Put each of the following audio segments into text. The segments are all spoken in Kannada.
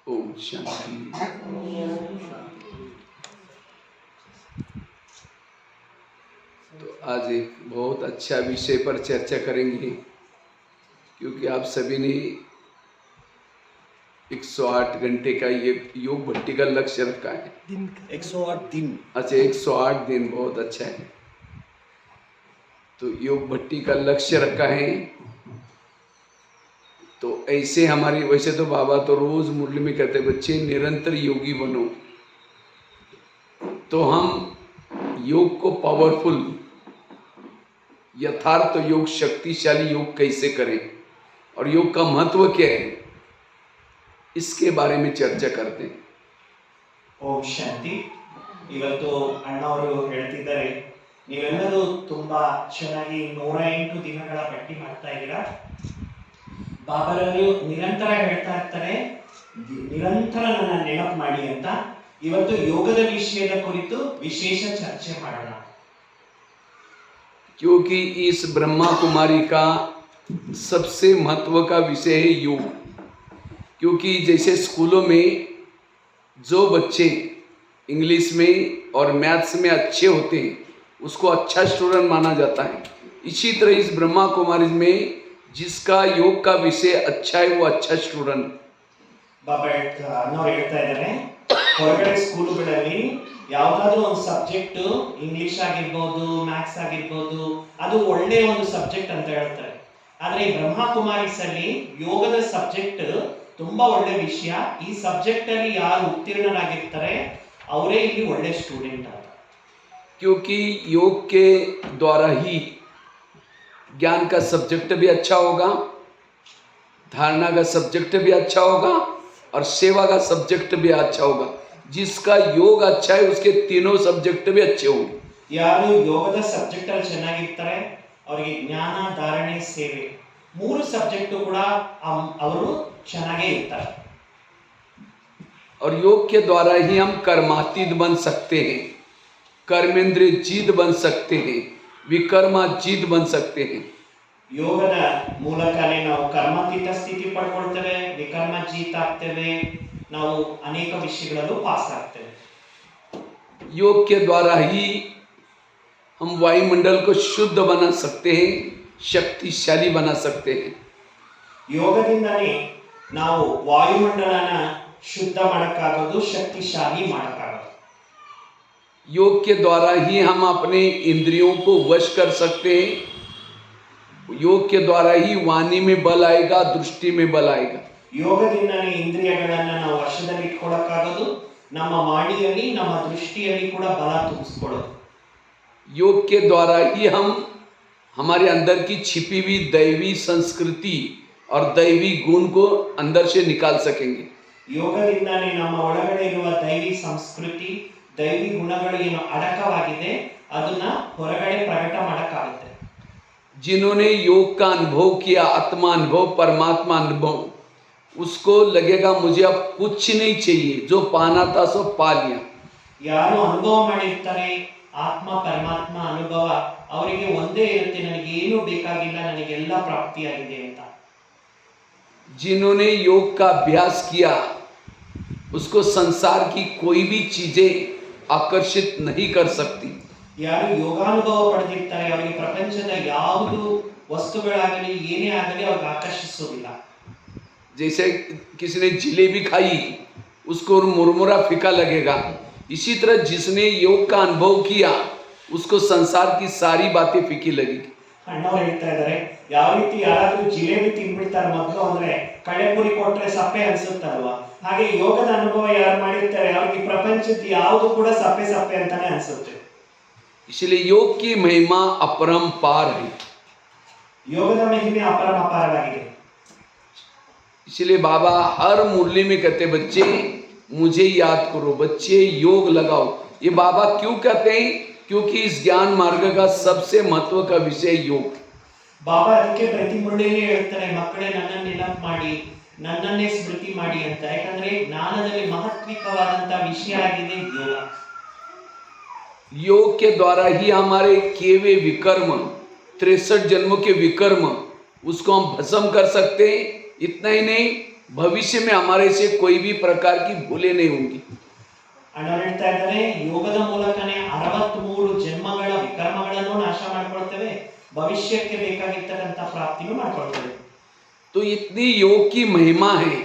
ओम शांति। तो आज एक बहुत अच्छा विषय पर चर्चा करेंगे, क्योंकि आप सभी ने 108 घंटे का ये योग भट्टी का लक्ष्य रखा है। 108 दिन। अच्छा, 108 दिन बहुत अच्छा है। तो योग भट्टी का लक्ष्य रखा है। तो ऐसे हमारी, वैसे तो बाबा तो रोज मुरली में कहते बच्चे निरंतर योगी बनो। तो हम योग को पावरफुल, यथार्थ योग, शक्तिशाली योग कैसे करें और योग का महत्व क्या है, इसके बारे में चर्चा करते हैं। ಓಂ ಶಾಂತಿ. ಇವತ್ತು ಅಣ್ಣವರು ಹೇಳ್ತಿದ್ದಾರೆ, ನೀವೆಲ್ಲರೂ ತುಂಬಾ ಚೆನ್ನಾಗಿ 108 ದಿನಗಳ ಪಟ್ಟಿ ಮಾಡ್ತಾ ಇದ್ದೀರಾ. ಬಾಬಾರವರು ನಿರಂತರ ಹೇಳ್ತಾ ಇರ್ತಾರೆ, ನಿರಂತರ ನನ್ನ ನೆನಪು ಮಾಡಿ ಅಂತ. ಇವತ್ತು ಯೋಗದ ವಿಷಯದ ಕುರಿತು ವಿಶೇಷ ಚರ್ಚೆ ಮಾಡೋಣ. क्योंकि इस ब्रह्मा कुमारी का सबसे महत्व का विषय है योग। क्योंकि जैसे स्कूलों में जो बच्चे इंग्लिश में और मैथ्स में अच्छे होते हैं उसको अच्छा स्टूडेंट माना जाता है, इसी तरह इस ब्रह्मा कुमारी में जिसका योग का विषय अच्छा है वो अच्छा स्टूडेंट। ಬಾಬಾ ಅನ್ನೋರು ಹೇಳ್ತಾ ಇದ್ದಾರೆ, ಹೊರಗಡೆ ಸ್ಕೂಲುಗಳಲ್ಲಿ ಯಾವುದಾದ್ರೂ ಒಂದು ಸಬ್ಜೆಕ್ಟ್, ಇಂಗ್ಲಿಷ್ ಆಗಿರ್ಬೋದು, ಮ್ಯಾಥ್ಸ್ ಆಗಿರ್ಬೋದು, ಅದು ಒಳ್ಳೆಯ ಒಂದು ಸಬ್ಜೆಕ್ಟ್ ಅಂತ ಹೇಳ್ತಾರೆ. ಆದ್ರೆ ಈ ಬ್ರಹ್ಮಕುಮಾರೀಸ್ ಅಲ್ಲಿ ಯೋಗದ ಸಬ್ಜೆಕ್ಟ್ ತುಂಬಾ ಒಳ್ಳೆ ವಿಷಯ. ಈ ಸಬ್ಜೆಕ್ಟ್ ಅಲ್ಲಿ ಯಾರು ಉತ್ತೀರ್ಣರಾಗಿರ್ತಾರೆ ಅವರೇ ಇಲ್ಲಿ ಒಳ್ಳೆ ಸ್ಟೂಡೆಂಟ್ ಅಂತ. क्योंकि योग के द्वारा ही ज्ञान का सब्जेक्ट भी अच्छा होगा, धारणा का सब्जेक्ट भी अच्छा होगा और सेवा का सब्जेक्ट भी अच्छा होगा। जिसका योग अच्छा है उसके तीनों सब्जेक्ट भी अच्छे होंगे। ಯಾರು ಯೋಗದ ಸಬ್ಜೆಕ್ಟ್ ಅಲ್ಲಿ ಚೆನ್ನಾಗಿರ್ತಾರೆ ಅವರಿಗೆ ಜ್ಞಾನ, ಧಾರಣೆ, ಸೇವೆ ಮೂರು ಸಬ್ಜೆಕ್ಟ್ ಕೂಡ ಅವರು ಚೆನ್ನಾಗೇ ಇರ್ತಾರೆ. और योग के द्वारा ही हम कर्मातीत बन सकते हैं, कर्मेंद्रिय जीत बन सकते हैं, विकर्माजीत बन सकते हैं। ಯೋಗದ ಮೂಲಕನೇ ನಾವು ಕರ್ಮಾತೀತ ಸ್ಥಿತಿ ಪಡ್ಕೊಳ್ತೇವೆ, ವಿಕರ್ಮಜೀತ ಆಗ್ತೇವೆ, ನಾವು ಅನೇಕ ವಿಷಯಗಳಲ್ಲೂ ಪಾಸ್ ಆಗ್ತೇವೆ. योग के द्वारा ही हम वायुमंडल को शुद्ध बना सकते हैं, शक्तिशाली बना सकते हैं। ಯೋಗದಿಂದನೇ ನಾವು ವಾಯುಮಂಡಲನ ಶುದ್ಧ ಮಾಡಕ್ಕಾಗೋದು, ಶಕ್ತಿಶಾಲಿ ಮಾಡಕ್ಕಾಗೋದು. योग के द्वारा ही हम अपने इंद्रियों को वश कर सकते हैं। योग के द्वारा ही वाणी में बल आएगा, दृष्टि में बल आएगा। ಯೋಗದಿಂದನೇ ಇಂದ್ರಿಯಗಳನ್ನ ನಾವು ವಶದಲ್ಲಿ ಇಟ್ಕೊಳ್ಳಕ್ಕಾಗೋದು, ನಮ್ಮ ವಾಣಿಯಲ್ಲಿ, ನಮ್ಮ ದೃಷ್ಟಿಯಲ್ಲಿ ಕೂಡ ಬಲ ತುಂಬಿಸ್ಕೊಳ್ಳೋದು. योग के द्वारा ही हम हमारे अंदर की छिपी हुई दैवी संस्कृति और दैवी गुण को अंदर से निकाल सकेंगे। ಯೋಗದಿಂದನೇ ನಮ್ಮ ಒಳಗಡೆ ಇರುವ ದೈವಿ ಸಂಸ್ಕೃತಿ, ದೈವಿ ಗುಣಗಳು ಏನು ಅಡಕವಾಗಿದೆ ಅದನ್ನ ಹೊರಗಡೆ ಪ್ರಕಟ ಮಾಡಕ್ಕಾಗುತ್ತೆ. जिन्होंने योग का अनुभव किया, आत्मा अनुभव, परमात्मा अनुभव, उसको लगेगा मुझे अब कुछ नहीं चाहिए, जो पाना था सो पा लिया। ಯಾರು ಅನುಭವ ಮಾಡಿರ್ತಾರೆ ಆತ್ಮ ಪರಮಾತ್ಮ ಅನುಭವ, ಅವರಿಗೆ ಒಂದೇ ಇರುತ್ತೆ, ನನಗೆ ಏನು ಬೇಕಾಗಿಲ್ಲ, ನನಗೆಲ್ಲ ಪ್ರಾಪ್ತಿಯಾಗಿದೆ ಅಂತ. जिन्होंने योग का अभ्यास किया उसको संसार की कोई भी चीजें आकर्षित नहीं कर सकती। ಯಾರು ಯೋಗಾನುಭವ ಪಡೆದಿರ್ತಾರೆ ಅವರಿಗೆ ಪ್ರಪಂಚದ ಯಾವುದು ವಸ್ತುಗಳಾಗಲಿ ಏನೇ ಆಗಲಿ ಅವ್ರಿಗೆ ಆಕರ್ಷಿಸೋದಿಲ್ಲ. जैसे किसी ने जिलेबी खाई उसको मुरमुरा फीका लगेगा, इसी तरह जिसने योग का अनुभव किया उसको संसार की सारी बातें फीकी लगेगी। ಅಣ್ಣವ್ರು ಹೇಳ್ತಾ ಇದ್ದಾರೆ, ಯಾವ ರೀತಿ ಯಾರಾದ್ರೂ ಜಿಲೇಬಿ ತಿನ್ಬಿಡ್ತಾರೆ ಮೊದಲು ಅಂದ್ರೆ ಕಳೆಪುರಿ ಕೊಟ್ರೆ ಸಪ್ಪೆ ಅನ್ಸುತ್ತಲ್ವಾ, ಹಾಗೆ ಯೋಗದ ಅನುಭವ ಯಾರು ಮಾಡಿರ್ತಾರೆ ಅವ್ರಿಗೆ ಪ್ರಪಂಚದ ಯಾವುದು ಕೂಡ ಸಪ್ಪೆ ಸಪ್ಪೆ ಅಂತಾನೆ ಅನ್ಸುತ್ತೆ. इसलिए योग की महिमा अपरंपार है। ಯೋಗದ ಮಹಿಮೆ ಅಪರಂಪಾರವಾಗಿದೆ. इसलिए बाबा हर मुरली में कहते बच्चे मुझे याद करो, बच्चे योग लगाओ। ये बाबा क्यों कहते हैं? क्योंकि इस ज्ञान मार्ग का सबसे महत्व का विषय योग। ಬಾಬಾ ಅದಕ್ಕೆ ಪ್ರತಿ ಮುರಳಿಯಲ್ಲಿ ಹೇಳ್ತಾರೆ, ಮಕ್ಕಳೇ ನನ್ನನ್ನು ನೆನಪು ಮಾಡಿ, ನನ್ನನ್ನೇ ಸ್ಮೃತಿ ಮಾಡಿ ಅಂತ. ಯಾಕಂದ್ರೆ ಜ್ಞಾನದಲ್ಲಿ ಮಹತ್ವಿಕವಾದಂತ ವಿಷಯ ಆಗಿದೆ ಯೋಗ. योग के द्वारा ही हमारे किए हुए विकर्म, 63 जन्मों के विकर्म, उसको हम भस्म कर सकते हैं। इतना ही नहीं, भविष्य में हमारे से कोई भी प्रकार की भूलें नहीं होंगी। ಅಣ್ಣವ್ರು ಹೇಳ್ತಾ ಇದ್ದಾರೆ ಯೋಗದ ಮೂಲಕನೇ 63 ಜನ್ಮಗಳ ವಿಕರ್ಮಗಳನ್ನು ನಾಶ ಮಾಡ್ಕೊಳ್ತೇವೆ, ಭವಿಷ್ಯಕ್ಕೆ ಬೇಕಾಗಿರ್ತಕ್ಕಂಥ ಪ್ರಾಪ್ತಿನೂ ಮಾಡ್ಕೊಳ್ತೇವೆ. तो इतनी योग की महिमा है,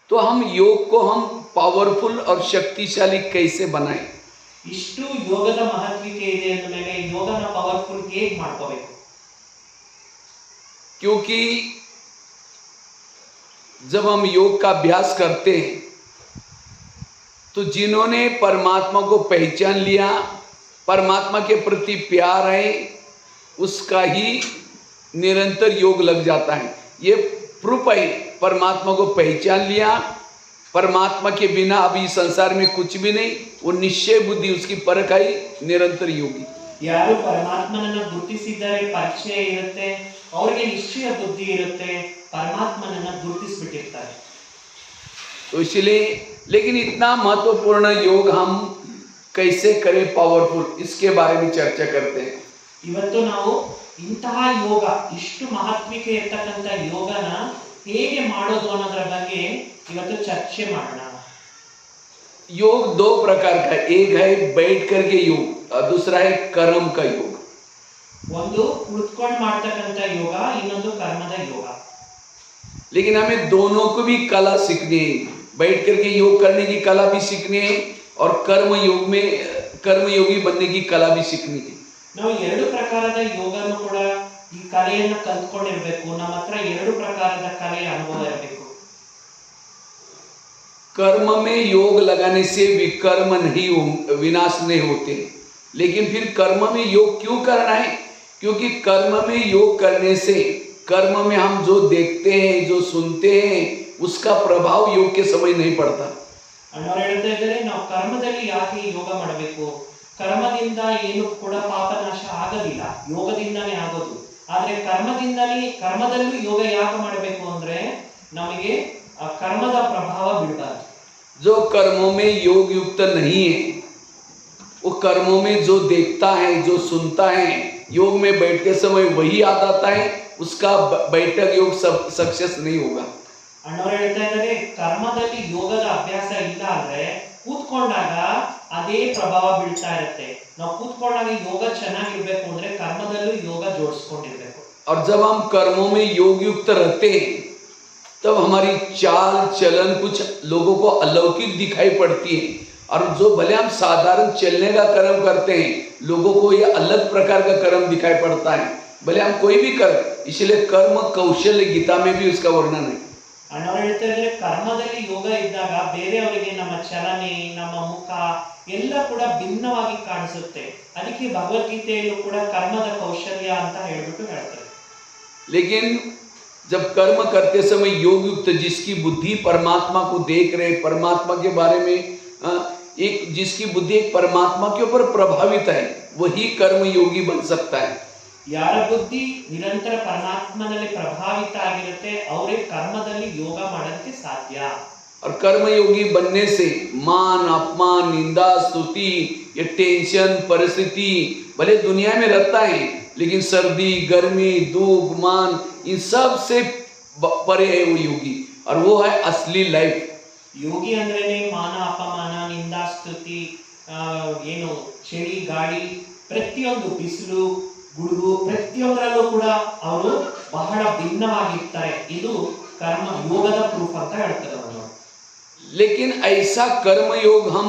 तो हम योग को हम पावरफुल और शक्तिशाली कैसे बनाएं? ಇಷ್ಟು ಯೋಗದ ಮಹತ್ವಿಕೆ ಇದೆ ಅಂದ ಮೇಲೆ ಯೋಗನ ಪವರ್ಫುಲ್ ಹೇಗೆ ಮಾಡ್ಕೋಬೇಕು? क्योंकि जब हम योग का अभ्यास करते हैं तो जिन्होंने परमात्मा को पहचान लिया, परमात्मा के प्रति प्यार है, उसका ही निरंतर योग लग जाता है। ये प्रूफ है, परमात्मा को पहचान लिया, परमात्मा के बिना अभी संसार में कुछ भी नहीं, वो निश्चय बुद्धि उसकी परख आई, निरंतर योगी। ಯಾರು ಪರಮಾತ್ಮನನ್ನ ಗುರುತಿಸಿದ್ದಾರೆ, ಪರಿಚಯ ಇರುತ್ತೆ, ಅವರಿಗೆ ನಿಶ್ಚಯ ಬುದ್ಧಿ ಇರುತ್ತೆ, ಪರಮಾತ್ಮನನ್ನ ಗುರುತಿಸಿಬಿಟ್ಟಿರ್ತಾರೆ. तो इसलिए लेकिन इतना महत्वपूर्ण योग हम कैसे करें पावरफुल, इसके बारे में चर्चा करते हैं। ಇವತ್ತು ನಾವು ಇಂತಹ ಯೋಗ, ಇಷ್ಟು ಮಹತ್ವಿಕೆ ಇರ್ತಕ್ಕಂಥ ಯೋಗನ ಹೇಗೆ ಮಾಡೋದು ಅನ್ನೋದರ ಬಗ್ಗೆ ಇವತ್ತು ಚರ್ಚೆ ಮಾಡೋಣ. योग दो प्रकार का, एक है बैठ करके योग और दूसरा है कर्म का योग। ಒಂದು ಕುಳಿತುಕೊಂಡು ಮಾಡ್ತಕ್ಕಂಥ ಯೋಗ, ಇನ್ನೊಂದು ಕರ್ಮದ ಯೋಗ. लेकिन हमें दोनों को भी कला सीखनी है, बैठ करके योग करने की कला भी सीखनी है और कर्म योग में कर्मयोगी बनने की कला भी सीखनी है। ನಾವು ಎರಡು ಪ್ರಕಾರದ ಯೋಗನು ಕೂಡ ಈ ಕಲೆಯನ್ನು ಕಲ್ತ್ಕೊಂಡಿರ್ಬೇಕು. ನಮ್ಮ ಹತ್ರ ಎರಡು ಪ್ರಕಾರದ ಕಲೆಯ ಅನುಭವ ಇರಬೇಕು. कर्म में योग लगाने से विकर्म नहीं विनाश नहीं होते, लेकिन फिर कर्म में योग क्यों करना है? क्योंकि कर्म में योग करने से कर्म में हम जो देखते हैं, जो सुनते हैं, उसका प्रभाव योग के समय नहीं पड़ता। ಅಣ್ಣವ್ರು ಹೇಳ್ತಾ ಇದ್ದಾರೆ, ನಾವು ಕರ್ಮದಲ್ಲಿ ಯಾಕೆ ಯೋಗ ಮಾಡಬೇಕು? ಕರ್ಮದಿಂದ ಏನು ಕೂಡ ಪಾಪನಾಶ ಆಗೋದಿಲ್ಲ, ಯೋಗದಿಂದಾನೇ ಆಗೋದು. ಆದ್ರೆ ಕರ್ಮದಲ್ಲೂ ಯೋಗ ಯಾಕೆ ಮಾಡಬೇಕು ಅಂದ್ರೆ ನಮಗೆ ಆ ಕರ್ಮದ ಪ್ರಭಾವ ಬೀಳಬಾರದು. जो कर्मों में योग युक्त नहीं है, वो कर्मों में जो देखता है, जो सुनता है, योग में बैठते समय वही याद आता है, उसका बैठक योग सक्सेस नहीं होगा। ಅಣ್ಣವ್ರು ಹೇಳ್ತಾ ಇದ್ದಾರೆ, ಕರ್ಮದಲ್ಲಿ ಯೋಗದ ಅಭ್ಯಾಸ ಇಲ್ಲ ಅಂದ್ರೆ ಕೂತ್ಕೊಂಡಾಗ ಅದೇ ಪ್ರಭಾವ ಬೀಳ್ತಾ ಇರುತ್ತೆ. ನಾವು ಕೂತ್ಕೊಂಡಾಗ ಯೋಗ ಚೆನ್ನಾಗಿರ್ಬೇಕು ಅಂದ್ರೆ ಕರ್ಮದಲ್ಲೂ ಯೋಗ ಜೋಡಿಸ್ಕೊಂಡಿರ್ಬೇಕು. और जब हम कर्मों में योग युक्त रहते हैं तब हमारी चाल चलन कुछ लोगों को अलौकिक दिखाई पड़ती है, और जो भले हम साधारण चलने का कर्म करते हैं, लोगों को ये अलग प्रकार का कर्म दिखाई पड़ता है, भले हम कोई भी कर्म। इसलिए कर्म कौशल्य गीता में भी उसका वर्णन है। ಅಣ್ಣವ್ರು ಹೇಳ್ತಾ ಇದ್ರೆ, ಕರ್ಮದಲ್ಲಿ ಯೋಗ ಇದ್ದಾಗ ಬೇರೆಯವರಿಗೆ ನಮ್ಮ ಚಲನೆ, ನಮ್ಮ ಮುಖ ಎಲ್ಲ ಕೂಡ ಭಿನ್ನವಾಗಿ ಕಾಣಿಸುತ್ತೆ. ಅದಕ್ಕೆ ಭಗವದ್ಗೀತೆಯಲ್ಲೂ ಕೂಡ ಕರ್ಮದ ಕೌಶಲ್ಯ ಅಂತ ಹೇಳ್ಬಿಟ್ಟು ಹೇಳ್ತಾರೆ. लेकिन जब कर्म करते समय योग युक्त, जिसकी बुद्धि परमात्मा को देख रहे, परमात्मा के बारे में एक जिसकी बुद्धि एक परमात्मा के ऊपर प्रभावित है, वही कर्म योगी बन सकता है। ಯಾರ ಬುದ್ಧಿ ನಿರಂತರ ಪರಮಾತ್ಮನಲ್ಲಿ ಪ್ರಭಾವಿತ ಆಗಿರುತ್ತೆ, ಅವರೇ ಕರ್ಮದಲ್ಲಿ ಯೋಗ ಮಾಡೋದಕ್ಕೆ ಸಾಧ್ಯ. और कर्म योगी बनने से मान अपमान निंदा स्तुति ये टेंशन परिस्थिति भले दुनिया में रहता है, लेकिन सर्दी गर्मी दुख मान इन सब से परे है वो योगी, और वो है असली लाइफ। ಯೋಗಿ ಅಂದ್ರೇನೆ ಮಾನ ಅಪಮಾನ ನಿಂದಾ ಸ್ತುತಿ, ಏನು ಚಳಿ ಗಾಳಿ, ಪ್ರತಿಯೊಂದು ಬಿಸಿಲು ಗುಡುಗು, ಪ್ರತಿಯೊಂದರಲ್ಲೂ ಕೂಡ ಅವರು ಬಹಳ ಭಿನ್ನವಾಗಿರ್ತಾರೆ. ಇದು ಕರ್ಮ ಯೋಗದ ಪ್ರೂಫ್ ಅಂತ ಹೇಳ್ತಾರೆ ಅವರು. लेकिन ऐसा कर्म योग हम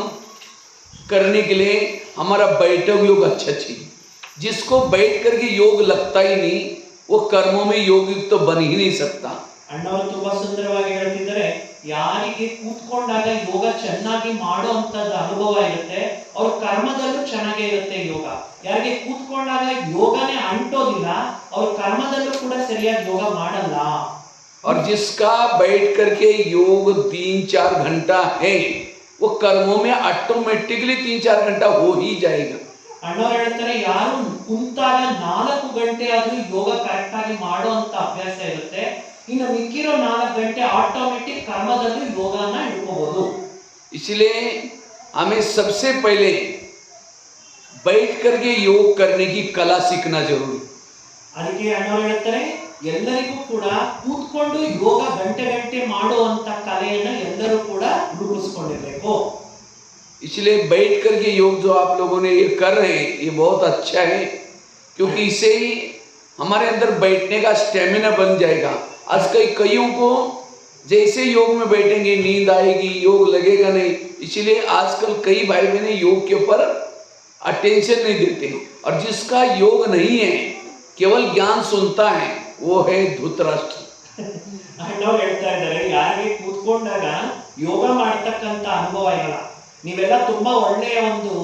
करने के लिए हमारा बैठक योग अच्छा चाहिए। जिसको बैठ करके योग लगता ही नहीं, वो कर्मों में योग युक्त तो बन ही नहीं सकता। ಅಣ್ಣವರು ತುಂಬಾ ಸುಂದರವಾಗಿ ಹೇಳ್ತಿದ್ದಾರೆ, ಯಾರಿಗೆ ಕೂತ್ಕೊಂಡಾಗ ಯೋಗ ಚೆನ್ನಾಗಿ ಮಾಡುವಂತದ್ದು ಅನುಭವ ಇರುತ್ತೆ, ಅವ್ರ ಕರ್ಮದಲ್ಲೂ ಚೆನ್ನಾಗೇ ಇರುತ್ತೆ ಯೋಗ. ಯಾರಿಗೆ ಕೂತ್ಕೊಂಡಾಗ ಯೋಗನೇ ಅಂಟೋದಿಲ್ಲ, ಅವ್ರ ಕರ್ಮದಲ್ಲೂ ಕೂಡ ಸರಿಯಾಗಿ ಯೋಗ ಮಾಡಲ್ಲ. और जिसका बैठ करके योग 3-4 घंटा है, वो कर्मों में ऑटोमेटिकली 3-4 घंटा हो ही जाएगा। ಅಣ್ಣವ್ರು ಹೇಳ್ತಾರೆ, ಯಾರು ಕುಂತಾಗ 4 ಗಂಟೆ ಆದ್ರೂ ಯೋಗ ಕರೆಕ್ಟ್ ಆಗಿ ಮಾಡುವಂತ ಅಭ್ಯಾಸ ಇರುತ್ತೆ, ಇನ್ನು ಮಿಕ್ಕಿರೋ 4 ಗಂಟೆ ಆಟೋಮೆಟಿಕ್ ಕರ್ಮದಲ್ಲೂ ಯೋಗನ ಇಟ್ಕೋಬಹುದು. इसलिए हमें सबसे पहले बैठ करके योग करने की कला सीखना जरूरी। ಅದಕ್ಕೆ ಅಣ್ಣವ್ರು ಹೇಳ್ತಾರೆ, ಎಲ್ಲರಿಗೂ ಕೂಡ ಕೂತ್ಕೊಂಡು ಯೋಗ ಗಂಟೆ ಗಂಟೆ ಮಾಡುವಂತ ಕಲೆಯನ್ನ ಎಲ್ಲರೂ ಕೂಡ ರೂಪಿಸ್ಕೊಂಡಿರ್ಬೇಕು. इसलिए बैठ करके योग जो आप लोगों ने ये कर रहे हैं ये बहुत अच्छा है, क्योंकि इससे ही हमारे अंदर बैठने का स्टेमिना बन जाएगा। आज कईयों को जैसे योग में बैठेंगे नींद आएगी, योग लगेगा नहीं, इसलिए आजकल कई भाई बहनें योग के ऊपर अटेंशन नहीं देते। और जिसका योग नहीं है, केवल ज्ञान सुनता है, वो है धृतराष्ट्र। ಅಣ್ಣವ್ರು ಹೇಳ್ತಾ ಇದ್ದಾರೆ, ಯಾರಿಗೆ ಕೂತ್ಕೊಂಡಾಗ ಯೋಗ ಮಾಡ್ತಕ್ಕಂತ ಅನುಭವ ಇರಲ್ಲ. ನೀವೆಲ್ಲ ತುಂಬಾ ಒಳ್ಳೆಯ ಒಂದು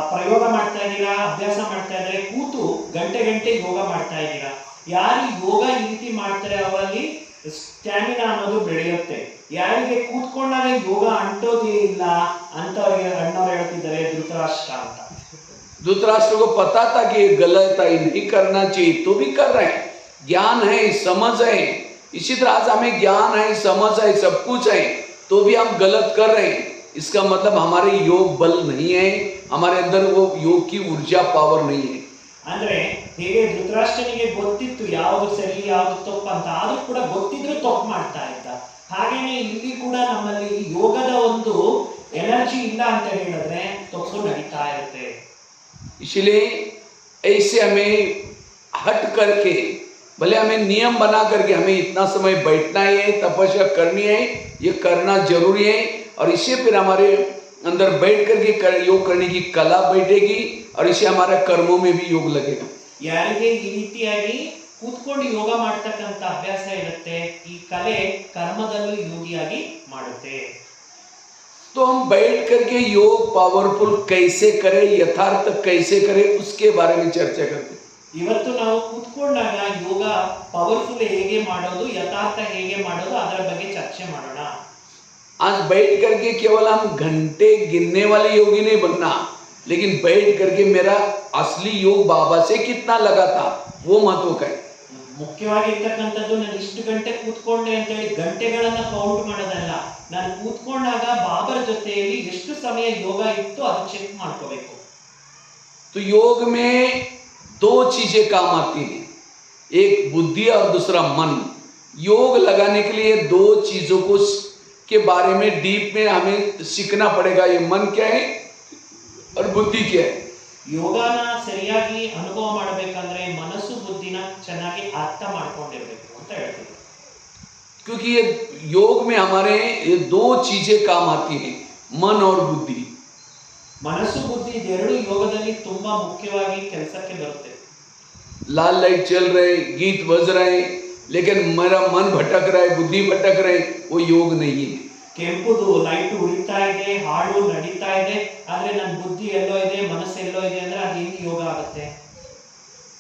ಪ್ರಯೋಗ ಮಾಡ್ತಾ ಇದ್ದೀರಾ, ಅಭ್ಯಾಸ ಮಾಡ್ತಾ ಇದ್ದಾರೆ, ಕೂತು ಗಂಟೆ ಗಂಟೆ ಯೋಗ ಮಾಡ್ತಾ ಇದ್ದೀರಾ. ಯಾರು ಯೋಗ ಈ ರೀತಿ ಮಾಡ್ತಾರೆ ಅವರಲ್ಲಿ ಸ್ಟ್ಯಾಮಿನಾ ಅನ್ನೋದು ಬೆಳೆಯುತ್ತೆ. ಯಾರಿಗೆ ಕೂತ್ಕೊಂಡಾಗ ಯೋಗ ಅಂಟೋದೇ ಇಲ್ಲ ಅಂತವರಿಗೆ ಅಣ್ಣವ್ರು ಹೇಳ್ತಿದ್ದಾರೆ ಧೃತರಾಷ್ಟ್ರ ಅಂತ. धृतराष्ट्र को पता था कि ये गलत है, नहीं करना चाहिए, तो भी कर रहे हैं। ज्ञान है, समझ है। इसी तरह आज हमें ज्ञान है, समझ है, सब कुछ है, तो भी हम गलत कर रहे हैं। इसका मतलब हमारे योग बल नहीं है, हमारे अंदर वो योग की ऊर्जा पावर नहीं है। ಅಂದ್ರೆ ಹೇಗೆ ಧೃತರಾಷ್ಟ್ರನಿಗೆ ಗೊತ್ತಿತ್ತು ಯಾವುದು ಸರಿ ಯಾವುದು ತಪ್ಪು ಅಂತ, ಆದ್ರೂ ಕೂಡ ಗೊತ್ತಿದ್ರು ತಪ್ಪು ಮಾಡ್ತಾ ಇದ್ದ. ಹಾಗೇನೆ ಇಲ್ಲಿ ಕೂಡ ನಮ್ಮಲ್ಲಿ ಯೋಗದ ಒಂದು ಎನರ್ಜಿ ಇಲ್ಲ ಅಂತ ಹೇಳಿದ್ರೆ ತಪ್ಪು ನಡೀತಾ ಇರುತ್ತೆ. इसलिए ऐसे हमें हट करके, भले हमें नियम बना करके हमें इतना समय बैठना ही है, तपस्या करनी है, ये करना जरूरी है। और इससे फिर हमारे अंदर बैठ करके योग करने की कला बैठेगी, और इससे हमारे कर्मों में भी योग लगेगा। ಯಾರಿಗೆ ಈ ರೀತಿಯಾಗಿ ಕೂತ್ಕೊಂಡು ಯೋಗ ಮಾಡ್ತಕ್ಕಂತ ಅಭ್ಯಾಸ ಇರುತ್ತೆ, ಈ ಕಲೆ ಕರ್ಮದಲ್ಲೂ ಯೋಗಿಯಾಗಿ ಮಾಡುತ್ತೆ. तो हम बैठ करके योग पावरफुल कैसे करें, यथार्थ कैसे करें, उसके बारे में चर्चा करते हैं। ಇವತ್ತು ನಾವು ಕೂತ್ಕೊಂಡಾಗ ಯೋಗ ಪವರ್ಫುಲ್ ಹೇಗೆ ಮಾಡೋದು, ಯಥಾರ್ಥ ಹೇಗೆ ಮಾಡೋದು, ಅದರ ಬಗ್ಗೆ ಚರ್ಚೆ ಮಾಡೋಣ. आज बैठ करके केवल हम घंटे गिनने वाले योगी नहीं बनना, लेकिन बैठ करके मेरा असली योग बाबा से कितना लगा था, वो महत्व का है। ಮುಖ್ಯವಾಗಿ ಇರ್ತಕ್ಕಂಥದ್ದು ನಾನು ಇಷ್ಟು ಗಂಟೆ ಕೂತ್ಕೊಂಡೆ ಅಂತೇಳಿ ಗಂಟೆಗಳನ್ನ ಕೌಂಟ್ ಮಾಡೋದಲ್ಲ. ನಾನು ಕೂತ್ಕೊಂಡಾಗ ಬಾಬರ ಜೊತೆಯಲ್ಲಿ ಎಷ್ಟು ಸಮಯ ಯೋಗ ಇತ್ತು ಅದು ಚೆಕ್ ಮಾಡ್ಕೋಬೇಕು. तो योग में दो चीजें काम आती हैं, एक बुद्धि और दूसरा मन। योग लगाने के लिए दो चीजों को के बारे में डीप में हमें सीखना पड़ेगा। ये मन क्या है और बुद्धि क्या है। ಯೋಗನ ಸರಿಯಾಗಿ ಅನುಭವ ಮಾಡಬೇಕಂದ್ರೆ ಮನಸ್ಸು ಬುದ್ಧಿನ ಚೆನ್ನಾಗಿ ಅರ್ಥ ಮಾಡ್ಕೊಂಡಿರ್ಬೇಕು ಅಂತ ಹೇಳ್ತೀವಿ. क्योंकि ये योग में हमारे ये दो चीजें काम आती हैं, मन और बुद्धि। ಮನಸ್ಸು ಬುದ್ಧಿ ಇದೆರಡು ಯೋಗದಲ್ಲಿ ತುಂಬಾ ಮುಖ್ಯವಾಗಿ ಕೆಲಸಕ್ಕೆ ಬರುತ್ತೆ. लाल लाइट चल रहे, गीत बज रहे, लेकिन मेरा मन भटक रहा है, बुद्धि भटक रहे, वो योग नहीं है। ಕೆಂಪುದು ಲೈಟ್ ಉರಿತಾ ಇದೆ, ಹಾಡು ನಡೀತಾ ಇದೆ, ಆದ್ರೆ ನನ್ನ ಬುದ್ಧಿ ಎಲ್ಲೋ ಇದೆ, ಮನಸ್ಸು ಎಲ್ಲೋ ಇದೆ ಅಂದ್ರೆ ಅದು ಹೆಂಗೆ ಯೋಗ ಆಗುತ್ತೆ?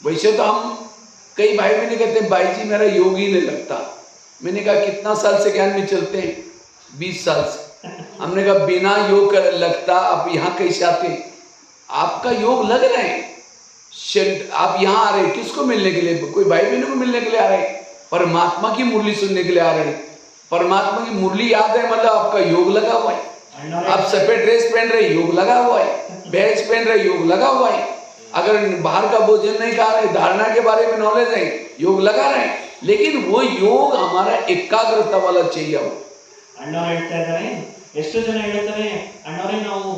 वैसे तो हम कई भाई बहन कहते हैं भाई जी मेरा योग ही नहीं लगता। मैंने कहा कितना साल से ज्ञान में चलते हैं? 20 साल से। हमने कहा बिना योग लगता आप यहाँ कैसे आते? आपका योग लग रहे हैं, आप यहाँ आ रहे किसको मिलने के लिए? कोई भाई बहनों को मिलने के लिए आ रहे हैं, परमात्मा की मुरली सुनने के लिए आ रहे हैं। परमात्मा की मुरली याद है मतलब आपका योग लगा हुआ है। आप सफेद ड्रेस पहन रहे, योग लगा हुआ है, बैच पहन रहे, योग लगा हुआ है। अगर बाहर का भोजन नहीं खा रहे, धारणा के बारे में नॉलेज है, योग लगा रहे हैं, लेकिन वो योग हमारा एकाग्रता वाला चाहिए। ಅಣ್ಣವ್ರು ಹೇಳ್ತಾ ಇದ್ದಾರೆ, ಎಷ್ಟು ಜನ ಹೇಳ್ತಾರೆ ಅಣ್ಣವ್ರೆ ನಾವು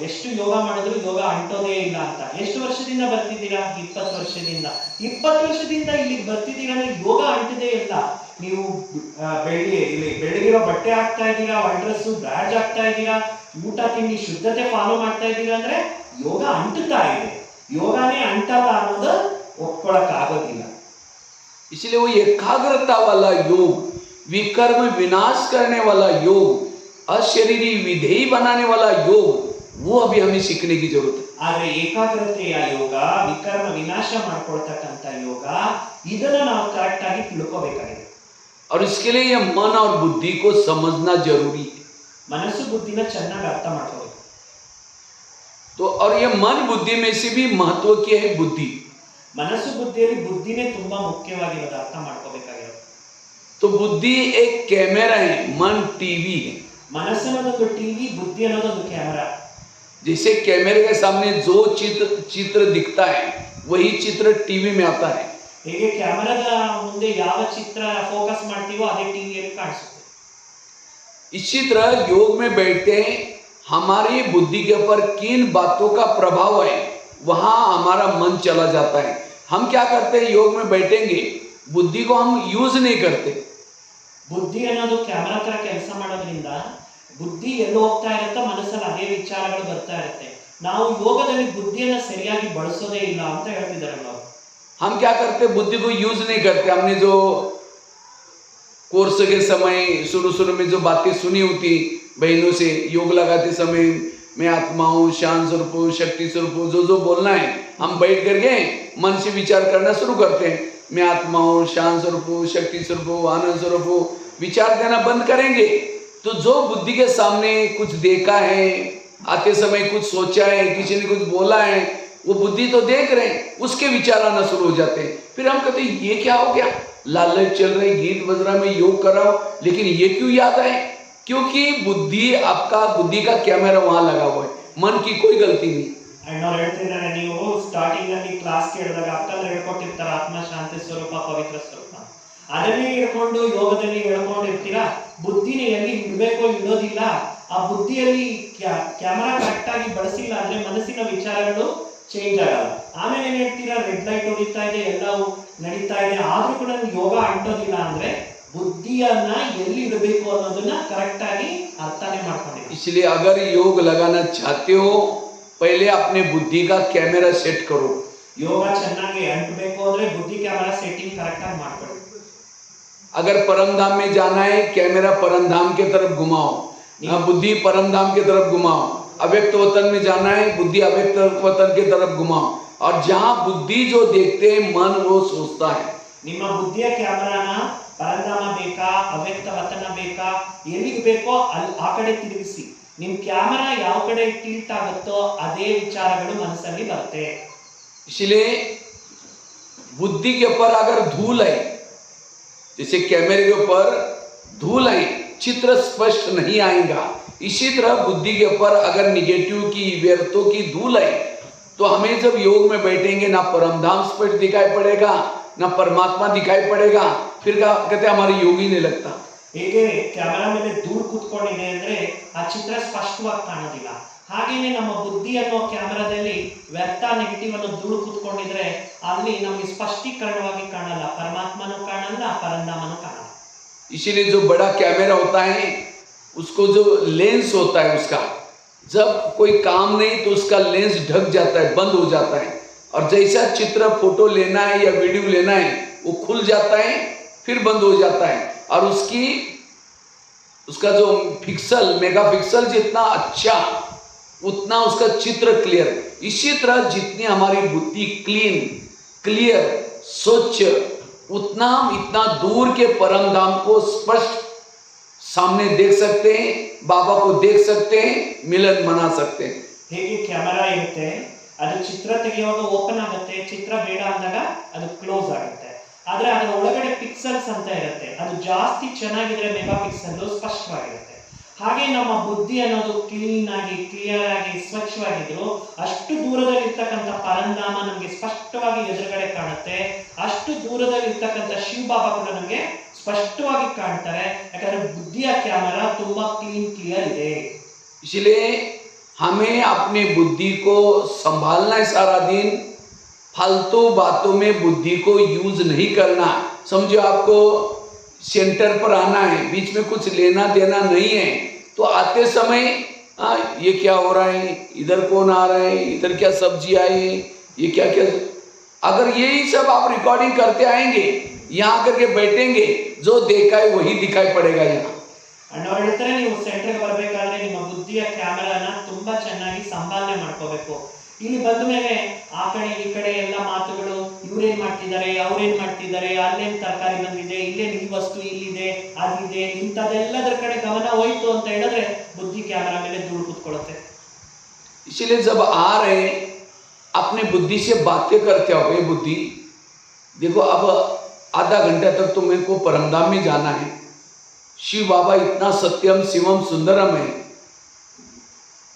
ಎಷ್ಟು ಯೋಗ ಮಾಡಿದ್ರು ಯೋಗ ಅಂಟೋದೇ ಇಲ್ಲ ಅಂತ. ಎಷ್ಟು ವರ್ಷದಿಂದ ಬರ್ತಿದ್ದೀರಾ? 20 ವರ್ಷದಿಂದ. 20 ವರ್ಷದಿಂದ ಇಲ್ಲಿಗೆ ಬರ್ತಿದ್ದೀರಾ ಅಂದ್ರೆ ಯೋಗ ಅಂಟದೇ ಇಲ್ಲ. ನೀವು ಬೆಳಗಿರೋ ಬಟ್ಟೆ ಹಾಕ್ತಾ ಇದ್ದೀರಾ, ಡ್ರೆಸ್ ಬ್ಯಾಡ್ಜ್ ಹಾಕ್ತಾ ಇದ್ದೀರಾ, ಊಟ ತಿಂಡಿ ಶುದ್ಧತೆ ಫಾಲೋ ಮಾಡ್ತಾ ಇದ್ದೀರಾ ಅಂದ್ರೆ ಯೋಗ ಅಂಟುತ್ತಾ ಇದೆ. ಯೋಗನೇ ಅಂಟಲ್ಲ ಅನ್ನೋದು ಒಪ್ಕೊಳಕ್ ಆಗೋದಿಲ್ಲ. इसलिए वो एकाग्रता वाला योग, विकर्म विनाश करने वाला योग, अशरीरी विधेयी बनाने वाला योग, वो अभी हमें सीखने की जरूरत है। ಆದ್ರೆ ಏಕಾಗ್ರತೆಯ ಯೋಗ, ವಿಕರ್ಮ ವಿನಾಶ ಮಾಡ್ಕೊಳ್ತಕ್ಕಂತ ಯೋಗ, ಇದನ್ನ ನಾವು ಕರೆಕ್ಟ್ ಆಗಿ ತಿಳ್ಕೋಬೇಕಾಗಿದೆ. और इसके लिए ये मन और बुद्धि को समझना जरूरी है। ಮನಸ್ಸು ಬುದ್ಧಿನ ಚೆನ್ನಾಗಿ ಅರ್ಥ ಮಾಡ್ಕೋಬೇಕು. तो और ये मन बुद्धि में से भी महत्व क्या है? बुद्धि। ಮನಸ್ಸು ಬುದ್ಧಿಯಲ್ಲಿ ಬುದ್ಧಿನೇ ತುಂಬಾ ಮುಖ್ಯವಾಗಿರೋದು, ಅರ್ಥ ಮಾಡ್ಕೋಬೇಕಾಗಿರೋದು. तो बुद्धि एक कैमरा है, मन टीवी है। ಮನಸ್ಸು ಅನ್ನೋದೊಂದು ಟಿವಿ, ಬುದ್ಧಿ ಅನ್ನೋದೊಂದು ಕ್ಯಾಮೆರಾ. जैसे कैमरे के सामने जो चित्र दिखता है वही चित्र टीवी में आता है। ಹೇಗೆ ಕ್ಯಾಮೆರಾದ ಮುಂದೆ ಯಾವ ಚಿತ್ರ ಫೋಕಸ್ ಮಾಡ್ತೀವೋ ಅದೇ ಟಿವಿಯಲ್ಲಿ ಕಾಣಿಸುತ್ತೆ. इसी तरह योग में बैठते हमारी बुद्धि के ऊपर किन बातों का प्रभाव है वहां हमारा मन चला जाता है. हम क्या करते हैं, योग में बैठेंगे, बुद्धि को हम यूज नहीं करते. ಬುದ್ಧಿ ಅನ್ನೋದು ಕ್ಯಾಮೆರಾ ತರ ಕೆಲಸ ಮಾಡೋದ್ರಿಂದ ಬುದ್ಧಿ ಎಲ್ಲಿ ಹೋಗ್ತಾ ಇರುತ್ತೆ, ಮನಸ್ಸಲ್ಲಿ ಅದೇ ವಿಚಾರಗಳು ಬರ್ತಾ ಇರುತ್ತೆ. ನಾವು ಯೋಗದಲ್ಲಿ ಬುದ್ಧಿಯನ್ನ ಸರಿಯಾಗಿ ಬಳಸೋದೇ ಇಲ್ಲ ಅಂತ ಹೇಳ್ತಿದ್ದಾರೆ ನಾವು. हम क्या करते, बुद्धि को यूज नहीं करते. हमने जो कोर्स के समय शुरू में जो बातें सुनी होती बहनों से, योग लगाते समय मैं आत्मा हूँ, शांत स्वरूप हूँ, शक्ति स्वरूप हूँ, जो बोलना है हम बैठ करके मन से विचार करना शुरू करते हैं. मैं आत्मा हूँ, शांत स्वरूप हूँ, शक्ति स्वरूप हूँ, आनंद स्वरूप हूँ, विचार करना बंद करेंगे तो जो बुद्धि के सामने कुछ देखा है, आते समय कुछ सोचा है, किसी ने कुछ बोला है, वो बुद्धि तो देख रहे हैं, उसके विचार आना शुरू हो जाते हैं. फिर हम कहते हैं ये क्या हो गया, लाल लाइट चल रही, गीत बज रहा, मैं योग कर रहा हूँ, लेकिन ये क्यों याद आए? क्योंकि बुद्धि, आपका बुद्धि का कैमरा वहां लगा हुआ है, मन की कोई गलती नहीं. ಅಣ್ಣವ್ರು ಹೇಳ್ತಿದ್ದಾರೆ, ನೀವು ಸ್ಟಾರ್ಟಿಂಗ್ ಅಲ್ಲಿ ಕ್ಲಾಸ್ ಕೇಳಿದಾಗ ಅಕ್ಕಲ್ಲಿ ಹೇಳ್ಕೊಟ್ಟಿರ್ತಾರೆ ಆತ್ಮ, ಶಾಂತಿ ಸ್ವರೂಪ, ಪವಿತ್ರ ಸ್ವರೂಪ, ಅದನ್ನೇ ಹಿಡ್ಕೊಂಡು ಯೋಗದಲ್ಲಿ ಹೇಳ್ಕೊಂಡಿರ್ತೀರಾ. ಬುದ್ಧಿನ ಎಲ್ಲಿ ಇಡಬೇಕೋ ಇಡೋದಿಲ್ಲ. ಆ ಬುದ್ಧಿಯಲ್ಲಿ ಕ್ಯಾಮರಾ ಕರೆಕ್ಟ್ ಆಗಿ ಬಳಸಿಲ್ಲ ಅಂದ್ರೆ ಮನಸ್ಸಿನ ವಿಚಾರಗಳು ಚೇಂಜ್ ಆಗಲ್ಲ. ಆಮೇಲೆ ಏನ್ ಹೇಳ್ತೀರಾ, ರೆಡ್ ಲೈಟ್ ಹೊಡಿತಾ ಇದೆ, ಎಲ್ಲವೂ ನಡೀತಾ ಇದೆ, ಆದ್ರೂ ಕೂಡ ಯೋಗ ಅಂಟೋದಿಲ್ಲ ಅಂದ್ರೆ ಬುದ್ಧಿಯನ್ನ ಎಲ್ಲಿ ಇಡಬೇಕು ಅನ್ನೋದನ್ನ ಕರೆಕ್ಟ್ ಆಗಿ ಅರ್ಥನೇ ಮಾಡ್ಕೊಂಡಿದ್ದೀವಿ. इसलिए अगर योग लगाना चाहते हो, पहले अपने बुद्धि का कैमरा सेट करो. ಯೋಗ ಚೆನ್ನಾಗಿ ಅಂಟಬೇಕು ಅಂದ್ರೆ ಬುದ್ಧಿ ಕ್ಯಾಮರಾ ಸೆಟ್ಟಿಂಗ್ ಕರೆಕ್ಟ್ ಆಗಿ ಮಾಡ್ಕೊಳ್ಳಿ. अगर परम धाम में जाना है, कैमरा परम धाम के तरफ घुमाओ, बुद्धि परम धाम के तरफ घुमाओ. अव्यक्त वतन में जाना है, बुद्धि अव्यक्त वतन के तरफ घुमाओ. और जहां बुद्धि जो देखते हैं, मन वो सोचता है. ನಿಮ್ಮ ಬುದ್ಧಿಯ ಕ್ಯಾಮರಾನ ಪರಂಧಾಮ ಬೇಕಾ, ಅವ್ಯಕ್ತ ವತನ ಬೇಕಾ, ಎಲ್ಲಿಗೆ ಬೇಕೋ ಅಲ್ಲಿ ಆ ಕಡೆ ತಿರುಗಿಸಿ. ನಿಮ್ ಕ್ಯಾಮರಾ ಯಾವ ಕಡೆ ಟಿಲ್ಟ್ ಆಗುತ್ತೋ ಅದೇ ವಿಚಾರಗಳು ಮನಸ್ಸಲ್ಲಿ ಬರುತ್ತೆ. इसलिए बुद्धि के ऊपर अगर धूल है, जैसे कैमरे के ऊपर धूल है, चित्र स्पष्ट नहीं आएगा. इसी तरह बुद्धि के ऊपर अगर निगेटिव की, व्यर्थों की धूल है, तो हमें जब योग में बैठेंगे ना परमधाम स्पष्ट दिखाई पड़ेगा, ना परमात्मा दिखाई पड़ेगा. फिर क्या कहते हैं, हमारी योग ही नहीं लगता. ಹೇಗೆ ಕ್ಯಾಮರಾ ಮೇಲೆ ಧೂಳು ಕೂತ್ಕೊಂಡಿದೆ ಅಂದ್ರೆ ಆ ಚಿತ್ರ ಸ್ಪಷ್ಟವಾಗಿ ಕಾಣೋದಿಲ್ಲ, ಹಾಗೇನೆ ನಮ್ಮ ಬುದ್ಧಿ ಅನ್ನೋ ಕ್ಯಾಮರಾದಲ್ಲಿ ವ್ಯರ್ಥ, ನೆಗೆಟಿವ್ ಅನ್ನೋ ಧೂಳು ಕೂತ್ಕೊಂಡಿದ್ರೆ ಅಲ್ಲಿ ನಮಗೆ ಸ್ಪಷ್ಟೀಕರಣವಾಗಿ ಕಾಣಲ್ಲ, ಪರಮಾತ್ಮನೂ ಕಾಣಲ್ಲ, ಪರಂಧಾಮನೂ ಕಾಣಲ್ಲ. इसीलिए जो बड़ा कैमरा होता है, उसको जो लेंस होता है उसका, जब कोई काम नहीं तो उसका लेंस ढक जाता है, बंद हो जाता है. और जैसा चित्र, फोटो लेना है या वीडियो लेना है, वो खुल जाता है, फिर बंद हो जाता है. और उसका जो पिक्सल, मेगा पिक्सल जितना अच्छा, उतना उसका चित्र क्लियर. इसी तरह जितनी हमारी बुद्धि क्लीन, क्लियर, स्वच्छ, उतना हम इतना दूर के परम धाम को स्पष्ट सामने देख सकते हैं, बाबा को देख सकते हैं, मिलन मना सकते हैं. ಹೇಗೆ ಕ್ಯಾಮರಾ ಇರುತ್ತೆ, ಅದು ಚಿತ್ರ ತೆಗೆಯುವಾಗ ಓಪನ್ ಆಗುತ್ತೆ, ಚಿತ್ರ ಬೇಡ ಅಂದಾಗ ಅದು ಕ್ಲೋಸ್ ಆಗುತ್ತೆ. ಆದ್ರೆ ಅದರ ಒಳಗಡೆ ಪಿಕ್ಸೆಲ್ಸ್ ಅಂತ ಇರುತ್ತೆ, ಅದು ಜಾಸ್ತಿ ಚೆನ್ನಾಗಿದ್ರೆ ಮೆಗಾ ಪಿಕ್ಸೆಲ್ ಸ್ಪಷ್ಟವಾಗಿರುತ್ತೆ. ಹಾಗೆ ನಮ್ಮ ಬುದ್ಧಿ ಅನ್ನೋದು ಕ್ಲೀನ್ ಆಗಿ, ಕ್ಲಿಯರ್ ಆಗಿ, ಸ್ವಚ್ಛವಾಗಿದ್ರು ಅಷ್ಟು ದೂರದಲ್ಲಿ ಇರ್ತಕ್ಕಂಥ ಪರಂಧಾಮ ನಮ್ಗೆ ಸ್ಪಷ್ಟವಾಗಿ ಎದುರುಗಡೆ ಕಾಣುತ್ತೆ. ಅಷ್ಟು ದೂರದಲ್ಲಿ ಇರ್ತಕ್ಕಂಥ ಶಿವ ಬಾಬಾ ಕೂಡ ನಮ್ಗೆ ಸ್ಪಷ್ಟವಾಗಿ ಕಾಣ್ತಾರೆ, ಯಾಕಂದ್ರೆ ಬುದ್ಧಿಯ ಕ್ಯಾಮರಾ ತುಂಬಾ ಕ್ಲೀನ್, ಕ್ಲಿಯರ್ ಇದೆ. इसलिए हमें अपने बुद्धि को संभालना है सारा दिन. फालतू बातों में बुद्धि को यूज नहीं करना. समझो आपको सेंटर पर आना है, बीच में कुछ लेना देना नहीं है, तो आते समय ये क्या हो रहा है, इधर कौन आ रहा है, इधर क्या सब्जी आई है, ये क्या क्या, अगर यही सब आप रिकॉर्डिंग करते आएंगे, यहाँ करके बैठेंगे, जो देखा है वही दिखाई पड़ेगा. यहाँ ಅಣ್ಣವ್ರು ಹೇಳ್ತಾರೆ, ನೀವು ಸೆಂಟರ್ಗೆ ಬರಬೇಕಾದ್ರೆ ನಿಮ್ಮ ಬುದ್ಧಿಯ ಕ್ಯಾಮರಾನ ತುಂಬಾ ಚೆನ್ನಾಗಿ ಸಂಪಾದನೆ ಮಾಡ್ಕೋಬೇಕು. ಇಲ್ಲಿ ಬಂದ ಮೇಲೆ ಆ ಕಡೆ ಈ ಕಡೆ ಎಲ್ಲ ಮಾತುಗಳು, ಇವ್ರೇನ್ ಮಾಡ್ತಿದ್ದಾರೆ, ಅವ್ರೇನ್ ಮಾಡ್ತಿದ್ದಾರೆ, ಅಲ್ಲೇನ್ ತರಕಾರಿ ಬಂದಿದೆ, ಇಲ್ಲೇನ್ ಈ ವಸ್ತು ಇಲ್ಲಿದೆ, ಅದಿದೆ, ಇಂಥದೆಲ್ಲದರ ಕಡೆ ಗಮನ ಹೋಯ್ತು ಅಂತ ಹೇಳಿದ್ರೆ ಬುದ್ಧಿ ಕ್ಯಾಮರಾ ಮೇಲೆ ಧೂಳು ಕೂತ್ಕೊಳ್ಳುತ್ತೆ. इसलिए जब आ रहे अपने बुद्धि से बातें करते हो, ये बुद्धि देखो अब आधा घंटा तक तो मेरे को परमधाम में जाना है. शिव बाबा इतना सत्यम शिवम सुंदरम है,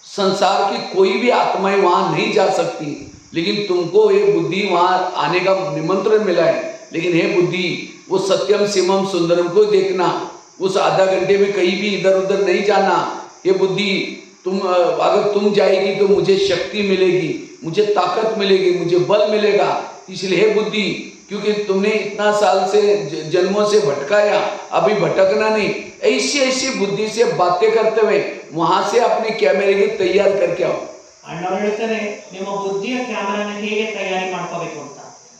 संसार की कोई भी आत्माएं वहां नहीं जा सकती, लेकिन तुमको ये बुद्धि वहां आने का निमंत्रण मिला है. लेकिन हे बुद्धि, वो सत्यम शिवम सुंदरम को देखना, उस आधा घंटे में कहीं भी इधर उधर नहीं जाना। ये बुद्धि, तुम अगर तुम जाएगी तो मुझे शक्ति मिलेगी, मुझे ताकत मिलेगी, मुझे बल मिलेगा। इसलिए हे बुद्धि, क्योंकि तुमने इतना साल से जन्मों से भटकाया, अभी भटकना नहीं। ऐसी ऐसी बुद्धि से बातें करते हुए वहां से अपने कैमरे को तैयार करके आओ। ಅಣ್ಣವ್ರು ಹೇಳ್ತಾರೆ, ನಿಮ್ಮ ಬುದ್ಧಿಯ ಕ್ಯಾಮರಾನ ಹೇಗೆ ತಯಾರಿ ಮಾಡ್ಕೋಬೇಕು ಅಂತ.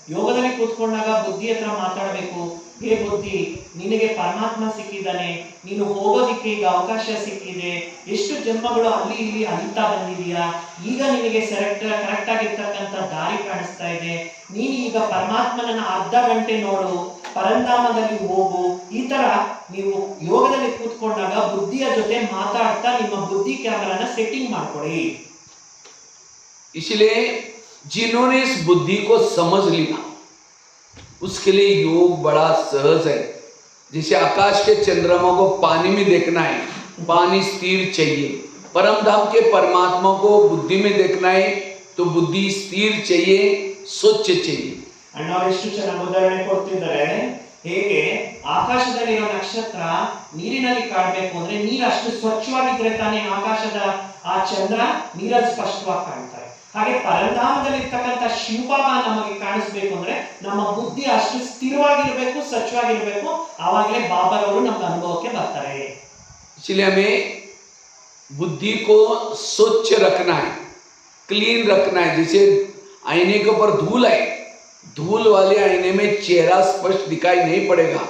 ಯೋಗದಲ್ಲಿ ಕೂತ್ಕೊಂಡಾಗ ಬುದ್ಧಿ ಹತ್ರ ಮಾತಾಡಬೇಕು. ಹೇ ಬುದ್ಧಿ, ನಿನಗೆ ಪರಮಾತ್ಮ ಸಿಕ್ಕಿದ್ದಾನೆ, ನೀನು ಹೋಗೋದಿಕ್ಕೆ ಈಗ ಅವಕಾಶ ಸಿಕ್ಕಿದೆ, ಎಷ್ಟು ಜನ್ಮಗಳು ಅಲ್ಲಿ ಇಲ್ಲಿ ಅಲಿತಾ ಬಂದಿದೀಯಾ, ಈಗ ನಿನಗೆ ಕರೆಕ್ಟ್ ಆಗಿರ್ತಕ್ಕಂಥ ದಾರಿ ಕಾಣಿಸ್ತಾ ಇದೆ, ನೀನು ಈಗ ಪರಮಾತ್ಮನನ್ನ ಅರ್ಧ ಗಂಟೆ ನೋಡು, ಪರಂಧಾಮದಲ್ಲಿ ಹೋಗು. ಈ ತರ ನೀವು ಯೋಗದಲ್ಲಿ ಕೂತ್ಕೊಂಡಾಗ ಬುದ್ಧಿಯ ಜೊತೆ ಮಾತಾಡ್ತಾ ನಿಮ್ಮ ಬುದ್ಧಿ ಕ್ಯಾಮರಾನ ಸೆಟ್ಟಿಂಗ್ ಮಾಡ್ಕೊಳ್ಳಿ. इसलिए जिन्होंने इस बुद्धि को समझ लिया उसके लिए योग बड़ा सहज है। जैसे आकाश के चंद्रमा को पानी में देखना है, पानी स्थिर चाहिए। परम धाम के परमात्मा को बुद्धि में देखना है तो बुद्धि स्थिर चाहिए, स्वच्छ चाहिए। ಅಣ್ಣವ್ರು ಎಷ್ಟು ಚೆನ್ನಾಗಿ ಉದಾಹರಣೆ ಕೊಡ್ತಿದ್ದಾರೆ. ಹೇಗೆ ಆಕಾಶದಲ್ಲಿರೋ ನಕ್ಷತ್ರ ನೀರಿನಲ್ಲಿ ಕಾಣಬೇಕು ಅಂದ್ರೆ ನೀರು ಅಷ್ಟು ಸ್ವಚ್ಛವಾಗಿದ್ರೆ ತಾನೇ ಆಕಾಶದ ಆ ಚಂದ್ರ ನೀರಲ್ಲಿ ಸ್ಪಷ್ಟವಾಗಿ ಕಾಣ್ತಾರೆ. ಹಾಗೆ ಪರಂಧಾಮದಲ್ಲಿ ಇರ್ತಕ್ಕಂಥ ಶಿವಬಾಬಾ ನಮಗೆ ಕಾಣಿಸ್ಬೇಕು ಅಂದ್ರೆ ನಮ್ಮ ಬುದ್ಧಿ ಅಷ್ಟು ಸ್ಥಿರವಾಗಿರ್ಬೇಕು, ಸ್ವಚ್ಛವಾಗಿರ್ಬೇಕು. ಆವಾಗಲೇ ಬಾಬಾರವರು ನಮ್ಮ ಅನುಭವಕ್ಕೆ ಬರ್ತಾರೆ. इसलिए हमें बुद्धि को स्वच्छ रखना है, क्लीन रखना है। जैसे आईने के ऊपर धूल है, धूल वाले आईने में चेहरा स्पष्ट दिखाई नहीं पड़ेगा,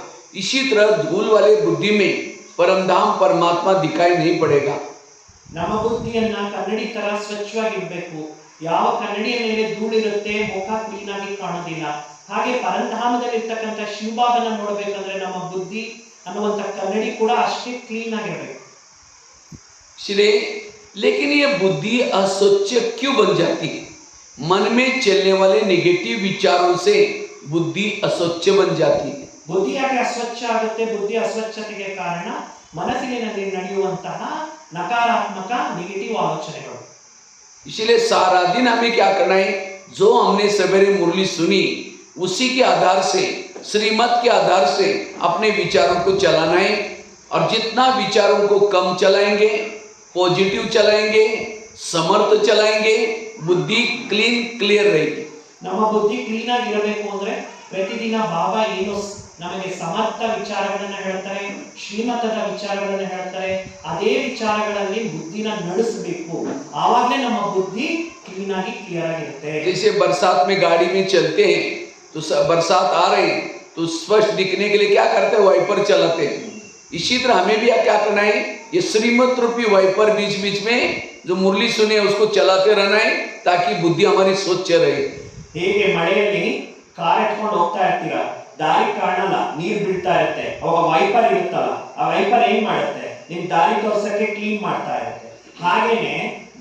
इसी तरह धूल वाले बुद्धि में परमधाम परमात्मा दिखाई नहीं पड़ेगा। ನಮ್ಮ ಬುದ್ಧಿಯನ್ನ ಕನ್ನಡಿ ತರ ಸ್ವಚ್ಛವಾಗಿರ್ಬೇಕು. ಯಾವ ಕನ್ನಡಿಯ ಮೇಲೆ ಧೂಳಿರುತ್ತೆ, ಮುಖ ಕ್ಲೀನ್ ಆಗಿ ಕಾಣೋದಿಲ್ಲ. ಹಾಗೆ ಪರಂಧಾಮದಲ್ಲಿ ಇರ್ತಕ್ಕಂಥ ಶಿವಬಾಬನ ನೋಡ್ಬೇಕಂದ್ರೆ ನಮ್ಮ ಬುದ್ಧಿ ಅನ್ನುವಂಥ ಕನ್ನಡಿ ಕೂಡ ಅಷ್ಟೇ ಕ್ಲೀನ್ ಆಗಿರ್ಬೇಕು. इसलिए लेकिन ये बुद्धि अस्वच्छ क्यों बन जाती है? मन में चलने वाले नेगेटिव विचारों से बुद्धि अस्वच्छ बन जाती है। ಬುದ್ಧಿ ಯಾಕೆ ಅಸ್ವಚ್ಛ ಆಗುತ್ತೆ? ಬುದ್ಧಿ ಅಸ್ವಚ್ಛತೆಗೆ ಕಾರಣ ಮನಸ್ಸಿನಲ್ಲಿ ನಡೆಯುವಂತಹ ನಕಾರಾತ್ಮಕ ನೆಗೆಟಿವ್ ಆಲೋಚನೆಗಳು. इसलिए सारा दिन हमें क्या करना है? जो हमने सवेरे मुरली सुनी उसी के आधार से, श्रीमत के आधार से अपने विचारों को चलाना है। और जितना विचारों को कम चलाएंगे, पॉजिटिव चलाएंगे, समर्थ चलाएंगे, बुद्धि क्लियर रहेगी। ನಮ್ಮ ಬುದ್ಧಿ ಕ್ಲೀನ್ ಆಗಿರಬೇಕು ಅಂದ್ರೆ ಪ್ರತಿದಿನ ಬಾಬಾ ಏನು ನಮಗೆ ಸಮರ್ಥ ವಿಚಾರಗಳನ್ನ ಹೇಳ್ತಾರೆ, ಶ್ರೀಮತದ ವಿಚಾರಗಳನ್ನ ಹೇಳ್ತಾರೆ, ಅದೇ ವಿಚಾರಗಳಲ್ಲಿ ಬುದ್ಧಿನ ನಡೆಸಬೇಕು. ಆವಾಗಲೇ ನಮ್ಮ ಬುದ್ಧಿ ಕ್ಲೀನ್ ಆಗಿ ಕ್ಲಿಯರ್ ಆಗಿರುತ್ತೆ. जैसे बरसात में गाड़ी में चलते हैं तो बरसात आ रही तो स्पष्ट दिखने के लिए क्या करते हैं? वाइपर चलाते हैं। इसी तरह हमें भी क्या करना है? ये श्रीमत रूपी वाइपर बीच बीच में जो मुरली सुने उसको चलाते रहना है ताकि बुद्धि हमारी स्वच्छ रहे। ಹೇಗೆ ಮಳೆಯಲ್ಲಿ ಕಾರ್ ಎತ್ಕೊಂಡು ಹೋಗ್ತಾ ಇರ್ತೀರಾ, ದಾರಿ ಕಾಣಲ್ಲ, ನೀರ್ ಬೀಳ್ತಾ ಇರುತ್ತೆ, ಅವಾಗ ವೈಪರ್ ಇರುತ್ತಲ್ಲ, ಆ ವೈಪರ್ ಏನ್ ಮಾಡುತ್ತೆ? ನಿಮ್ ದಾರಿ ತೋರ್ಸಕ್ಕೆ ಕ್ಲೀನ್ ಮಾಡ್ತಾ ಇರುತ್ತೆ. ಹಾಗೇನೆ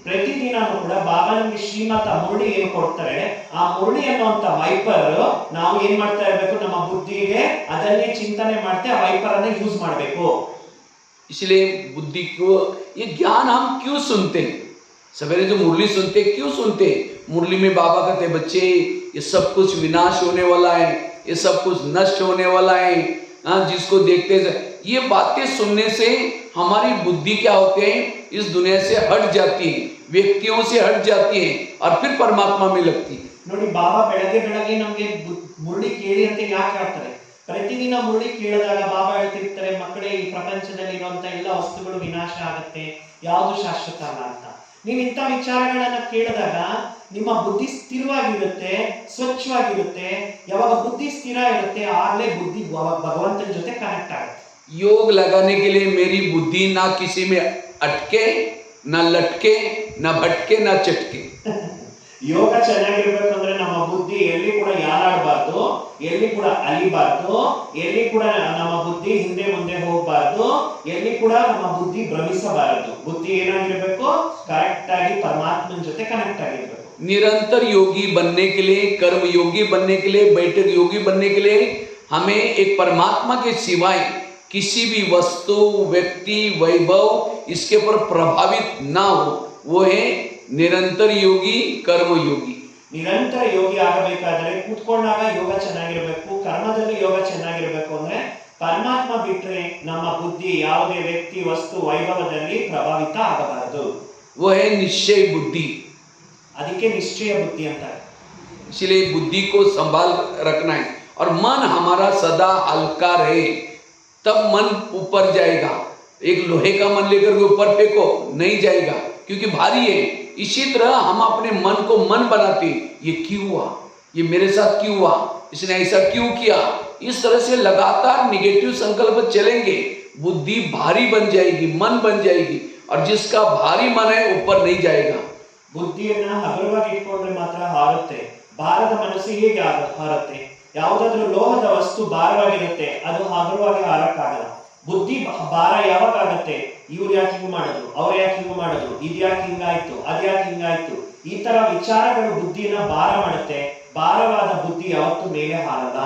ಪ್ರತಿದಿನನೂ ಕೂಡ ಬಾಬಾ ನಮ್ಗೆ ಶ್ರೀಮತ ಮುರುಳಿ ಏನು ಕೊಡ್ತಾರೆ, ಆ ಮುರುಳಿ ಅನ್ನುವಂತ ವೈಪರ್ ನಾವು ಏನ್ ಮಾಡ್ತಾ ಇರ್ಬೇಕು? ನಮ್ಮ ಬುದ್ಧಿಗೆ ಅದನ್ನೇ ಚಿಂತನೆ ಮಾಡ್ತಾ ಆ ವೈಪರ್ ಅನ್ನ ಯೂಸ್ ಮಾಡಬೇಕು. इसलिए बुद्धि को ये ज्ञान हम क्यों सुनते हैं? सवेरे जो मुरली सुनते क्यों सुनते? मुरली में बाबा कहते बच्चे ये सब कुछ विनाश होने वाला है, ये सब कुछ नष्ट होने वाला है, जिसको देखते ये बातें सुनने से हमारी बुद्धि क्या होते हैं? इस दुनिया से हट जाती है, व्यक्तियों से हट जाती है और फिर परमात्मा में लगती है। ನೋಡಿ, ಬಾಬಾ ಬೆಳಗ್ಗೆ ಬೆಳಗ್ಗೆ ನಮ್ಗೆ ಮುರಳಿ ಕೇಳಿ ಅಂತ ಯಾಕೆ ಹೇಳ್ತಾರೆ? ಪ್ರತಿದಿನ ಮುರಳಿ ಕೇಳಿದಾಗ ಬಾಬಾ ಹೇಳ್ತಿರ್ತಾರೆ, ಮಕ್ಕಳೇ ಈ ಪ್ರಪಂಚದಲ್ಲಿ ಇರುವಂತ ಎಲ್ಲ ವಸ್ತುಗಳು ವಿನಾಶ ಆಗುತ್ತೆ, ಯಾವುದು ಶಾಶ್ವತ ಅಲ್ಲ ಅಂತ. ನೀವು ಇಂಥ ವಿಚಾರಗಳನ್ನ ಕೇಳಿದಾಗ ನಿಮ್ಮ ಬುದ್ಧಿ ಸ್ಥಿರವಾಗಿರುತ್ತೆ, ಸ್ವಚ್ಛವಾಗಿರುತ್ತೆ. ಯಾವಾಗ ಬುದ್ಧಿ ಸ್ಥಿರ ಇರುತ್ತೆ ಆಗಲೇ ಬುದ್ಧಿ ಭಗವಂತನ ಜೊತೆ ಕನೆಕ್ಟ್ ಆಗುತ್ತೆ. योग लगाने के लिए मेरी बुद्धि ना किसी में अटके, ना लटके, ना भटके, ना चटके। ಯೋಗ ಚೆನ್ನಾಗಿರ್ಬೇಕು ಅಂದ್ರೆ ನಮ್ಮ ಬುದ್ಧಿ ಎಲ್ಲಿ ಕೂಡ ಯಾರಾಡಬಾರ್ದು, ಎಲ್ಲಿ ಕೂಡ ಅಲಿಬಾರ್ದು, ಎಲ್ಲಿ ಕೂಡ ನಮ್ಮ ಬುದ್ಧಿ ಹಿಂದೆ ಮುಂದೆ ಹೋಗಬಾರ್ದು, ಎಲ್ಲಿ ಕೂಡ ನಮ್ಮ ಬುದ್ಧಿ ಭ್ರಮಿಸಬಾರದು. ಬುದ್ಧಿ ಏನಾಗಿರ್ಬೇಕು? ಕರೆಕ್ಟ್ ಆಗಿ ಪರಮಾತ್ಮನ ಜೊತೆ ಕನೆಕ್ಟ್ ಆಗಿರ್ಬೇಕು. निरंतर योगी बनने के लिए, कर्म योगी बनने के लिए, बैठक योगी बनने के लिए हमें एक परमात्मा के सिवाय किसी भी वस्तु, व्यक्ति, वैभव इसके ऊपर प्रभावित ना हो, वो है निरंतर योगी, कर्म योगी. ನಿರಂತರ ಯೋಗಿ ಆಗಬೇಕಾದರೆ ಕೂತ್ಕೊಂಡಾಗ ಯೋಗ ಚೆನ್ನಾಗಿರಬೇಕು, ಕರ್ಮದಲ್ಲಿ ಯೋಗ ಚೆನ್ನಾಗಿರಬೇಕು ಅಂದ್ರೆ ಪರಮಾತ್ಮ ಬಿಟ್ರೆ ನಮ್ಮ ಬುದ್ಧಿ ಯಾವುದೇ ವ್ಯಕ್ತಿ ವಸ್ತು ವೈಭವದಲ್ಲಿ ಪ್ರಭಾವಿತ ಆಗಬಾರದು. वो है निश्चय बुद्धि। ಅದಕ್ಕೆ ನಿಶ್ಚಯ ಬುದ್ಧಿ ಅಂತಾರೆ. इसलिए बुद्धि को संभाल रखना है और मन हमारा सदा हल्का रहे, तब मन ऊपर जाएगा। एक लोहे का मन लेकर के ऊपर फेंको, नहीं जाएगा क्योंकि भारी है। इसी तरह हम अपने मन को मन बनाते, ये क्यों हुआ, ये मेरे साथ क्यों हुआ, इसने ऐसा क्यों किया, इस तरह से लगातार निगेटिव संकल्प चलेंगे, बुद्धि भारी बन जाएगी, मन बन जाएगी और जिसका भारी मन है ऊपर नहीं जाएगा। ಬುದ್ಧಿಯನ್ನ ಹಗುರವಾಗಿ ಇಟ್ಕೊಂಡ್ರೆ ಮಾತ್ರ ಹಾರುತ್ತೆ. ಭಾರದ ಮನಸ್ಸು ಹೇಗೆ ಹಾರುತ್ತೆ? ಯಾವುದಾದ್ರೂ ಲೋಹದ ವಸ್ತು ಭಾರವಾಗಿರುತ್ತೆ, ಅದು ಹಗುರವಾಗಿ ಹಾರಕ್ಕಾಗಲ್ಲ. ಬುದ್ಧಿ ಭಾರ ಯಾವಾಗ ಆಗತ್ತೆ? ಇವ್ರು ಯಾಕೆ ಹಿಂಗ್ ಮಾಡಿದ್ರು, ಅವ್ರು ಯಾಕೆ ಹಿಂಗ್ ಮಾಡಿದ್ರು, ಇದ್ ಯಾಕೆ ಹಿಂಗಾಯ್ತು, ಅದ್ ಯಾಕೆ ಹಿಂಗಾಯ್ತು, ಈ ತರ ವಿಚಾರಗಳು ಬುದ್ಧಿಯನ್ನ ಭಾರ ಮಾಡುತ್ತೆ. ಭಾರವಾದ ಬುದ್ಧಿ ಯಾವತ್ತೂ ಮೇಲೆ ಹಾರಲ್ಲ.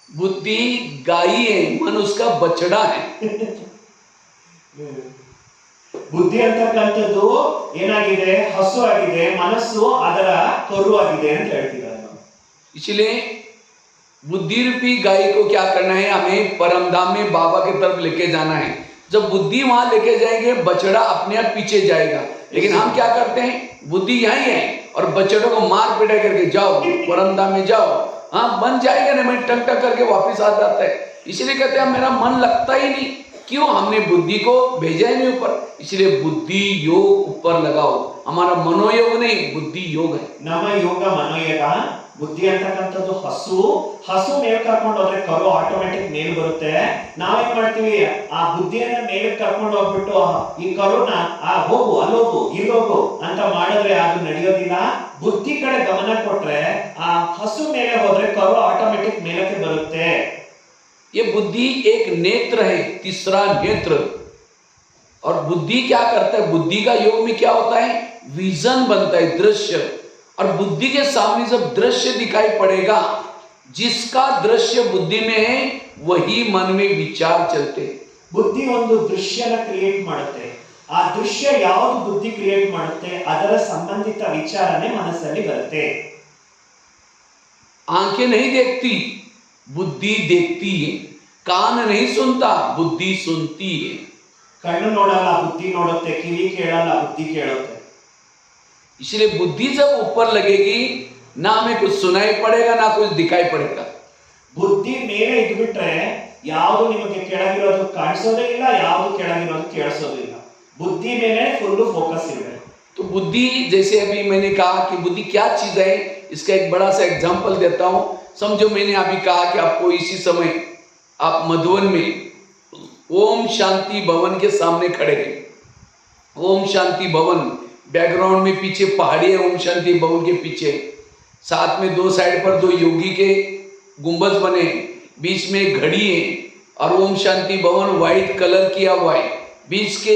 बुद्धि गाय है, मन उसका बछड़ा है। ಬುದ್ಧಿ ಅಂತಕ್ಕಂಥದ್ದು ಏನಾಗಿದೆ? ಹಸು ಆಗಿದೆ, ಮನಸ್ಸು ಅದರ ಕರು ಆಗಿದೆ ಅಂತ ಹೇಳ್ತಿದ್ದಾರೆ. इसलिए बुद्धि रूपी गाय को क्या करना है? हमें परमधाम में बाबा की तरफ लेके जाना है। जब बुद्धि वहां लेके जाएंगे, बछड़ा अपने आप पीछे जाएगा। लेकिन हम क्या करते हैं? बुद्धि यही है और बछड़ों को मार पिटाई करके जाओ परमधाम में जाओ, हाँ बन जाएगा ना, मैं टक टक करके वापिस आ जाता है। इसलिए कहते हैं मेरा मन लगता ही नहीं, क्यों? हमने बुद्धि को भेजा ही नहीं ऊपर। इसलिए बुद्धि योग ऊपर लगाओ। हमारा मनोयोग नहीं, बुद्धि योग है। ನಮ್ಮ ಯೋಗ ಮನೋಯೋಗ. ಬುದ್ಧಿ ಅಂತಕ್ಕಂಥದ್ದು ಹಸು. ಹಸು ಮೇಲ್ ಕರ್ಕೊಂಡು ಹೋದ್ರೆ ಕರು ಆಟೋಮೆಟಿಕ್ ಮೇಲ್ ಬರುತ್ತೆ. ನಾವೇನ್ ಮಾಡ್ತೀವಿ? ಆ ಬುದ್ಧಿಯನ್ನ ಮೇಲ್ ಕರ್ಕೊಂಡು ಹೋಗ್ಬಿಟ್ಟು ಈ ಕರುನ ಹೋಗು, ಅಲ್ಲೋಗು, ಇಲ್ಲೋಗು ಅಂತ ಮಾಡಿದ್ರೆ ಅದು ನಡೆಯೋದಿಲ್ಲ. ಬುದ್ಧಿ ಕಡೆ ಗಮನ ಕೊಟ್ರೆ ಆ ಹಸು ಮೇಲೆ ಹೋದ್ರೆ ಕರು ಆಟೋಮೆಟಿಕ್ ಮೇಲಕ್ಕೆ ಬರುತ್ತೆ. ये बुद्धि एक नेत्र है, तीसरा नेत्र। और बुद्धि क्या करता है? बुद्धि का योग में क्या होता है? विजन बनता है, दृश्य। और बुद्धि के सामने जब दृश्य दिखाई पड़ेगा, जिसका दृश्य बुद्धि में है वही मन में विचार चलते। ಬುದ್ಧಿ ಒಂದು ದೃಶ್ಯನ ಕ್ರಿಯೇಟ್ ಮಾಡುತ್ತೆ. ಆ ದೃಶ್ಯ ಯಾವುದು ಬುದ್ಧಿ ಕ್ರಿಯೇಟ್ ಮಾಡುತ್ತೆ, ಅದರ ಸಂಬಂಧಿತ ವಿಚಾರನೆ ಮನಸ್ಸಲ್ಲಿ ಬರುತ್ತೆ. आंखें नहीं देखती, बुद्धि देखती है। कान नहीं सुनता, बुद्धि सुनती है। ಕಣ್ಣು ನೋಡಲ್ಲ, ಬುದ್ಧಿ ನೋಡುತ್ತೆ. ಕಿವಿ ಕೇಳಲ್ಲ, ಬುದ್ಧಿ ಕೇಳುತ್ತೆ. इसलिए बुद्धि जब ऊपर लगेगी, ना हमें कुछ सुनाई पड़ेगा, ना कुछ दिखाई पड़ेगा। ಬುದ್ಧಿ ಮೇಲೆ ಇದ್ಬಿಟ್ರೆ ಯಾವುದು ನಿಮಗೆ ಕೆಳಗಿರೋದು ಕಾಣಿಸೋದೇ ಇಲ್ಲ, ಯಾವುದು ಕೆಳಗಿರೋದು ಕೇಳಿಸೋದು ಇಲ್ಲ. ಬುದ್ಧಿ ಮೇಲೆ ಫುಲ್ ಫೋಕಸ್ ಇರಬೇಕು. तो बुद्धि, जैसे अभी मैंने कहा कि बुद्धि क्या चीज है, इसका एक बड़ा सा एग्जांपल देता हूं। समझो मैंने अभी कहा कि आपको इसी समय आप मधुबन में ओम शांति भवन के सामने खड़े हैं। ओम शांति भवन, बैकग्राउंड में पीछे पहाड़ी है, ओम शांति भवन के पीछे साथ में दो साइड पर दो योगी के गुंबज बने, बीच में घड़ी है और ओम शांति भवन व्हाइट कलर किया हुआ है। बीच के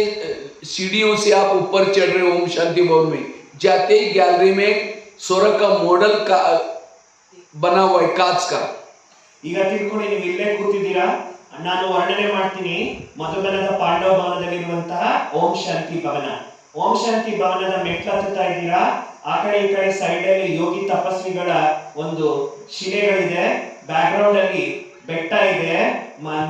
सीढ़ियों से आप ऊपर चढ़ रहे ओम शांति भवन में। जाते ही गैलरी में स्वर्ग का मॉडल का बना हुआ है, कांच का। ಈಗ ತಿಳ್ಕೊಂಡು ನೀವು ಇಲ್ಲೇ ಕೂತಿದ್ದೀರಾ. ನಾನು ವರ್ಣನೆ ಮಾಡ್ತೀನಿ. ಮಧುಬನದ ಪಾಂಡವ ಭವನದಲ್ಲಿರುವಂತಹ ಓಂ ಶಾಂತಿ ಭವನ. ಓಂ ಶಾಂತಿ ಭವನದ ಮೆಟ್ಲು ಹತ್ತುತ್ತಾ ಇದ್ದೀರಾ. ಆ ಕಡೆ ಈ ಕಡೆ ಸೈಡ್ ಅಲ್ಲಿ ಯೋಗಿ ತಪಸ್ವಿಗಳ ಒಂದು ಶಿಲೆಗಳಿದೆ. ಬ್ಯಾಕ್ ಗ್ರೌಂಡ್ ಅಲ್ಲಿ ಬೆಟ್ಟ ಇದೆ,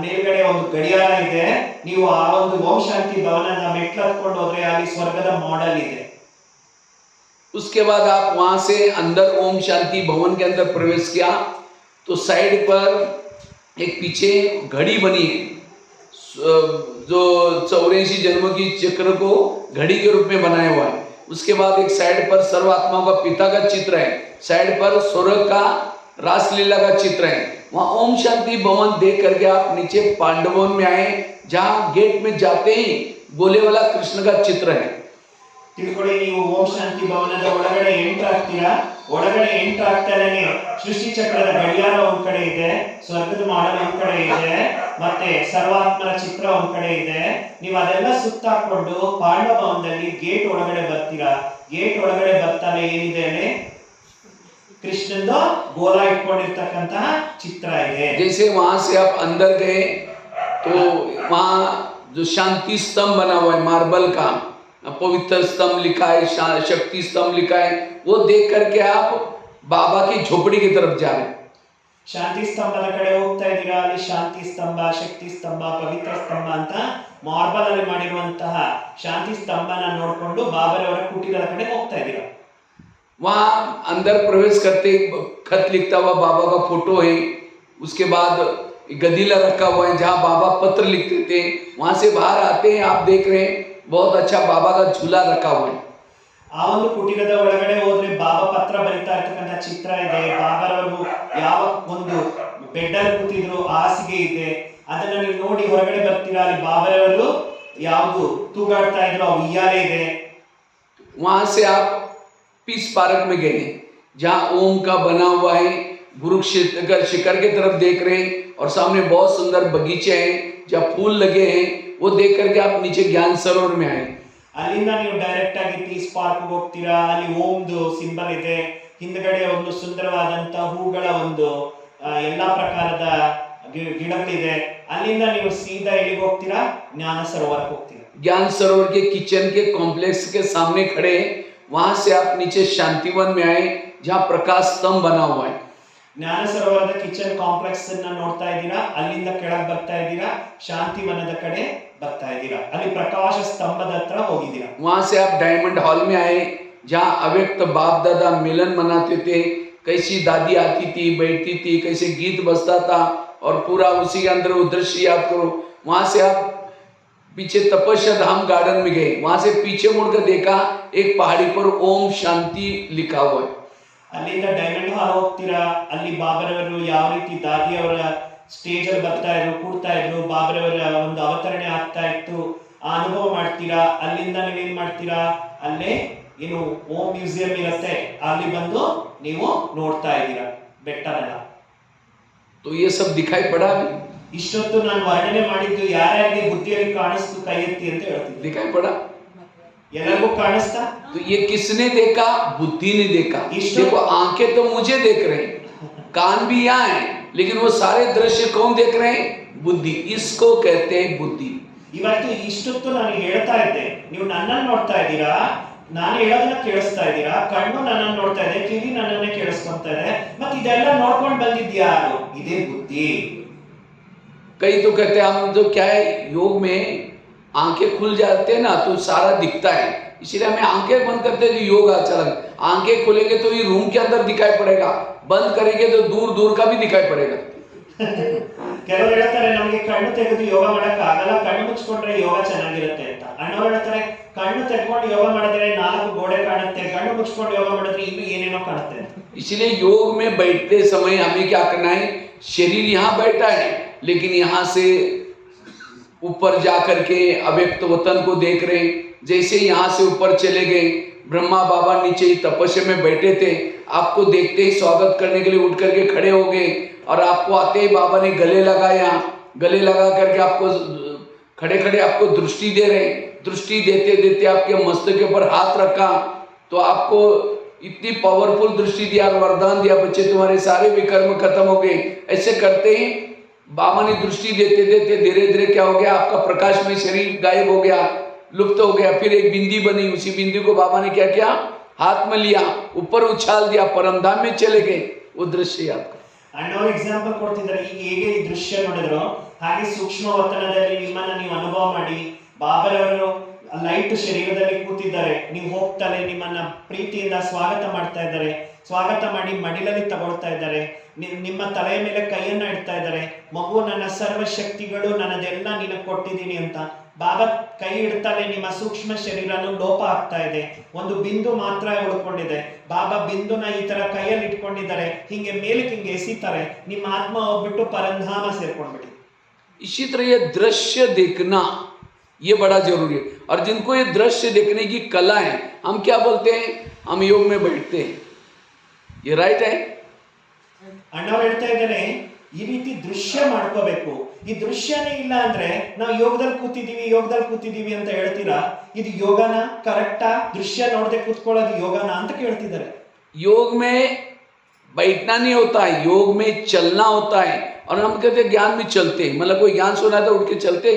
ಮೇಲ್ಗಡೆ ಒಂದು ಗಡಿಯಾರ ಇದೆ. ನೀವು ಆ ಒಂದು ಓಂ ಶಾಂತಿ ಭವನದ ಮೆಟ್ಲು ಹತ್ಕೊಂಡು ಹೋದ್ರೆ ಅಲ್ಲಿ ಸ್ವರ್ಗದ ಮಾಡೆಲ್ ಇದೆ. उसके बाद आप वहां से अंदर ओम शांति भवन के अंदर प्रवेश किया तो साइड पर एक पीछे घड़ी बनी है, जो 84 जन्मों की चक्र को घड़ी के रूप में बनाया हुआ है। उसके बाद एक साइड पर सर्वात्माओं का पिता का चित्र है, साइड पर स्वर्ग का रासलीला का चित्र है। वहां ओम शांति भवन देख करके आप नीचे पांडवन में आए, जहां गेट में जाते ही गोले वाला कृष्ण का चित्र है। ತಿಳ್ಕೊಳ್ಳಿ, ನೀವು ಓಂ ಶಾಂತಿ ಭವನದ ಒಳಗಡೆ ಎಂಟರ್ ಆಗ್ತೀರಾ. ಒಳಗಡೆ ಎಂಟರ್ ಆಗ್ತಾನೆ ಸೃಷ್ಟಿ ಚಕ್ರದ ಗಡಿಯಾರ ಒಂದ್ ಕಡೆ ಇದೆ, ಸ್ವರ್ಗದ ಮಾಡೆಲ್ ಒಂದ್ ಕಡೆ ಇದೆ, ಮತ್ತೆ ಸರ್ವಾತ್ಮರ ಚಿತ್ರ ಒಂದ್ ಕಡೆ ಇದೆ. ನೀವು ಅದೆಲ್ಲ ಸುತ್ತಾಕೊಂಡು ಪಾಂಡವ ಭವನದಲ್ಲಿ ಗೇಟ್ ಒಳಗಡೆ ಬರ್ತೀರಾ. ಗೇಟ್ ಒಳಗಡೆ ಬರ್ತಾನೆ ಏನಿದೆ ಅಲ್ಲಿ कृष्ण गोला इट्ಕೊಂಡಿರ್ತಕ್ಕಂತಹ ಚಿತ್ರ ಇದೆ। जैसे वहां से आप अंदर गए तो वहां जो शांति स्तंभ बना हुआ है मार्बल का, पवित्र स्तंभ लिखा है, शक्ति स्तंभ लिखा है, वो देख करके आप बाबा की झोपड़ी की तरफ जा रहे हैं। ಶಾಂತಿ ಸ್ತಂಭದ ಕಡೆ ಹೋಗ್ತಾ ಇದ್ದೀರಾ. ಅಲ್ಲಿ ಶಾಂತಿ ಸ್ತಂಭ, ಶಕ್ತಿ ಸ್ತಂಭ, ಪವಿತ್ರ ಸ್ತಂಭ ಅಂತ ಮಾರ್ಬಲ್ ಅಲ್ಲಿ ಮಾಡಿರುವಂತಹ ಶಾಂತಿ ಸ್ತಂಭನ ನೋಡ್ಕೊಂಡು ಬಾಬರವರ ಕುಟೀರದ ಕಡೆ ಹೋಗ್ತಾ ಇದ್ದೀರಾ. वहां अंदर प्रवेश करते खत लिखता हुआ बाबा का फोटो है। उसके बाद गदीला रखा हुआ है जहाँ बाबा पत्र लिखते थे। वहां से बाहर आते हैं, आप देख रहे हैं बहुत अच्छा बाबा का झूला रखा हुआ है। ಆ ಒಂದು ಕುಟೀರದ ಒಳಗಡೆ ಹೋದ್ರೆ ಬಾಬಾ ಪತ್ರ ಬರೀತಾ ಇರ್ತಕ್ಕಂಥ ಚಿತ್ರ ಇದೆ. ಬಾಬರವರು ಯಾವ ಒಂದು ಬೆಡ್ ಅಲ್ಲಿ ಕೂತಿದ್ರು, ಹಾಸಿಗೆ ಇದೆ, ಅದನ್ನ ನೀವು ನೋಡಿ ಹೊರಗಡೆ ಬರ್ತೀರಾ. ಅಲ್ಲಿ ಬಾಬರವರು ಯಾವುದು ತೂಗಾಡ್ತಾ ಇದ್ರು, ಆ ಉಯ್ಯಾಲೆ ಇದೆ. वहां से आप पीस पार्क में गए जहाँ ओम का बना हुआ है। गुरुक्षेत्र शिखर की तरफ देख रहे हैं और सामने बहुत सुंदर बगीचे हैं जहाँ फूल लगे हैं। वो देख करके आप नीचे ज्ञान सरोवर में आए। ಅಲ್ಲಿಂದ ನೀವು ಡೈರೆಕ್ಟ್ ಆಗಿ ಪೀಸ್ ಪಾರ್ಕ್ ಹೋಗ್ತೀರಾ. ಅಲ್ಲಿ ಓಮ್ದು ಸಿಂಬಲ್ ಇದೆ, ಹಿಂದ್ಗಡೆ ಒಂದು ಸುಂದರವಾದಂತ ಹೂಗಳ ಒಂದು ಎಲ್ಲಾ ಪ್ರಕಾರದ ಗಿಡಗಳಿದೆ. ಅಲ್ಲಿಂದ ನೀವು ಸೀದಾ ಎಲ್ಲಿಗೆ ಹೋಗ್ತೀರಾ? ಜ್ಞಾನ ಸರೋವರಕ್ಕೆ ಹೋಗ್ತೀರಾ. ज्ञान सरोवर के किचन के कॉम्प्लेक्स के सामने खड़े, वहां से आप नीचे शांतिवन में आए जहाँ प्रकाश स्तंभ बना हुआ है। ಜ್ಞಾನ ಸರೋವರದ ಕಿಚನ್ ಕಾಂಪ್ಲೆಕ್ಸ್ ಅನ್ನ ನೋಡ್ತಾ ಇದ್ದೀರಾ. ಅಲ್ಲಿಂದ ಕೆಳಗೆ ಬರ್ತಾ ಇದ್ದೀರಾ, ಶಾಂತಿವನದ ಕಡೆ ಬರ್ತಾ ಇದ್ದೀರಾ. ಅಲ್ಲಿ ಪ್ರಕಾಶ ಸ್ತಂಭದ ಹತ್ರ ಹೋಗಿದ್ದೀರಾ. वहां से आप डायमंड हॉल में आए जहाँ अव्यक्त बाप दादा मिलन मनाते थे। कैसी दादी आती थी, बैठती थी, कैसे गीत बजता था और पूरा उसी के अंदर वो दृश्य याद करो। वहां से आप पीछे तपस्या धाम गार्डन में गए। वहां से पीछे मुड़कर देखा एक पहाड़ी पर ओम शांति लिखा हुआ है। ಅಲ್ಲಿಂದ ಡೈಮಂಡ್ ಹಾಲ್ ಹೋಗ್ತೀರಾ. ಅಲ್ಲಿ ಬಾಬರವರು ಯಾವ ರೀತಿ ದಾದಿಯವರ ಸ್ಟೇಜ್ ಅಲ್ಲಿ ಬರ್ತಾ ಇದ್ರು, ಕೂಡ್ತಾ ಇದ್ರು, ಬಾಬರವರ ಒಂದು ಅವತರಣೆ ಆಗ್ತಾ ಇತ್ತು, ಆ ಅನುಭವ ಮಾಡ್ತೀರಾ. ಅಲ್ಲಿಂದ ನೀವೇನ್ ಮಾಡ್ತೀರಾ? ಅಲ್ಲೇ ಏನು ಓಂ ಮ್ಯೂಸಿಯಂ ಇರುತ್ತೆ, ಅಲ್ಲಿ ಬಂದು ನೀವು ನೋಡ್ತಾ ಇದ್ದೀರಾ ಬೆಟ್ಟನೆಲ್ಲ. तो ये सब दिखाई पड़ा भी, ಇಷ್ಟೊತ್ತು ನಾನು ವರ್ಣನೆ ಮಾಡಿದ್ದು ಯಾರ್ಯಾರಿಗೆ ಬುದ್ಧಿಯಲ್ಲಿ ಕಾಣಿಸ್ತು ಕೈ ಎತ್ತಿ ಅಂತ ಹೇಳ್ತೀನಿ. दिखाई पड़ा। ಎಲ್ಲರಿಗೂ ಕಾಣಿಸ್ತಾ? तो ये किसने देखा? बुद्धि ने देखा। देखो आंखें तो मुझे देख रहे हैं, कान भी यहाँ है, लेकिन वो सारे दृश्य कौन देख रहे हैं? बुद्धि। इसको कहते हैं बुद्धि। ಇವತ್ತು ಇಷ್ಟೊತ್ತು ನಾನು ಹೇಳ್ತಾ ಇದ್ದೆ, ನೀವು ನನ್ನನ್ನು ನೋಡ್ತಾ ಇದ್ದೀರಾ, ನಾನು ಹೇಳೋದನ್ನ ಕೇಳಿಸ್ತಾ ಇದ್ದೀರಾ. ಕಣ್ಣು ನನ್ನನ್ನು ನೋಡ್ತಾ ಇದೆ, ಕಿವಿ ನನ್ನನ್ನೇ ಕೇಳಿಸ್ಕೊಂತಾ ಇದೆ. ಮತ್ತೆ ಇದೆಲ್ಲ ನೋಡ್ಕೊಂಡು ಬಂದಿದ್ಯಾರು? ಇದೇ ಬುದ್ಧಿ. कई तो कहते हैं हम तो क्या है, योग में आंखें खुल जाते हैं ना तो सारा दिखता है, इसीलिए हमें आंखें बंद करते हैं तो योग अच्छा लगे। आंखें खोलेंगे तो ये रूम के अंदर दिखाई पड़ेगा, बंद करेंगे तो दूर दूर का भी दिखाई पड़ेगा। ಕೆಲವರು ಹೇಳ್ತಾರೆ ನಮಗೆ ಕಣ್ಣು ತೆಗೆದು ಯೋಗ ಮಾಡಕ್ ಆಗಲ್ಲ, ಕಣ್ಣು ಮುಚ್ಕೊಂಡ್ರೆ ಯೋಗ ಚೆನ್ನಾಗಿರುತ್ತೆ ಅಂತ. ಅಣ್ಣವ್ರು ಹೇಳ್ತಾರೆ ಕಣ್ಣು ತೆಗೆದುಕೊಂಡು ಯೋಗ ಮಾಡಿದ್ರೆ 4 ಗೋಡೆ ಕಾಣುತ್ತೆ, ಕಣ್ಣು ಮುಚ್ಕೊಂಡು ಯೋಗ ಮಾಡಿದ್ರೆ ಇನ್ನು ಏನೇನೋ ಕಾಣುತ್ತೆ ಅಂತ. इसलिए योग में बैठते समय हमें क्या करना है? शरीर यहाँ बैठा है, लेकिन यहाँ से ऊपर जाकर के अव्यक्त वतन को देख रहे हैं। जैसे यहाँ से ऊपर चले गए, ब्रह्मा बाबा नीचे ही तपस्या में बैठे थे, आपको देखते ही स्वागत करने के लिए उठ करके खड़े हो गए और आपको आते ही बाबा ने गले लगाया। गले लगा करके आपको खड़े खड़े आपको दृष्टि दे रहे। दृष्टि देते देते आपके मस्तक के ऊपर हाथ रखा तो आपको इतनी पावरफुल दृष्टि दिया, वरदान दिया, बच्चे तुम्हारे सारे विकर्म खत्म हो गए। ऐसे करते ही बाबा ने दृष्टि देते देते धीरे धीरे क्या हो गया? आपका प्रकाशमय शरीर गायब हो गया, लुप्त हो गया। फिर एक बिंदी बनी, उसी बिंदी को बाबा ने क्या किया? हाथ में लिया, ऊपर उछाल दिया, परमधाम में चले गए। वो दृश्य याद करो। ಅಣ್ಣವ್ರು ಎಕ್ಸಾಂಪಲ್ ಕೊಡ್ತಿದ್ದಾರೆ. ಈಗ ಹೇಗೆ ಈ ದೃಶ್ಯ ನೋಡಿದ್ರು ಹಾಗೆ ಸೂಕ್ಷ್ಮ ವತನದಲ್ಲಿ ನಿಮ್ಮನ್ನ ನೀವು ಅನುಭವ ಮಾಡಿ. ಬಾಬರವರು ಲೈಟ್ ಶರೀರದಲ್ಲಿ ಕೂತಿದ್ದಾರೆ, ನೀವು ಹೋಗ್ತಾರೆ, ನಿಮ್ಮನ್ನ ಪ್ರೀತಿಯಿಂದ ಸ್ವಾಗತ ಮಾಡ್ತಾ ಇದ್ದಾರೆ. ಸ್ವಾಗತ ಮಾಡಿ ಮಡಿಲಲ್ಲಿ ತಗೊಳ್ತಾ ಇದ್ದಾರೆ, ನಿಮ್ಮ ತಲೆಯ ಮೇಲೆ ಕೈಯನ್ನ ಇಡ್ತಾ ಇದ್ದಾರೆ. ಮಗು, ನನ್ನ ಸರ್ವ ಶಕ್ತಿಗಳು ನನ್ನದೆಲ್ಲ ನಿನಗೆ ಕೊಟ್ಟಿದ್ದೀನಿ ಅಂತ. ಬಾಬಾ ಕೈ ಇಡ್ತಾನೆ, ನಿಮ್ಮ ಸೂಕ್ಷ್ಮ ಶರೀರನು ಲೋಪ ಆಗ್ತಾ ಇದೆ, ಒಂದು ಬಿಂದು ಮಾತ್ರ ಉಳ್ಕೊಂಡಿದೆ. ಬಾಬಾ ಬಿಂದುನ ಈ ತರ ಕೈಯಲ್ಲಿ ಇಟ್ಕೊಂಡಿದ್ದಾರೆ, ಹಿಂಗೆ ಮೇಲಕ್ಕೆ ಹಿಂಗೆ ಎಸಿತಾರೆ, ನಿಮ್ಮ ಆತ್ಮ ಹೋಗ್ಬಿಟ್ಟು ಪರಂಧಾಮ ಸೇರ್ಕೊಂಡ್ಬಿಡಿ. इसी तरह ये दृश्य देखना ये बड़ा जरूरी है। और जिनको ये दृश्य देखने की कला है, हम क्या बोलते हैं? हम योग में बैठते हैं। ये राइट है? ಅಣ್ಣವ್ರು ಹೇಳ್ತಾ ಇದ್ದಾರೆ ಈ ರೀತಿ ದೃಶ್ಯ ಮಾಡ್ಕೋಬೇಕು. ಈ ದೃಶ್ಯನೇ ಇಲ್ಲ ಅಂದ್ರೆ ನಾವು ಯೋಗದಲ್ಲಿ ಕೂತಿದೀವಿ ಅಂತ ಹೇಳ್ತೀರಾ, ಇದು ಯೋಗನ? ಕರೆಕ್ಟಾ? ದೃಶ್ಯ ನೋಡದೆ ಕೂತ್ಕೊಳ್ಳೋದು ಯೋಗನ ಅಂತ ಕೇಳ್ತಿದ್ದಾರೆ. योग में बैठना नहीं होता है, योग में चलना होता है। और हम कहते हैं ज्ञान में चलते हैं, मतलब कोई ज्ञान सुना तो उठ के चलते।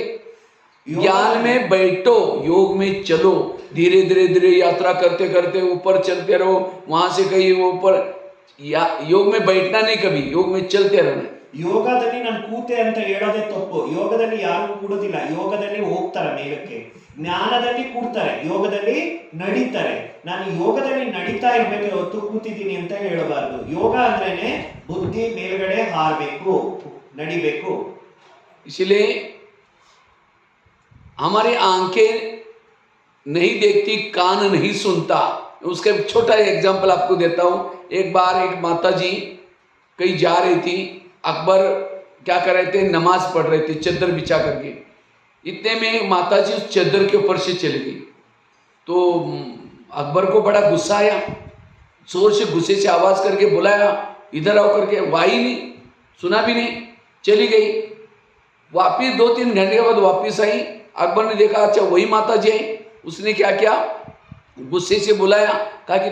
ज्ञान में बैठो, योग में चलो, धीरे धीरे धीरे यात्रा करते करते ऊपर चलते रहो। वहां से कहीं ऊपर या योग में बैठना नहीं, कभी योग में चलते रहना है। ಯೋಗದಲ್ಲಿ ನಾನು ಕೂತೆ ಅಂತ ಹೇಳೋದೇ ತಪ್ಪು. ಯೋಗದಲ್ಲಿ ಯಾರು ಕೂಡುದಿಲ್ಲ, ಯೋಗದಲ್ಲಿ ಹೋಗ್ತಾರೆ ಮೇಲಕ್ಕೆ. ಜ್ಞಾನದಲ್ಲಿ ಕೂಡ್ತಾರೆ, ಯೋಗದಲ್ಲಿ ನಡೀತಾರೆ. ನಾನು ಯೋಗದಲ್ಲಿ ನಡೀತಾ ಇರ್ಬೇಕು ಹೊತ್ತು ಕೂತಿದ್ದೀನಿ ಅಂತ ಹೇಳಬಾರ್ದು. ಯೋಗ ಅಂದ್ರೇನೆ ಬುದ್ಧಿ ಮೇಲ್ಗಡೆ ಹಾರಬೇಕು, ನಡಿಬೇಕು. इसलिए हमारी आंखें नहीं देखती, कान नहीं सुनता। उसका एक छोटा एग्जाम्पल आपको देता हूँ। एक बार एक माता जी कहीं जा रही थी, अकबर क्या कर रहे थे, नमाज पढ़ रहे थे चद्दर बिछा करके। इतने में माता जी उस चद्दर के ऊपर से चली गई। तो अकबर को बड़ा गुस्सा आया, जोर से गुस्से से आवाज़ करके बुलाया, इधर आओ करके। वाई नहीं, सुना भी नहीं, चली गई। वापिस 2-3 घंटे के बाद वापिस आई। अकबर ने देखा अच्छा वही माता जी आई। उसने क्या किया, गुस्से से बुलाया, कहा कि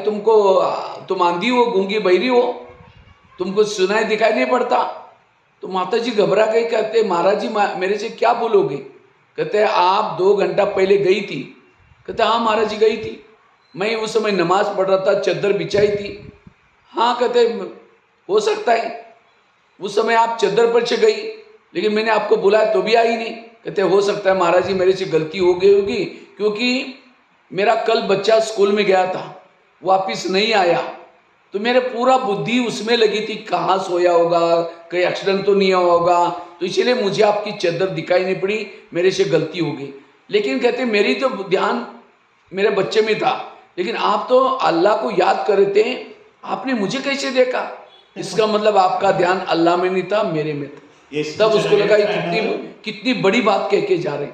तुम आंधी हो, गूंगी बहरी हो, तुमको सुनाई दिखाई नहीं पड़ता। तो माता जी घबरा गई, कहते महाराज जी मेरे से क्या बोलोगे? कहते आप 2 घंटा पहले गई थी। कहते हाँ महाराज जी गई थी, मैं उस समय नमाज पढ़ रहा था, चद्दर बिछाई थी। हाँ कहते हो सकता है उस समय आप चद्दर पर से गई, लेकिन मैंने आपको बुलाया तो भी आई नहीं। कहते हो सकता है महाराज जी मेरे से गलती हो गई होगी, क्योंकि मेरा कल बच्चा स्कूल में गया था, वापस नहीं आया, तो मेरे पूरा बुद्धि उसमें लगी थी कहाँ सोया होगा, कहीं एक्सीडेंट तो नहीं हुआ होगा, तो इसलिए मुझे आपकी चद्दर दिखाई नहीं पड़ी, मेरे से गलती हो गई। लेकिन कहते मेरी तो ध्यान मेरे बच्चे में था, लेकिन आप तो अल्लाह को याद कर रहे थे, आपने मुझे कैसे देखा? इसका मतलब आपका ध्यान अल्लाह में नहीं था, मेरे में था। तब उसको लगा कितनी बड़ी बात कह के जा रहे।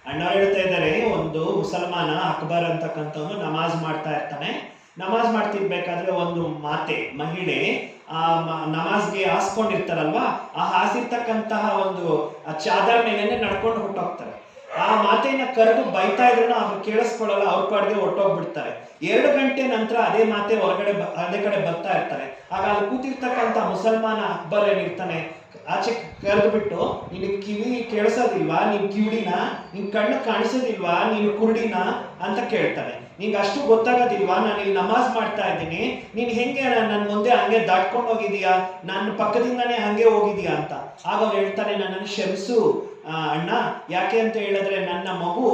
ಅಣ್ಣವ್ರು ಹೇಳ್ತಾ ಇದ್ದಾರೆ, ಒಂದು ಮುಸಲ್ಮಾನ ಅಕ್ಬರ್ ಅಂತಕ್ಕಂಥವನು ನಮಾಜ್ ಮಾಡ್ತಾ ಇರ್ತಾನೆ. ನಮಾಜ್ ಮಾಡ್ತಿರ್ಬೇಕಾದ್ರೆ ಒಂದು ಮಹಿಳೆ ಆ ನಮಾಜ್ಗೆ ಹಾಸ್ಕೊಂಡಿರ್ತಾರಲ್ವಾ, ಆ ಹಾಸಿರ್ತಕ್ಕಂತಹ ಒಂದು ಚಾದರ್ ಮೇಲೆನೆ ನಡ್ಕೊಂಡು ಹೊಟ್ಟೋಗ್ತಾರೆ. ಆ ಮಾತೆಯನ್ನ ಕರೆದು ಬೈತಾ ಇದ್ರು ಅವ್ರು ಕೇಳಿಸ್ಕೊಳ್ಳಲ್ಲ, ಅವ್ರ ಪಾಡಿಗೆ ಹೊಟ್ಟೋಗ್ಬಿಡ್ತಾರೆ. 2 ಗಂಟೆ ನಂತರ ಅದೇ ಮಾತೆ ಅದೇ ಕಡೆ ಬರ್ತಾ ಇರ್ತಾರೆ. ಆಗ ಅಲ್ಲಿ ಕೂತಿರ್ತಕ್ಕಂಥ ಮುಸಲ್ಮಾನ ಅಕ್ಬರ್ ಏನಿರ್ತಾನೆ, ಆಚೆ ಕರೆದು ಬಿಟ್ಟು, ನಿನಗೆ ಕಿವಿ ಕೇಳಿಸೋದಿಲ್ವಾ, ನೀನ್ ಕಿವಿಡಿನ, ನಿನ್ ಕಣ್ಣು ಕಾಣಿಸೋದಿಲ್ವಾ, ನೀನು ಕುರುಡಿನ ಅಂತ ಕೇಳ್ತಾನೆ. ನಿಂಗೆ ಅಷ್ಟು ಗೊತ್ತಾಗೋದಿಲ್ವಾ, ನಾನು ಇಲ್ಲಿ ನಮಾಜ್ ಮಾಡ್ತಾ ಇದ್ದೀನಿ, ನೀನ್ ಹೆಂಗೆ ನನ್ನ ಮುಂದೆ ಹಂಗೆ ದಾಟ್ಕೊಂಡು ಹೋಗಿದೀಯಾ, ನನ್ನ ಪಕ್ಕದಿಂದಾನೇ ಹಂಗೆ ಹೋಗಿದೀಯಾ ಅಂತ. ಆಗ ಅವ್ರು ಹೇಳ್ತಾನೆ, ನನ್ನನ್ನು ಕ್ಷಮಿಸು ಅಣ್ಣ, ಯಾಕೆ ಅಂತ ಹೇಳಿದ್ರೆ ನನ್ನ ಮಗು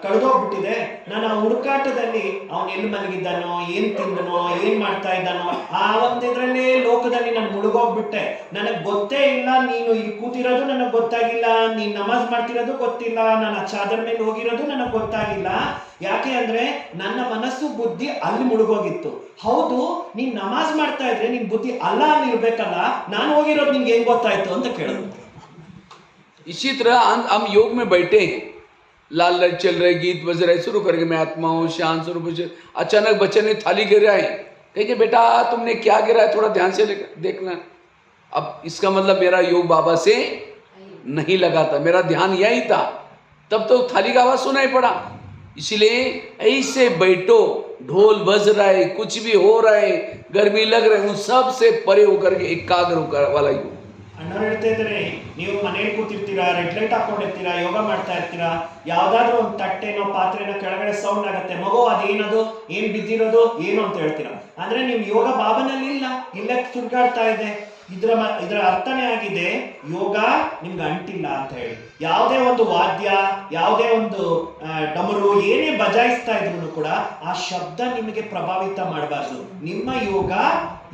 ಕಳೆದೋಗ್ಬಿಟ್ಟಿದೆ. ನಾನು ಆ ಹುಡುಕಾಟದಲ್ಲಿ ಅವನು ಎಲ್ಲಿ ಮಲಗಿದ್ದಾನೋ, ಏನ್ ತಿಂದನೋ, ಏನ್ ಮಾಡ್ತಾ ಇದ್ದಾನೋ, ಆ ಒಂದಿದ್ರಲ್ಲೇ ಲೋಕದಲ್ಲಿ ನಾನು ಮುಳುಗೋಗ್ಬಿಟ್ಟೆ. ನನಗೆ ಗೊತ್ತೇ ಇಲ್ಲ, ನೀನು ಇಲ್ಲಿ ಕೂತಿರೋದು ನನಗೆ ಗೊತ್ತಾಗಿಲ್ಲ, ನೀನ್ ನಮಾಜ್ ಮಾಡ್ತಿರೋದು ಗೊತ್ತಿಲ್ಲ, ನಾನು ಆ ಚಾದರ್ ಮೇಲೆ ಹೋಗಿರೋದು ನನಗೆ ಗೊತ್ತಾಗಿಲ್ಲ. ಯಾಕೆ ಅಂದ್ರೆ ನನ್ನ ಮನಸ್ಸು ಬುದ್ಧಿ ಅಲ್ಲಿ ಮುಳುಗೋಗಿತ್ತು. ಹೌದು, ನೀನ್ ನಮಾಜ್ ಮಾಡ್ತಾ ಇದ್ರೆ ನಿನ್ ಬುದ್ಧಿ ಅಲ್ಲ ಅಲ್ಲಿ ಇರ್ಬೇಕಲ್ಲ, ನಾನು ಹೋಗಿರೋದು ನಿನ್ಗೆ ಹೆಂಗ್ ಗೊತ್ತಾಯ್ತು ಅಂತ ಕೇಳಿದ್ರು. इसी तरह हम योग में बैठे हैं, लाल लाइट चल रहे, गीत बज रहे, शुरू करके मैं आत्मा हूँ शांत स्वरूप। अचानक बच्चे ने थाली गिराई, कहे बेटा तुमने क्या गिराया, थोड़ा ध्यान से देखना। अब इसका मतलब मेरा योग बाबा से नहीं लगा था, मेरा ध्यान यही था, तब तो थाली का आवाज सुनाई पड़ा। इसलिए ऐसे बैठो, ढोल बज रहा है, कुछ भी हो रहा है, गर्मी लग रहा है, उन सब से परे होकर के एकाग्र होकर वाला योग। ಅಣ್ಣವ್ರು ಹೇಳ್ತಾ ಇದ್ದಾರೆ, ನೀವು ಮನೇಲಿ ಕೂತಿರ್ತೀರಾ, ರೆಡ್ ಲೈಟ್ ಹಾಕೊಂಡಿರ್ತೀರಾ, ಯೋಗ ಮಾಡ್ತಾ ಇರ್ತೀರಾ, ಯಾವ್ದಾದ್ರು ಒಂದು ತಟ್ಟೆನೋ ಪಾತ್ರೆನೋ ಕೆಳಗಡೆ ಸೌಂಡ್ ಆಗುತ್ತೆ, ಮಗು ಅದೇನದು, ಏನ್ ಬಿದ್ದಿರೋದು ಏನು ಅಂತ ಹೇಳ್ತೀರಾ. ಅಂದ್ರೆ ನಿಮ್ ಯೋಗ ಬಾಬನಲ್ಲಿ ಇಲ್ಲ, ಇಲ್ಲೇ ಸುಡ್ಗಾಡ್ತಾ ಇದೆ. ಇದರ ಅರ್ಥನೇ ಆಗಿದೆ, ಯೋಗ ನಿಮ್ಗೆ ಅಂಟಿಲ್ಲ ಅಂತ ಹೇಳಿ. ಯಾವುದೇ ಒಂದು ವಾದ್ಯ, ಯಾವುದೇ ಒಂದು ಡಮರು ಏನೇ ಬಜಾಯಿಸ್ತಾ ಇದ್ರು ಕೂಡ ಆ ಶಬ್ದ ನಿಮಗೆ ಪ್ರಭಾವಿತ ಮಾಡಬಾರ್ದು. ನಿಮ್ಮ ಯೋಗ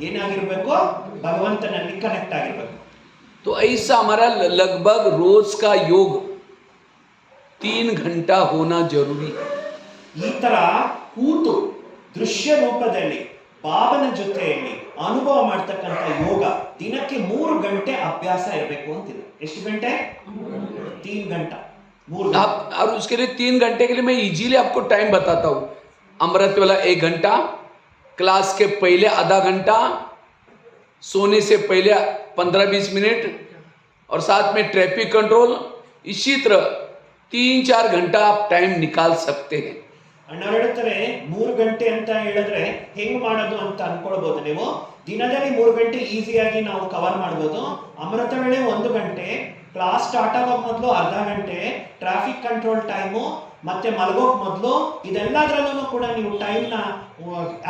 ಏನಾಗಿರ್ಬೇಕು, ಭಗವಂತನಲ್ಲಿ ಕನೆಕ್ಟ್ ಆಗಿರ್ಬೇಕು. तो ऐसा हमारा लगभग रोज का योग 3 घंटा होना जरूरी। ಈ ತರ ಕೂತು ದೃಶ್ಯ ರೂಪದಲ್ಲಿ ಬಾಬನ ಜೊತೆಯಲ್ಲಿ ಅನುಭವ ಮಾಡ್ತಕ್ಕಂಥ ಯೋಗ ದಿನಕ್ಕೆ 3 ಗಂಟೆ ಅಭ್ಯಾಸ ಇರಬೇಕು ಅಂತಿದೆ. ಎಷ್ಟು ಗಂಟೆ? 3 घंटा 3 घंटा। और उसके लिए 3 घंटे के लिए मैं इजीली आपको टाइम बताता हूँ। अमृत वाला 1 घंटा, क्लास के पहले आधा घंटा, सोने से पहले 15-20 मिनट, और साथ में ट्रैफिक कंट्रोल। इसी तरह 3-4 घंटा आप टाइम निकाल सकते हैं। ಅಣ್ಣವ್ರು ಹೇಳ್ತಾರೆ, 3 ಗಂಟೆ ಅಂತ ಹೇಳಿದ್ರೆ ಹೆಂಗ್ ಮಾಡೋದು ಅಂತ ಅನ್ಕೊಳ್ಬಹುದು ನೀವು. ದಿನದಲ್ಲಿ 3 ಗಂಟೆ ಈಸಿಯಾಗಿ ನಾವು ಕವರ್ ಮಾಡ್ಬೋದು. ಅಮೃತ ವೇಳೆ 1 ಗಂಟೆ, ಕ್ಲಾಸ್ ಸ್ಟಾರ್ಟ್ ಆಗೋಕ್ ಮೊದಲು ಅರ್ಧ ಗಂಟೆ, ಟ್ರಾಫಿಕ್ ಕಂಟ್ರೋಲ್ ಟೈಮು, ಮತ್ತೆ ಮಲಗೋಕ್ ಮೊದಲು, ಇದೆಲ್ಲದ್ರಲ್ಲೂ ಕೂಡ ನೀವು ಟೈಮ್ನ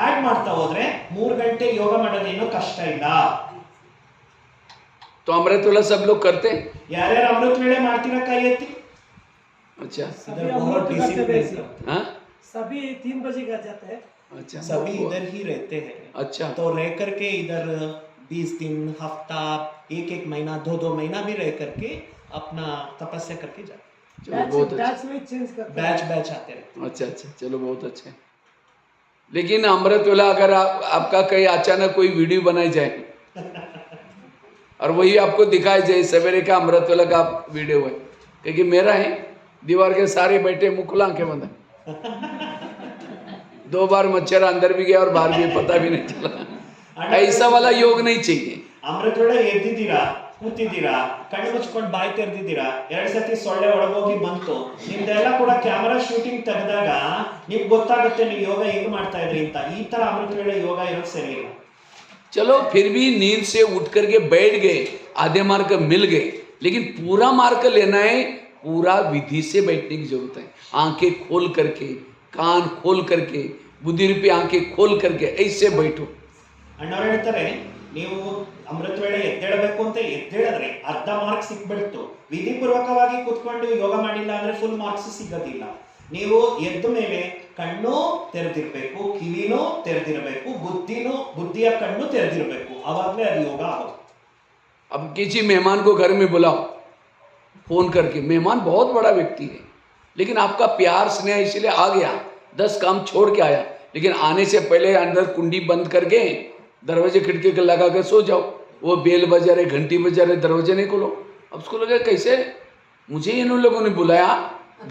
ಆಡ್ ಮಾಡ್ತಾ ಹೋದ್ರೆ 3 ಗಂಟೆ ಯೋಗ ಮಾಡೋದೇನು ಕಷ್ಟ ಇಲ್ಲ. तो अमृत वेला सब लोग करते हैं? ಯಾರ್ಯಾರು ಅಮೃತ ವೇಳೆ ಮಾಡ್ತೀರಾ ಕೈ ಎತ್ತಿ. अच्छा इधर बहुत डिसिप्लिन है. हाँ सभी 3 बजे का जाते हैं. अच्छा सभी इधर ही रहते हैं. अच्छा तो रह करके इधर 20 दिन, हफ्ता, एक महीना, 2 महीना भी रह करके अपना तपस्या करके जाते. चलो बहुत अच्छा, बैच में चेंज करते हैं. बैच आते रहते. अच्छा अच्छा चलो बहुत अच्छा है. लेकिन अमृत वेला अगर आपका कहीं अचानक कोई वीडियो बनाई जाए और वही आपको दिखाई जाए सवेरे का अमृत वेला का वीडियो है, क्योंकि मेरा है, दीवार के सारे बैठे मुँह खुला के बंद, 2 बार मच्छर अंदर भी गया और बाहर भी पता भी नहीं चला. ऐसा वाला योग नहीं चाहिए. ಅಮೃತ ವೇಳೆ ಎದ್ದಿದ್ದೀರಾ, ಕೂತಿದ್ದೀರಾ, ಕಣ್ಣು ಮುಚ್ಕೊಂಡು ಬಾಯಿ ತೆರೆದಿದ್ದೀರಾ, 2 ಸತಿ ಸೊಳ್ಳೆ ಒಳಗೋಗಿ ಬಂತು, ನಿಮ್ದೆಲ್ಲ ಕೂಡ ಕ್ಯಾಮರಾ ಶೂಟಿಂಗ್ ತೆಗೆದಾಗ ನಿಮ್ಗೆ ಗೊತ್ತಾಗುತ್ತೆ ನೀವು ಯೋಗ ಹೆಂಗ್ ಮಾಡ್ತಾ ಇದ್ರಿ ಅಂತ. ಈ ತರ ಅಮೃತ ವೇಳೆ ಯೋಗ ಇರೋದು ಸರಿ ಇಲ್ಲ. चलो फिर भी नींद से उठ करके बैठ गए, आधे मार्क मिल गए, लेकिन पूरा मार्क लेना है, पूरा विधि से बैठने की जरूरत है. आंखें खोल करके, कान खोल करके, बुद्धि रूपी आंखें खोल करके ऐसे बैठो. ಅಣ್ಣವ್ರು ಹೇಳ್ತಾರೆ, ನೀವು ಅಮೃತ ವೇಳೆ ಎದ್ದೇಳಬೇಕು ಅಂತ ಎದ್ದೇಳಿದ್ರೆ ಅರ್ಧ ಮಾರ್ಕ್ ಸಿಕ್ಬಿಡ್ತು. ವಿಧಿಪೂರ್ವಕವಾಗಿ ಕುತ್ಕೊಂಡು ಯೋಗ ಮಾಡಿಲ್ಲ ಅಂದ್ರೆ ಫುಲ್ ಮಾರ್ಕ್ಸ್ ಸಿಗೋದಿಲ್ಲ. ನೀವು ಎದ್ದ ಮೇಲೆ ಕಣ್ಣು ತೆರೆದಿರ್ಬೇಕು, ಕಿವಿನೂ ತೆರೆದಿರಬೇಕು, ಬುದ್ಧಿಯ ಕಣ್ಣು ತೆರೆದಿರಬೇಕು, ಅವಾಗಲೇ ಅದು ಯೋಗ ಆಗೋದು. अब किसी मेहमान को घर में बुलाओ फोन करके, मेहमान बहुत बड़ा व्यक्ति है, लेकिन आपका प्यार स्नेह इसलिए आ गया, 10 काम छोड़ के आया, लेकिन आने से पहले अंदर कुंडी बंद करके दरवाजे खिड़की के लगा के सो जाओ. वो बेल बजा रहे, घंटी बजा रहे, दरवाजे नहीं खोलो. अब उसको लगा कैसे मुझे इन लोगों ने बुलाया,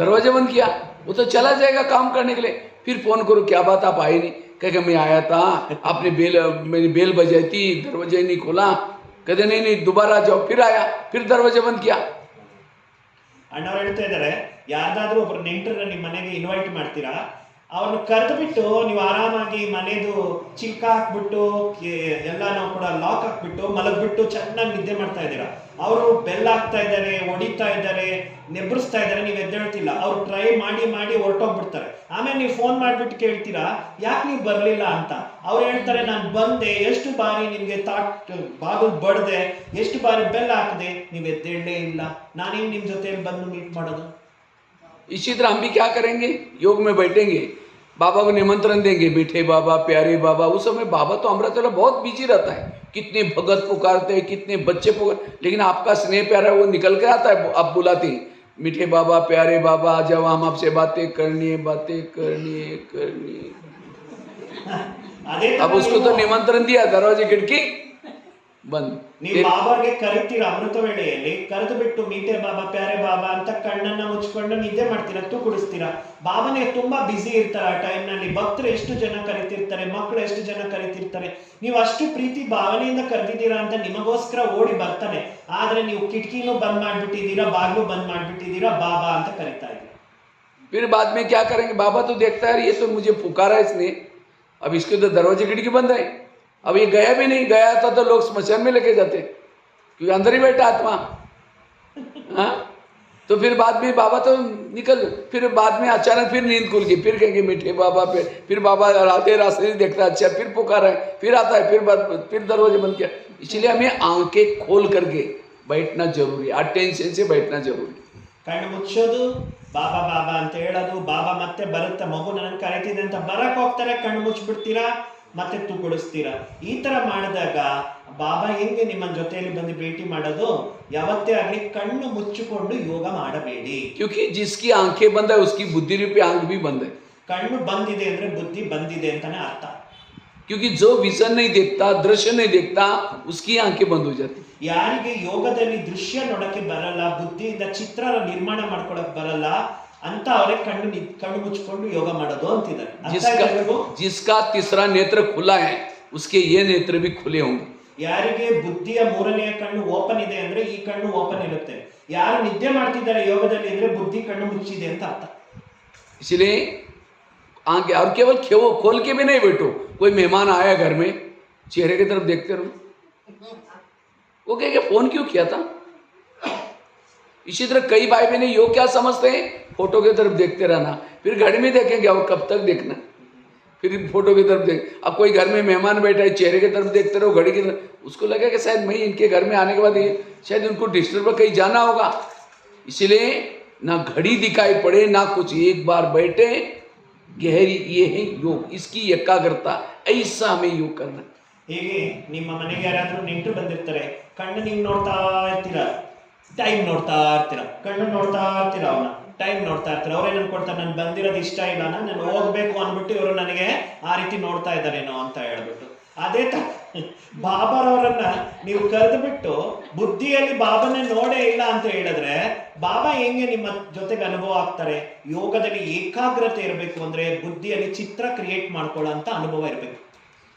दरवाजे बंद किया, वो तो चला जाएगा काम करने के लिए. फिर फोन करो, क्या बात आप आए नहीं? कहेगा मैं आया था, आपने मेरी बेल बजाई थी, दरवाजे नहीं खोला. कहते नहीं दोबारा आ जाओ. फिर आया, फिर दरवाजे बंद किया. ಅಣ್ಣವ್ರು ಹೇಳ್ತಾ ಇದ್ದಾರೆ, ಯಾರ್ದಾದ್ರೂ ಒಬ್ರು ನೆಂಟರನ್ನ ನಿಮ್ಮ ಮನೆಗೆ ಇನ್ವೈಟ್ ಮಾಡ್ತೀರಾ, ಅವ್ರನ್ನ ಕರೆದು ಬಿಟ್ಟು ನೀವು ಆರಾಮಾಗಿ ಮನೆದು ಚಿಕ್ಕ ಹಾಕ್ಬಿಟ್ಟು ಎಲ್ಲ ನಾವು ಕೂಡ ಲಾಕ್ ಹಾಕ್ಬಿಟ್ಟು ಮಲಗ್ಬಿಟ್ಟು ಚೆನ್ನಾಗಿ ನಿದ್ದೆ ಮಾಡ್ತಾ ಇದ್ದೀರಾ. ಅವರು ಬೆಲ್ಲ ಹಾಕ್ತಾ ಇದ್ದಾರೆ, ಹೊಡಿತಾ ಇದ್ದಾರೆ, ನೆಬ್ರಿಸ್ತಾ ಇದ್ದಾರೆ, ನೀವು ಎದ್ದೇಳ್ತಿಲ್ಲ. ಅವ್ರು ಟ್ರೈ ಮಾಡಿ ಹೊರಟೋಗ್ಬಿಡ್ತಾರೆ. ಆಮೇಲೆ ನೀವು ಫೋನ್ ಮಾಡಿಬಿಟ್ಟು ಕೇಳ್ತೀರಾ ಯಾಕೆ ನೀವು ಬರಲಿಲ್ಲ ಅಂತ. ಅವ್ರು ಹೇಳ್ತಾರೆ ನಾನು ಬಂದೆ, ಎಷ್ಟು ಬಾರಿ ನಿಮಗೆ ಬಾಗಿಲು ಬಡ್ದೆ, ಎಷ್ಟು ಬಾರಿ ಬೆಲ್ಲ ಹಾಕಿದೆ, ನೀವು ಎದ್ದೇಳಲೇ ಇಲ್ಲ, ನಾನೇನು ನಿಮ್ಮ ಜೊತೆಯಲ್ಲಿ ಬಂದು ಮೀಟ್ ಮಾಡೋದು. इसी तरह हम भी क्या करेंगे, योग में बैठेंगे, बाबा को निमंत्रण देंगे, मीठे बाबा, प्यारे बाबा. उस समय बाबा तो अमृत वेला बहुत बिजी रहता है, कितने भगत पुकारते हैं, कितने बच्चे पुकार, लेकिन आपका स्नेह प्यारा वो निकल के आता है. आप बुलाते हैं मीठे बाबा, प्यारे बाबा, आ जाओ, हम आपसे बातें करनी है. अब उसको तो निमंत्रण दिया, दरवाजे खिड़की बंद. ನೀವು ಬಾಬಾಗೆ ಕರಿತೀರಾ ಅಮೃತ ವೇಳೆಯಲ್ಲಿ, ಕರೆದು ಬಿಟ್ಟು ಮೀಟೆ ಬಾಬಾ, ಪ್ಯಾರೆ ಬಾಬಾ ಅಂತ ಕಣ್ಣನ್ನ ಮುಚ್ಕೊಂಡು ನಿದ್ದೆ ಮಾಡ್ತೀರಾ, ಕುಡಿಸ್ತೀರಾ. ಬಾಬಾನೇ ತುಂಬಾ ಬಿಸಿ ಇರ್ತಾರೆ ಆ ಟೈಮ್ ನಲ್ಲಿ. ಭಕ್ತರು ಎಷ್ಟು ಜನ ಕರಿತಿರ್ತಾರೆ, ಮಕ್ಕಳು ಎಷ್ಟು ಜನ ಕರಿತಿರ್ತಾರೆ. ನೀವು ಅಷ್ಟು ಪ್ರೀತಿ ಭಾವನೆಯಿಂದ ಕರೆದಿದ್ದೀರಾ ಅಂತ ನಿಮಗೋಸ್ಕರ ಓಡಿ ಬರ್ತಾನೆ. ಆದ್ರೆ ನೀವು ಕಿಟಕಿನೂ ಬಂದ್ ಮಾಡ್ಬಿಟ್ಟಿದ್ದೀರಾ, ಬಾಗ್ಲು ಬಂದ್ ಮಾಡ್ಬಿಟ್ಟಿದ್ದೀರಾ, ಬಾಬಾ ಅಂತ ಕರಿತಾ ಇದ್ದೀರಾ. फिर बाद में क्या करेंगे, बाबा तो देखता है ये तो मुझे पुकारा इसने, अब इसके तो दरवाजे खिड़की बंद है. अब ये गया भी नहीं, गया था तो लोग स्मशान में लेके जाते, क्योंकि अंदर ही बैठा आत्मा. हाँ, तो फिर बाद में बाबा तो निकल, फिर बाद में अचानक फिर नींद खुल गई, फिर कहेंगे मीठे बाबा पे, फिर बाबा आते रास्ते से देखता है, अच्छा फिर पुकार है, फिर आता है, फिर दरवाजे बंद किया. इसलिए हमें आंखें खोल करके बैठना जरूरी है, अटेंशन से बैठना जरूरी है. ಕಣ್ಣು ಮುಚ್ಚೋದು, ಬಾಬಾ ಬಾಬಾ ಅಂತ ಹೇಳೋದು, ಬಾಬಾ ಮತ್ತೆ ಬರುತ್ತೆ, ಮಗು ನನ್ನ ಕರೀತಿದೆ ಅಂತ ಬರಕ್ ಹೋಗ್ತಾರೆ, ಕಣ್ಣು ಮುಚ್ಚಿಬಿಡ್ತೀರಾ, ಮತ್ತೆ ತೂಗುಡಿಸ್ತೀರಾ. ಈ ತರ ಮಾಡಿದಾಗ ಬಾಬಾ ಹೆಂಗೆ ನಿಮ್ಮ ಜೊತೆಯಲ್ಲಿ ಬಂದು ಭೇಟಿ ಮಾಡೋದು. ಯಾವತ್ತೇ ಆಗ್ಲಿ ಕಣ್ಣು ಮುಚ್ಚಿಕೊಂಡು ಯೋಗ ಮಾಡಬೇಡಿ. क्योंकि जिसकी आंखें बंद है उसकी बुद्धि रूपी आंख भी बंद है. ಕಣ್ಣು ಬಂದಿದೆ ಅಂದ್ರೆ ಬುದ್ಧಿ ಬಂದಿದೆ ಅಂತಾನೆ ಅರ್ಥ. क्योंकि जो विजन नहीं देखता, दृश्य नहीं देखता, उसकी आंखें बंद हो जाती. ಯಾರಿಗೆ ಯೋಗದಲ್ಲಿ ದೃಶ್ಯ ನೋಡಕ್ಕೆ ಬರಲ್ಲ, ಬುದ್ಧಿಯಿಂದ ಚಿತ್ರ ನಿರ್ಮಾಣ ಮಾಡ್ಕೊಳಕ್ ಬರಲ್ಲ ಅಂತ ಅವರೇ ಕಣ್ಣು ಮುಚ್ಕೊಂಡು ಯೋಗ ಮಾಡೋದು ಅಂತಿದ್ದಾರೆ. जिसका तीसरा नेत्र खुला है उसके ये नेत्र भी खुले होंगे. ಯಾರಿಗೆ ಬುದ್ಧಿಯ 3ನೇ ಕಣ್ಣು ಓಪನ್ ಇದೆ ಅಂದ್ರೆ ಈ ಕಣ್ಣು ಓಪನ್ ಇರುತ್ತೆ. ಯಾರು ನಿದ್ದೆ ಮಾಡ್ತಿದ್ದಾರೆ ಯೋಗದಲ್ಲಿ ಅಂದ್ರೆ ಬುದ್ಧಿ ಕಣ್ಣು ಮುಚ್ಚಿದೆ ಅಂತ ಅರ್ಥ. इसलिए आंखें, और केवल खोल के भी नहीं बैठो. कोई मेहमान आया घर में, चेहरे की तरफ देखते रहो, वो कहेगा फोन क्यों किया था, इसी तरह कई भाई बहन योग क्या समझते हैं, फोटो की तरफ देखते रहना, फिर घड़ी में देखेंगे और कब तक देखना, फिर फोटो की तरफ देख। अब कोई घर में मेहमान बैठा है, चेहरे की तरफ देखते रहो, घड़ी की तरफ, उसको लगा कि शायद मैं इनके घर में आने के बाद ये शायद उनको डिस्टर्ब कहीं जाना होगा, इसलिए ना घड़ी दिखाई पड़े ना कुछ, एक बार बैठे गहरी, ये है योग, इसकी एकाग्रता, ऐसा हमें योग करना। ಹೇಗೆ ನಿಮ್ಮ ಮನೆಗೆ ಯಾರಾದ್ರೂ ನೆಂಟರು ಬಂದಿರ್ತಾರೆ, ಕಣ್ಣು ನೀವು ನೋಡ್ತಾ ಇರ್ತೀರಾ, ಟೈಮ್ ನೋಡ್ತಾ ಇರ್ತೀರಾ, ಕಣ್ಣು ನೋಡ್ತಾ ಇರ್ತೀರಾ, ಅವನ ಟೈಮ್ ನೋಡ್ತಾ ಇರ್ತೀರಾ, ಅವ್ರೇನ್ ಅನ್ಕೊಳ್ತಾರೆ, ನನ್ ಬಂದಿರೋದು ಇಷ್ಟ ಇಲ್ಲ, ನಾನು ಹೋಗ್ಬೇಕು ಅಂದ್ಬಿಟ್ಟು ಇವರು ನನಗೆ ಆ ರೀತಿ ನೋಡ್ತಾ ಇದ್ದಾರೇನೋ ಅಂತ ಹೇಳ್ಬಿಟ್ಟು. ಅದೇ ತರ ಬಾಬಾರವರನ್ನ ನೀವು ಕರೆದು ಬಿಟ್ಟು ಬುದ್ಧಿಯಲ್ಲಿ ಬಾಬಾನೇ ನೋಡೇ ಇಲ್ಲ ಅಂತ ಹೇಳಿದ್ರೆ ಬಾಬಾ ಹೆಂಗೆ ನಿಮ್ಮ ಜೊತೆಗೆ ಅನುಭವ ಆಗ್ತಾರೆ? ಯೋಗದಲ್ಲಿ ಏಕಾಗ್ರತೆ ಇರಬೇಕು ಅಂದ್ರೆ ಬುದ್ಧಿಯಲ್ಲಿ ಚಿತ್ರ ಕ್ರಿಯೇಟ್ ಮಾಡ್ಕೊಳ್ಳೋ ಅಂತ ಅನುಭವ ಇರಬೇಕು.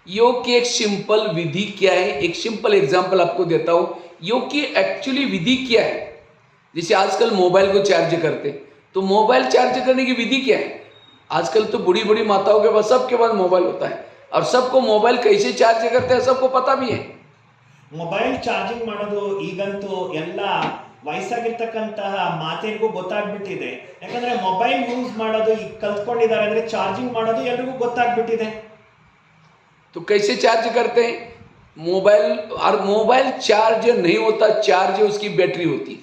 योग की एक सिंपल विधि क्या है, एक सिंपल एग्जांपल आपको देता हूँ। योग की एक्चुअली विधि क्या है? जैसे आजकल मोबाइल को चार्ज करते, तो मोबाइल चार्ज करने की विधि क्या है? आजकल तो बड़ी बड़ी माताओं के पास, सबके पास मोबाइल होता है, और सबको मोबाइल कैसे चार्ज करते हैं सबको पता भी है. ಮೊಬೈಲ್ ಚಾರ್ಜಿಂಗ್ ಮಾಡೋದು ಈಗಂತೂ ಎಲ್ಲ ವಯಸ್ಸಾಗಿರ್ತಕ್ಕಂತಹ ಮಾತೆಗೂ ಗೊತ್ತಾಗ್ಬಿಟ್ಟಿದೆ. ಯಾಕಂದ್ರೆ ಮೊಬೈಲ್ ಯೂಸ್ ಮಾಡೋದು ಈಗ ಕಲ್ತ್ಕೊಂಡಿದ್ದಾರೆ ಅಂದ್ರೆ ಚಾರ್ಜಿಂಗ್ ಮಾಡೋದು ಎಲ್ರಿಗೂ ಗೊತ್ತಾಗ್ಬಿಟ್ಟಿದೆ. तो कैसे चार्ज करते हैं? मोबाइल, और मोबाइल चार्ज नहीं होता, चार्ज उसकी बैटरी होती.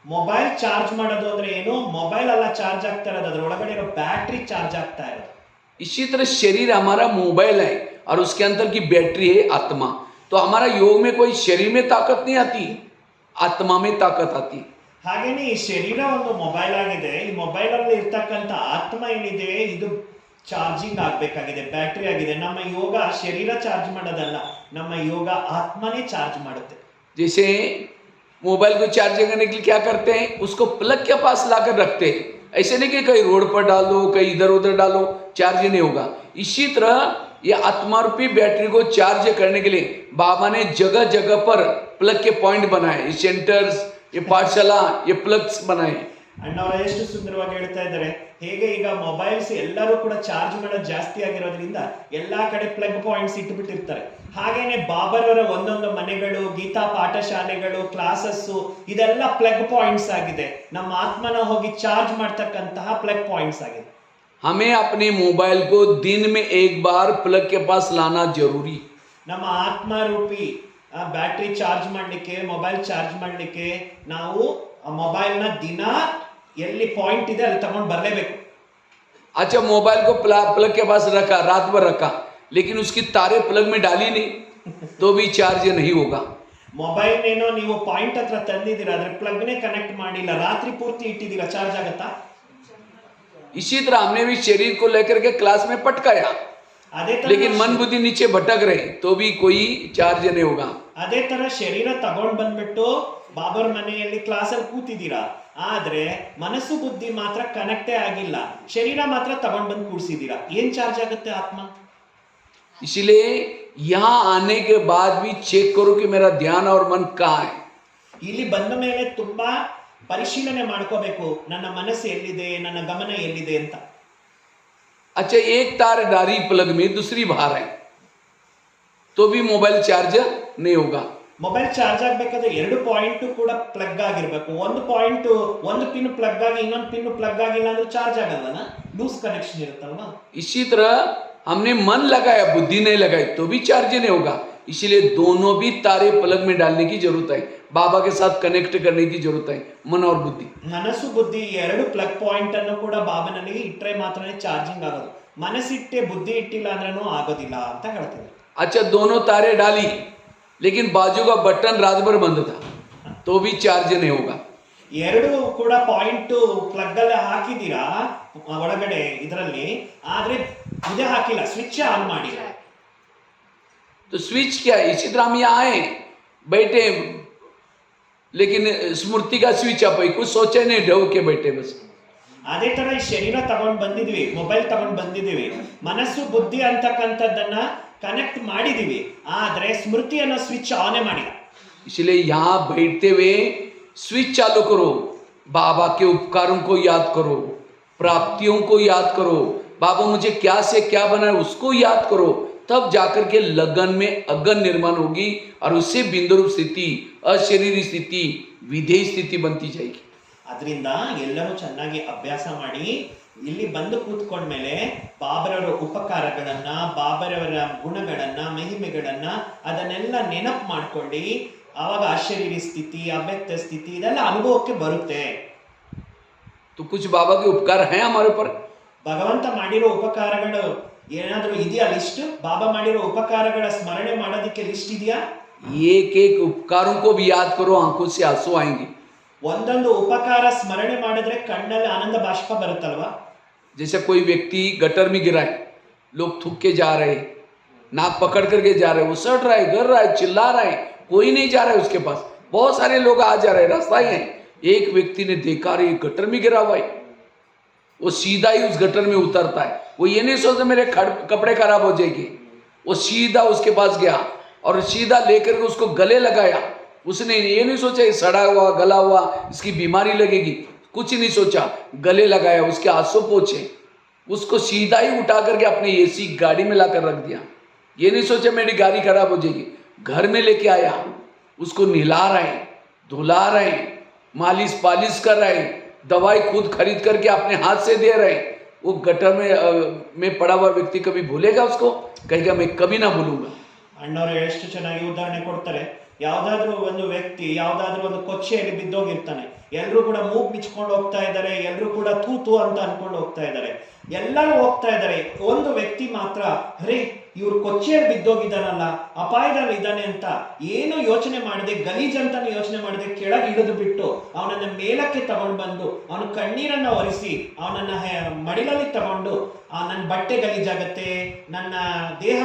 ಮೊಬೈಲ್ ಚಾರ್ಜ್ ಮಾಡೋದು ಅಂದ್ರೆ ಏನು? ಮೊಬೈಲ್ ಅಲ್ಲ ಚಾರ್ಜ್ ಆಗ್ತಾ ಇರೋದು, ಅದ್ರ ಒಳಗಡೆ ಇರೋ ಬ್ಯಾಟ್ರಿ ಚಾರ್ಜ್ ಆಗ್ತಾ ಇರೋದು. इसी तरह शरीर हमारा मोबाइल है और उसके अंदर की बैटरी है आत्मा. तो हमारा योग में कोई शरीर में ताकत नहीं आती, आत्मा में ताकत आती. ಹಾಗೇನೆ ಈ ಶರೀರ ಒಂದು ಮೊಬೈಲ್ ಆಗಿದೆ, ಈ ಮೊಬೈಲ್ ಅಲ್ಲಿ ಇರ್ತಕ್ಕಂಥ ಆತ್ಮ ಏನಿದೆ ಇದು ಚಾರ್ಜಿಂಗ್ ಆಗ್ಬೇಕಾಗಿದೆ, ಬ್ಯಾಟ್ರಿ ಆಗಿದೆ. ನಮ್ಮ ಯೋಗ ಶರೀರ ಚಾರ್ಜ್ ಮಾಡೋದಲ್ಲ, ನಮ್ಮ ಯೋಗ ಆತ್ಮನೇ ಚಾರ್ಜ್ ಮಾಡುತ್ತೆ. जैसे मोबाइल को चार्ज करने के लिए क्या करते हैं, उसको प्लग के पास लाकर रखते हैं. ऐसे नहीं कि कहीं रोड पर डालो, कहीं इधर उधर डालो, चार्ज नहीं होगा. इसी तरह ये आत्मा रूपी बैटरी को चार्ज करने के लिए बाबा ने जगह जगह पर प्लग के पॉइंट बनाए, ये सेंटर्स, ये पाठशाला, ये प्लग्स बनाए. ಅಣ್ಣವ್ರ ಎಷ್ಟು ಸುಂದರವಾಗಿ ಹೇಳ್ತಾ ಇದ್ದಾರೆ, ಹೇಗೆ ಈಗ ಮೊಬೈಲ್ಸ್ ಎಲ್ಲರೂ ಕೂಡ ಚಾರ್ಜ್ ಮಾಡೋದು ಜಾಸ್ತಿ ಆಗಿರೋದ್ರಿಂದ ಎಲ್ಲಾ ಕಡೆ ಪ್ಲಗ್ ಪಾಯಿಂಟ್ಸ್ ಇಟ್ಬಿಟ್ಟಿರ್ತಾರೆ. ಹಾಗೇನೆ ಬಾಬರವರ ಒಂದೊಂದು ಮನೆಗಳು, ಗೀತಾ ಪಾಠಶಾಲೆಗಳು, ಕ್ಲಾಸಸ್, ಇದೆಲ್ಲ ಪ್ಲಗ್ ಪಾಯಿಂಟ್ಸ್ ಆಗಿದೆ. ನಮ್ಮ ಆತ್ಮನ ಹೋಗಿ ಚಾರ್ಜ್ ಮಾಡ್ತಕ್ಕಂತಹ ಪ್ಲಗ್ ಪಾಯಿಂಟ್ಸ್ ಆಗಿದೆ. हमें अपने मोबाइल को दिन में एक बार प्लग के पास लाना जरूरी. ನಮ್ಮ ಆತ್ಮ ರೂಪಿ ಬ್ಯಾಟ್ರಿ ಚಾರ್ಜ್ ಮಾಡ್ಲಿಕ್ಕೆ, ಮೊಬೈಲ್ ಚಾರ್ಜ್ ಮಾಡ್ಲಿಕ್ಕೆ ನಾವು ಮೊಬೈಲ್ ನ ದಿನ ಎಲ್ಲಿ ಪಾಯಿಂಟ್ ಇದೆ ಅಲ್ಲಿ ತಗೊಂಡು ಬರಲೇಬೇಕು. अच्छा, मोबाइल को प्लग के पास रखा, रात भर रखा, लेकिन उसकी तारे प्लग में डाली नहीं, तो भी चार्ज नहीं होगा. ಮೊಬೈಲ್ ಏನೋ ನೀವು ಪಾಯಿಂಟ್ ಹತ್ರ ತಂದಿದ್ದೀರಾ, ಆದ್ರೆ ಪ್ಲಗ್ ನೇ ಕನೆಕ್ಟ್ ಮಾಡಿಲ್ಲ, ರಾತ್ರಿ ಪೂರ್ತಿ ಇಟ್ಟಿದ್ದೀರಾ, ಚಾರ್ಜ್ ಆಗತ್ತಾ? इसी तरह हमने भी शरीर को लेकर के क्लास में पटकाया, ಅದೇ ತರ लेकिन मन बुद्धि नीचे भटक रहे, तो भी कोई चार्ज नहीं होगा. ಅದೇ ತರ ಶರೀರ ತಗೊಂಡ್ ಬಂದ್ಬಿಟ್ಟು ಬಾಬರ್ ಮನೆಯಲ್ಲಿ ಕ್ಲಾಸಲ್ಲಿ ಕೂತಿದ್ದೀರಾ, ಆದ್ರೆ ಮನಸ್ಸು ಬುದ್ಧಿ ಮಾತ್ರ ಕನೆಕ್ಟೇ ಆಗಿಲ್ಲ, ಶರೀರ ಮಾತ್ರ ತಗೊಂಡ್ ಬಂದು ಕೂಡ್ಸಿದ್ದೀರಾ, ಏನ್ ಚಾರ್ಜ್ ಆಗುತ್ತೆ ಆತ್ಮ? इसलिए यहाँ आने के बाद भी चेक करो कि मेरा ध्यान और मन कहाँ है. ಇಲ್ಲಿ ಬಂದ ಮೇಲೆ ತುಂಬಾ ಪರಿಶೀಲನೆ ಮಾಡ್ಕೋಬೇಕು, ನನ್ನ ಮನಸ್ಸು ಎಲ್ಲಿದೆ, ನನ್ನ ಗಮನ ಎಲ್ಲಿದೆ ಅಂತ. अच्छा, एक तार डाली प्लग में, दूसरी बाहर है, तो भी मोबाइल चार्ज नहीं होगा. ಮೊಬೈಲ್ ಚಾರ್ಜ್ ಆಗ್ಬೇಕಾದ್ರೆ ಎರಡು ಪಾಯಿಂಟ್ ಕೂಡ ಪ್ಲಗ್ ಆಗಿರ್ಬೇಕು. ಒಂದು ಪಾಯಿಂಟ್, ಒಂದು ಪಿನ್ ಪ್ಲಗ್ ಆಗಿ ಇನ್ನೊಂದು ಪಿನ್ ಪ್ಲಗ್ ಆಗಿಲ್ಲ ಅಂದ್ರೆ ಚಾರ್ಜ್ ಆಗಲ್ವನ, ಲೂಸ್ ಕನೆಕ್ಷನ್ ಇರುತ್ತಲ್ವಾ. इसी तरह हमने मन लगाया, बुद्धि नहीं लगाई, तो भी चार्ज नहीं होगा. इसलिए दोनों भी तारे प्लग में डालने की जरूरत है, बाबा के साथ कनेक्ट करने की जरूरत है, मन और बुद्धि. ಮನಸ್ಸು ಬುದ್ಧಿ ಎರಡು ಪ್ಲಗ್ ಪಾಯಿಂಟ್ ಅನ್ನು ಕೂಡ ಬಾಬನಲ್ಲಿ ಇಟ್ಟರೆ ಮಾತ್ರನೇ ಚಾರ್ಜಿಂಗ್ ಆಗೋದು. ಮನಸ್ಸಿಟ್ಟೆ ಬುದ್ಧಿ ಇಟ್ಟಿಲ್ಲ ಅಂದ್ರೂ ಆಗೋದಿಲ್ಲ ಅಂತ ಹೇಳ್ತಾರೆ. अच्छा, दोनों तारे डाली, लेकिन बाजू का बटन रात भर बंद था, तो भी चार्ज नहीं होगा. ಎರಡು ಕೂಡ ಪಾಯಿಂಟ್ ಪ್ಲಗ್ ಅಲ್ಲಿ ಹಾಕಿದೀರಾ ಒಳಗಡೆ ಇದರಲ್ಲಿ, ಆದ್ರೆ ಇದೇ ಹಾಕಿಲ್ಲ, ಸ್ವಿಚ್ ಆನ್ ಮಾಡಿಲ್ಲ. तो स्विच क्या है? इसी तरह हम यहाँ आए बैठे, लेकिन स्मृति का स्विच आप कुछ सोचे नहीं, डव के बैठे बस. ಅದೇ ತರ ಈ ಶರೀರ ತಗೊಂಡ್ ಬಂದಿದ್ವಿ, ಮೊಬೈಲ್ ತಗೊಂಡ್ ಬಂದಿದೀವಿ, ಮನಸ್ಸು ಬುದ್ಧಿ ಅಂತಕ್ಕಂಥದ್ದನ್ನ ಕನೆಕ್ಟ್ ಮಾಡಿದೀವಿ, ಆದ್ರೆ ಸ್ಮೃತಿಯನ್ನ ಸ್ವಿಚ್ ಆನ್ ಮಾಡಿಲ್ಲ. इसलिए यहाँ बैठते हुए स्विच चालू करो, बाबा के उपकारों को याद करो, प्राप्तियों को याद करो, बाबा मुझे क्या से क्या बना है उसको याद करो, तब जाकर के लगन में अगन निर्माण होगी, और उससे बिंदु रूप स्थिति, अशरीरी स्थिति, विधेय स्थिति बनती जाएगी. ಅದರಿಂದ ಎಲ್ಲರೂ ಚೆನ್ನಾಗಿ ಅಭ್ಯಾಸ ಮಾಡಿ ಇಲ್ಲಿ ಬಂದು ಕೂತ್ಕೊಂಡ್ಮೇಲೆ ಬಾಬರವರ ಉಪಕಾರಗಳನ್ನ, ಬಾಬರವರ ಗುಣಗಳನ್ನ, ಮಹಿಮೆಗಳನ್ನ ಅದನ್ನೆಲ್ಲ ನೆನಪು ಮಾಡ್ಕೊಂಡು ಆವಾಗ ಅಶರೀರಿ ಸ್ಥಿತಿ, ಅವ್ಯಕ್ತ ಸ್ಥಿತಿ ಇದೆಲ್ಲ ಅನುಭವಕ್ಕೆ ಬರುತ್ತೆ. तो कुछ बाबा के उपकार हैं हमारे ऊपर. ಭಗವಂತ ಮಾಡಿರೋ ಉಪಕಾರಗಳು ಏನಾದರೂ ಇದೆಯಾ ಲಿಸ್ಟ್? ಬಾಬಾ ಮಾಡಿರೋ ಉಪಕಾರಗಳ ಸ್ಮರಣೆ ಮಾಡೋದಕ್ಕೆ ಲಿಸ್ಟ್ ಇದೆಯಾ? एक एक उपकारों को भी याद करो, आंखों से आंसू आएंगे. ಒಂದೊಂದು ಉಪಕಾರ ಸ್ಮರಣೆ ಮಾಡಿದ್ರೆ ಕಣ್ಣಲ್ಲಿ ಆನಂದ ಬಾಷ್ಪ ಬರುತ್ತಲ್ವಾ? जैसे कोई व्यक्ति गटर में गिरा है, लोग थूक के जा रहे, नाक पकड़ करके जा रहे, वो सड़ रहा है, गिर रहा है, चिल्ला रहा है, कोई नहीं जा रहा है उसके पास, बहुत सारे लोग आ जा रहे हैं, रास्ता ही है. एक व्यक्ति ने देखा रे गटर में गिरा हुआ है, वो सीधा ही उस गटर में उतरता है. वो ये नहीं सोचता मेरे कपड़े खराब हो जाएंगे, वो सीधा उसके पास गया और सीधा लेकर के उसको गले लगाया. उसने ये नहीं सोचा ये सड़ा हुआ गला हुआ इसकी बीमारी लगेगी, कुछ नहीं सोचा, गले लगाया, उसके आंसू पोंछे, उसको सीधा ही उठा करके अपने एसी गाड़ी में लाकर रख दिया. ये नहीं सोचा मेरी गाड़ी खराब हो जाएगी, घर में लेके आया, उसको नहला रहे, धुला रहे, मालिश पालिश कर रहे, दवाई खुद खरीद करके अपने हाथ से दे रहे. वो गटर में पड़ा हुआ व्यक्ति कभी भूलेगा उसको? कहेगा मैं कभी ना भूलूंगा. ಅಣ್ಣವರು ಎಷ್ಟು ಚೆನ್ನಾಗಿ ಉದಾಹರಣೆ ಕೊಡ್ತಾರೆ. ಯಾವ್ದಾದ್ರು ಒಂದು ವ್ಯಕ್ತಿ ಯಾವ್ದಾದ್ರು ಒಂದು ಕೊಚ್ಚೆಯಲ್ಲಿ ಬಿದ್ದೋಗಿರ್ತಾನೆ, ಎಲ್ಲರೂ ಕೂಡ ಮೂಗ್ ಬಿಚ್ಕೊಂಡು ಹೋಗ್ತಾ ಇದ್ದಾರೆ, ಎಲ್ಲರೂ ಕೂಡ ತೂತು ಅಂತ ಅನ್ಕೊಂಡು ಹೋಗ್ತಾ ಇದ್ದಾರೆ, ಎಲ್ಲರೂ ಹೋಗ್ತಾ ಇದ್ದಾರೆ. ಒಂದು ವ್ಯಕ್ತಿ ಮಾತ್ರ ಅರೆ ಇವ್ರು ಕೊಚ್ಚೆಯಲ್ಲಿ ಬಿದ್ದೋಗಿದ್ದಾನಲ್ಲ, ಅಪಾಯದಲ್ಲಿ ಇದ್ದಾನೆ ಅಂತ ಏನು ಯೋಚನೆ ಮಾಡದೆ, ಗಲೀಜ್ ಅಂತಾನೆ ಯೋಚನೆ ಮಾಡದೆ ಕೆಳಗೆ ಇಳಿದು ಬಿಟ್ಟು ಅವನನ್ನ ಮೇಲಕ್ಕೆ ತಗೊಂಡು ಬಂದು ಅವನ ಕಣ್ಣೀರನ್ನ ಒರೆಸಿ ಅವನನ್ನ ಮಡಿಲಲ್ಲಿ ತಗೊಂಡು ನನ್ನ ಬಟ್ಟೆ ಗಲೀಜಾಗತ್ತೆ, ನನ್ನ ದೇಹ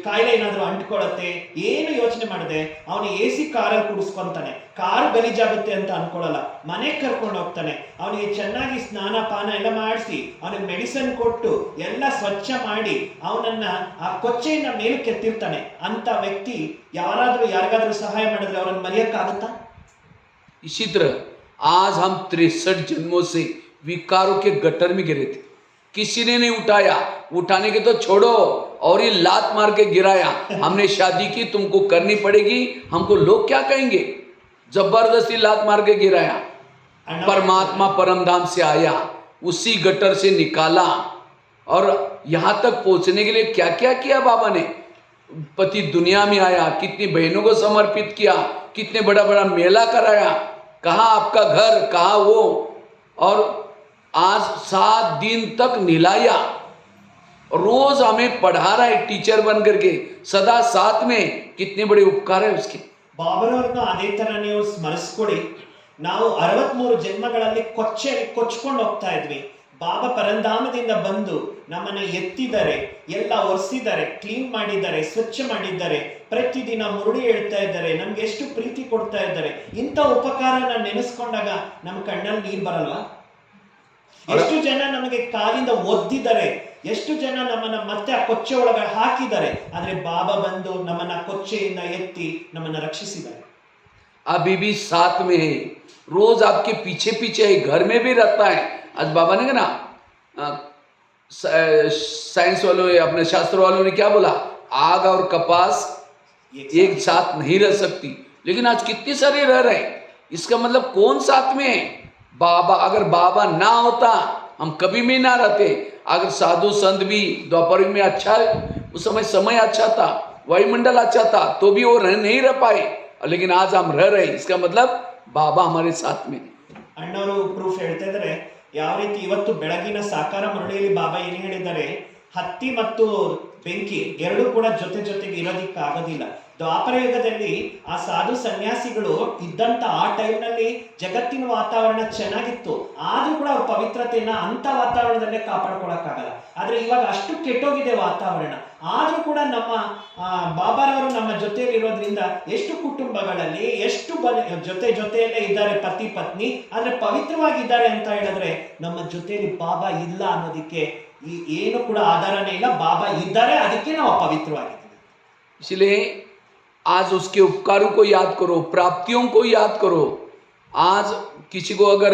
ಕಾಯಿಲೆ ಏನಾದ್ರು ಅಂಟ್ಕೊಳತ್ತೆ, ಏನು ಯೋಚನೆ ಮಾಡದೆ ಅವನು AC ಕಾರಲ್ಲಿ ಕುಡಿಸ್ಕೊಂತಾನೆ. ಕಾರು ಗಲೀಜಾಗುತ್ತೆ ಅಂತ ಅನ್ಕೊಳ್ಳಲ್ಲ, ಮನೆಗೆ ಕರ್ಕೊಂಡು ಹೋಗ್ತಾನೆ, ಅವನಿಗೆ ಚೆನ್ನಾಗಿ ಸ್ನಾನ ಪಾನ ಎಲ್ಲ ಮಾಡಿಸಿ ಅವನಿಗೆ ಮೆಡಿಸಿನ್ ಕೊಟ್ಟು ಎಲ್ಲ ಸ್ವಚ್ಛ ಮಾಡಿ ಅವನನ್ನ ಆ ಕೊಚ್ಚೆಯಿಂದ ಮೇಲಕ್ಕೆ ಎತ್ತಿರ್ತಾನೆ. ಅಂತ ವ್ಯಕ್ತಿ ಯಾರಿಗಾದ್ರೂ ಸಹಾಯ ಮಾಡಿದ್ರೆ ಅವರನ್ನು ಮರೆಯಕ್ಕಾಗತ್ತಾ? इसी तरह आज हम 63 जन्मों से विकारों के गटर में गिरे थे, किसी ने नहीं उठाया, उठाने के तो छोड़ो और ये लात मार के गिराया. हमने शादी की तुमको करनी पड़ेगी, हमको लोग क्या कहेंगे, जबरदस्ती लात मार के गिराया. परमात्मा परम धाम से आया, उसी गटर से निकाला और यहाँ तक पहुँचने के लिए क्या क्या किया बाबा ने. पति दुनिया में आया, कितनी बहनों को समर्पित किया, कितने बड़ा बड़ा मेला कराया, कहाँ आपका घर, कहाँ वो, और आज 7 दिन तक निलाया, रोज हमें पढ़ा रहा है टीचर बन करके, सदा साथ में. कितने बड़े उपकार है उसके. ಬಾಬರವ್ರನ್ನ ಅದೇ ತರ ನೀವು ಸ್ಮರಿಸ್ಕೊಡಿ. ನಾವು 63 ಜನ್ಮಗಳಲ್ಲಿ ಕೊಚ್ಕೊಂಡು ಹೋಗ್ತಾ ಇದ್ವಿ. ಬಾಬಾ ಪರಂಧಾಮದಿಂದ ಬಂದು ನಮ್ಮನ್ನ ಎತ್ತಿದ್ದಾರೆ, ಎಲ್ಲ ಒರೆಸಿದ್ದಾರೆ, ಕ್ಲೀನ್ ಮಾಡಿದ್ದಾರೆ, ಸ್ವಚ್ಛ ಮಾಡಿದ್ದಾರೆ, ಪ್ರತಿದಿನ ಮುರುಳಿ ಹೇಳ್ತಾ ಇದ್ದಾರೆ, ನಮ್ಗೆ ಎಷ್ಟು ಪ್ರೀತಿ ಕೊಡ್ತಾ ಇದ್ದಾರೆ. ಇಂಥ ಉಪಕಾರನ ನೆನೆಸ್ಕೊಂಡಾಗ ನಮ್ಮ ಕಣ್ಣಲ್ಲಿ ನೀರು ಬರಲ್ವಾ? ಎಷ್ಟು ಜನ ನಮಗೆ ಕಾಲಿಂದ ಒದ್ದಿದ್ದಾರೆ, ಎಷ್ಟು ಜನ ನಮ್ಮನ್ನ ಮತ್ತೆ ಆ ಕೊಚ್ಚೆ ಒಳಗಡೆ ಹಾಕಿದ್ದಾರೆ, ಆದ್ರೆ ಬಾಬಾ ಬಂದು ನಮ್ಮನ್ನ ಕೊಚ್ಚೆಯಿಂದ ಎತ್ತಿ ನಮ್ಮನ್ನ ರಕ್ಷಿಸಿದ್ದಾರೆ. अभी भी साथ में है, रोज आपके पीछे पीछे है, घर में भी रहता है. आज बाबा ने कहा ना, साइंस वालों अपने शास्त्र वालों ने क्या बोला, आग और कपास एक साथ नहीं रह सकती, लेकिन आज कितने सारे रह रहे हैं. इसका मतलब कौन साथ में है? बाबा. अगर बाबा ना होता हम कभी भी ना रहते. अगर साधु संत भी द्वापर में अच्छा, उस समय अच्छा था, वायुमंडल अच्छा था, तो भी वो नहीं रह पाए, लेकिन आज हम रह रहे. इसका मतलब बाबा हमारे साथ में. ಅಣ್ಣವರು ಪ್ರೂಫ್ ಹೇಳ್ತಾ ಇದ್ದಾರೆ, ಯಾವ ರೀತಿ ಇವತ್ತು ಬೆಳಗಿನ ಸಾಕಾರ ಮುರಳಿಯಲ್ಲಿ ಬಾಬಾ ಏನು ಹೇಳಿದ್ದಾರೆ, ಹತ್ತಿ ಮತ್ತು ಬೆಂಕಿ ಎರಡೂ ಕೂಡ ಜೊತೆಗೆ ಇರೋದಿಕ್ಕೆ ಆಗೋದಿಲ್ಲ. ದ್ವಾಪರ ಯುಗದಲ್ಲಿ ಆ ಸಾಧು ಸನ್ಯಾಸಿಗಳು ಇದ್ದಂತ ಆ ಟೈಮ್ನಲ್ಲಿ ಜಗತ್ತಿನ ವಾತಾವರಣ ಚೆನ್ನಾಗಿತ್ತು, ಆದ್ರೂ ಕೂಡ ಅವ್ರ ಪವಿತ್ರತೆಯನ್ನ ಅಂತ ವಾತಾವರಣದಲ್ಲೇ ಕಾಪಾಡ್ಕೊಳಕ್ಕಾಗಲ್ಲ. ಆದ್ರೆ ಇವಾಗ ಅಷ್ಟು ಕೆಟ್ಟೋಗಿದೆ ವಾತಾವರಣ, ಆದ್ರೂ ಕೂಡ ನಮ್ಮ ಬಾಬಾರವರು ನಮ್ಮ ಜೊತೆಯಲ್ಲಿ ಇರೋದ್ರಿಂದ ಎಷ್ಟು ಕುಟುಂಬಗಳಲ್ಲಿ ಎಷ್ಟು ಜೊತೆಯಲ್ಲೇ ಇದ್ದಾರೆ ಪತಿ ಪತ್ನಿ, ಆದ್ರೆ ಪವಿತ್ರವಾಗಿದ್ದಾರೆ ಅಂತ ಹೇಳಿದ್ರೆ ನಮ್ಮ ಜೊತೆಯಲ್ಲಿ ಬಾಬಾ ಇಲ್ಲ ಅನ್ನೋದಕ್ಕೆ ಏನು ಕೂಡ ಆಧಾರನೇ ಇಲ್ಲ. ಬಾಬಾ ಇದ್ದಾರೆ, ಅದಕ್ಕೆ ನಾವು ಪವಿತ್ರವಾಗಿದ್ದೀವಿ. इसलिए आज उसके उपकारों को याद करो, प्राप्तियों को याद करो. आज किसी को अगर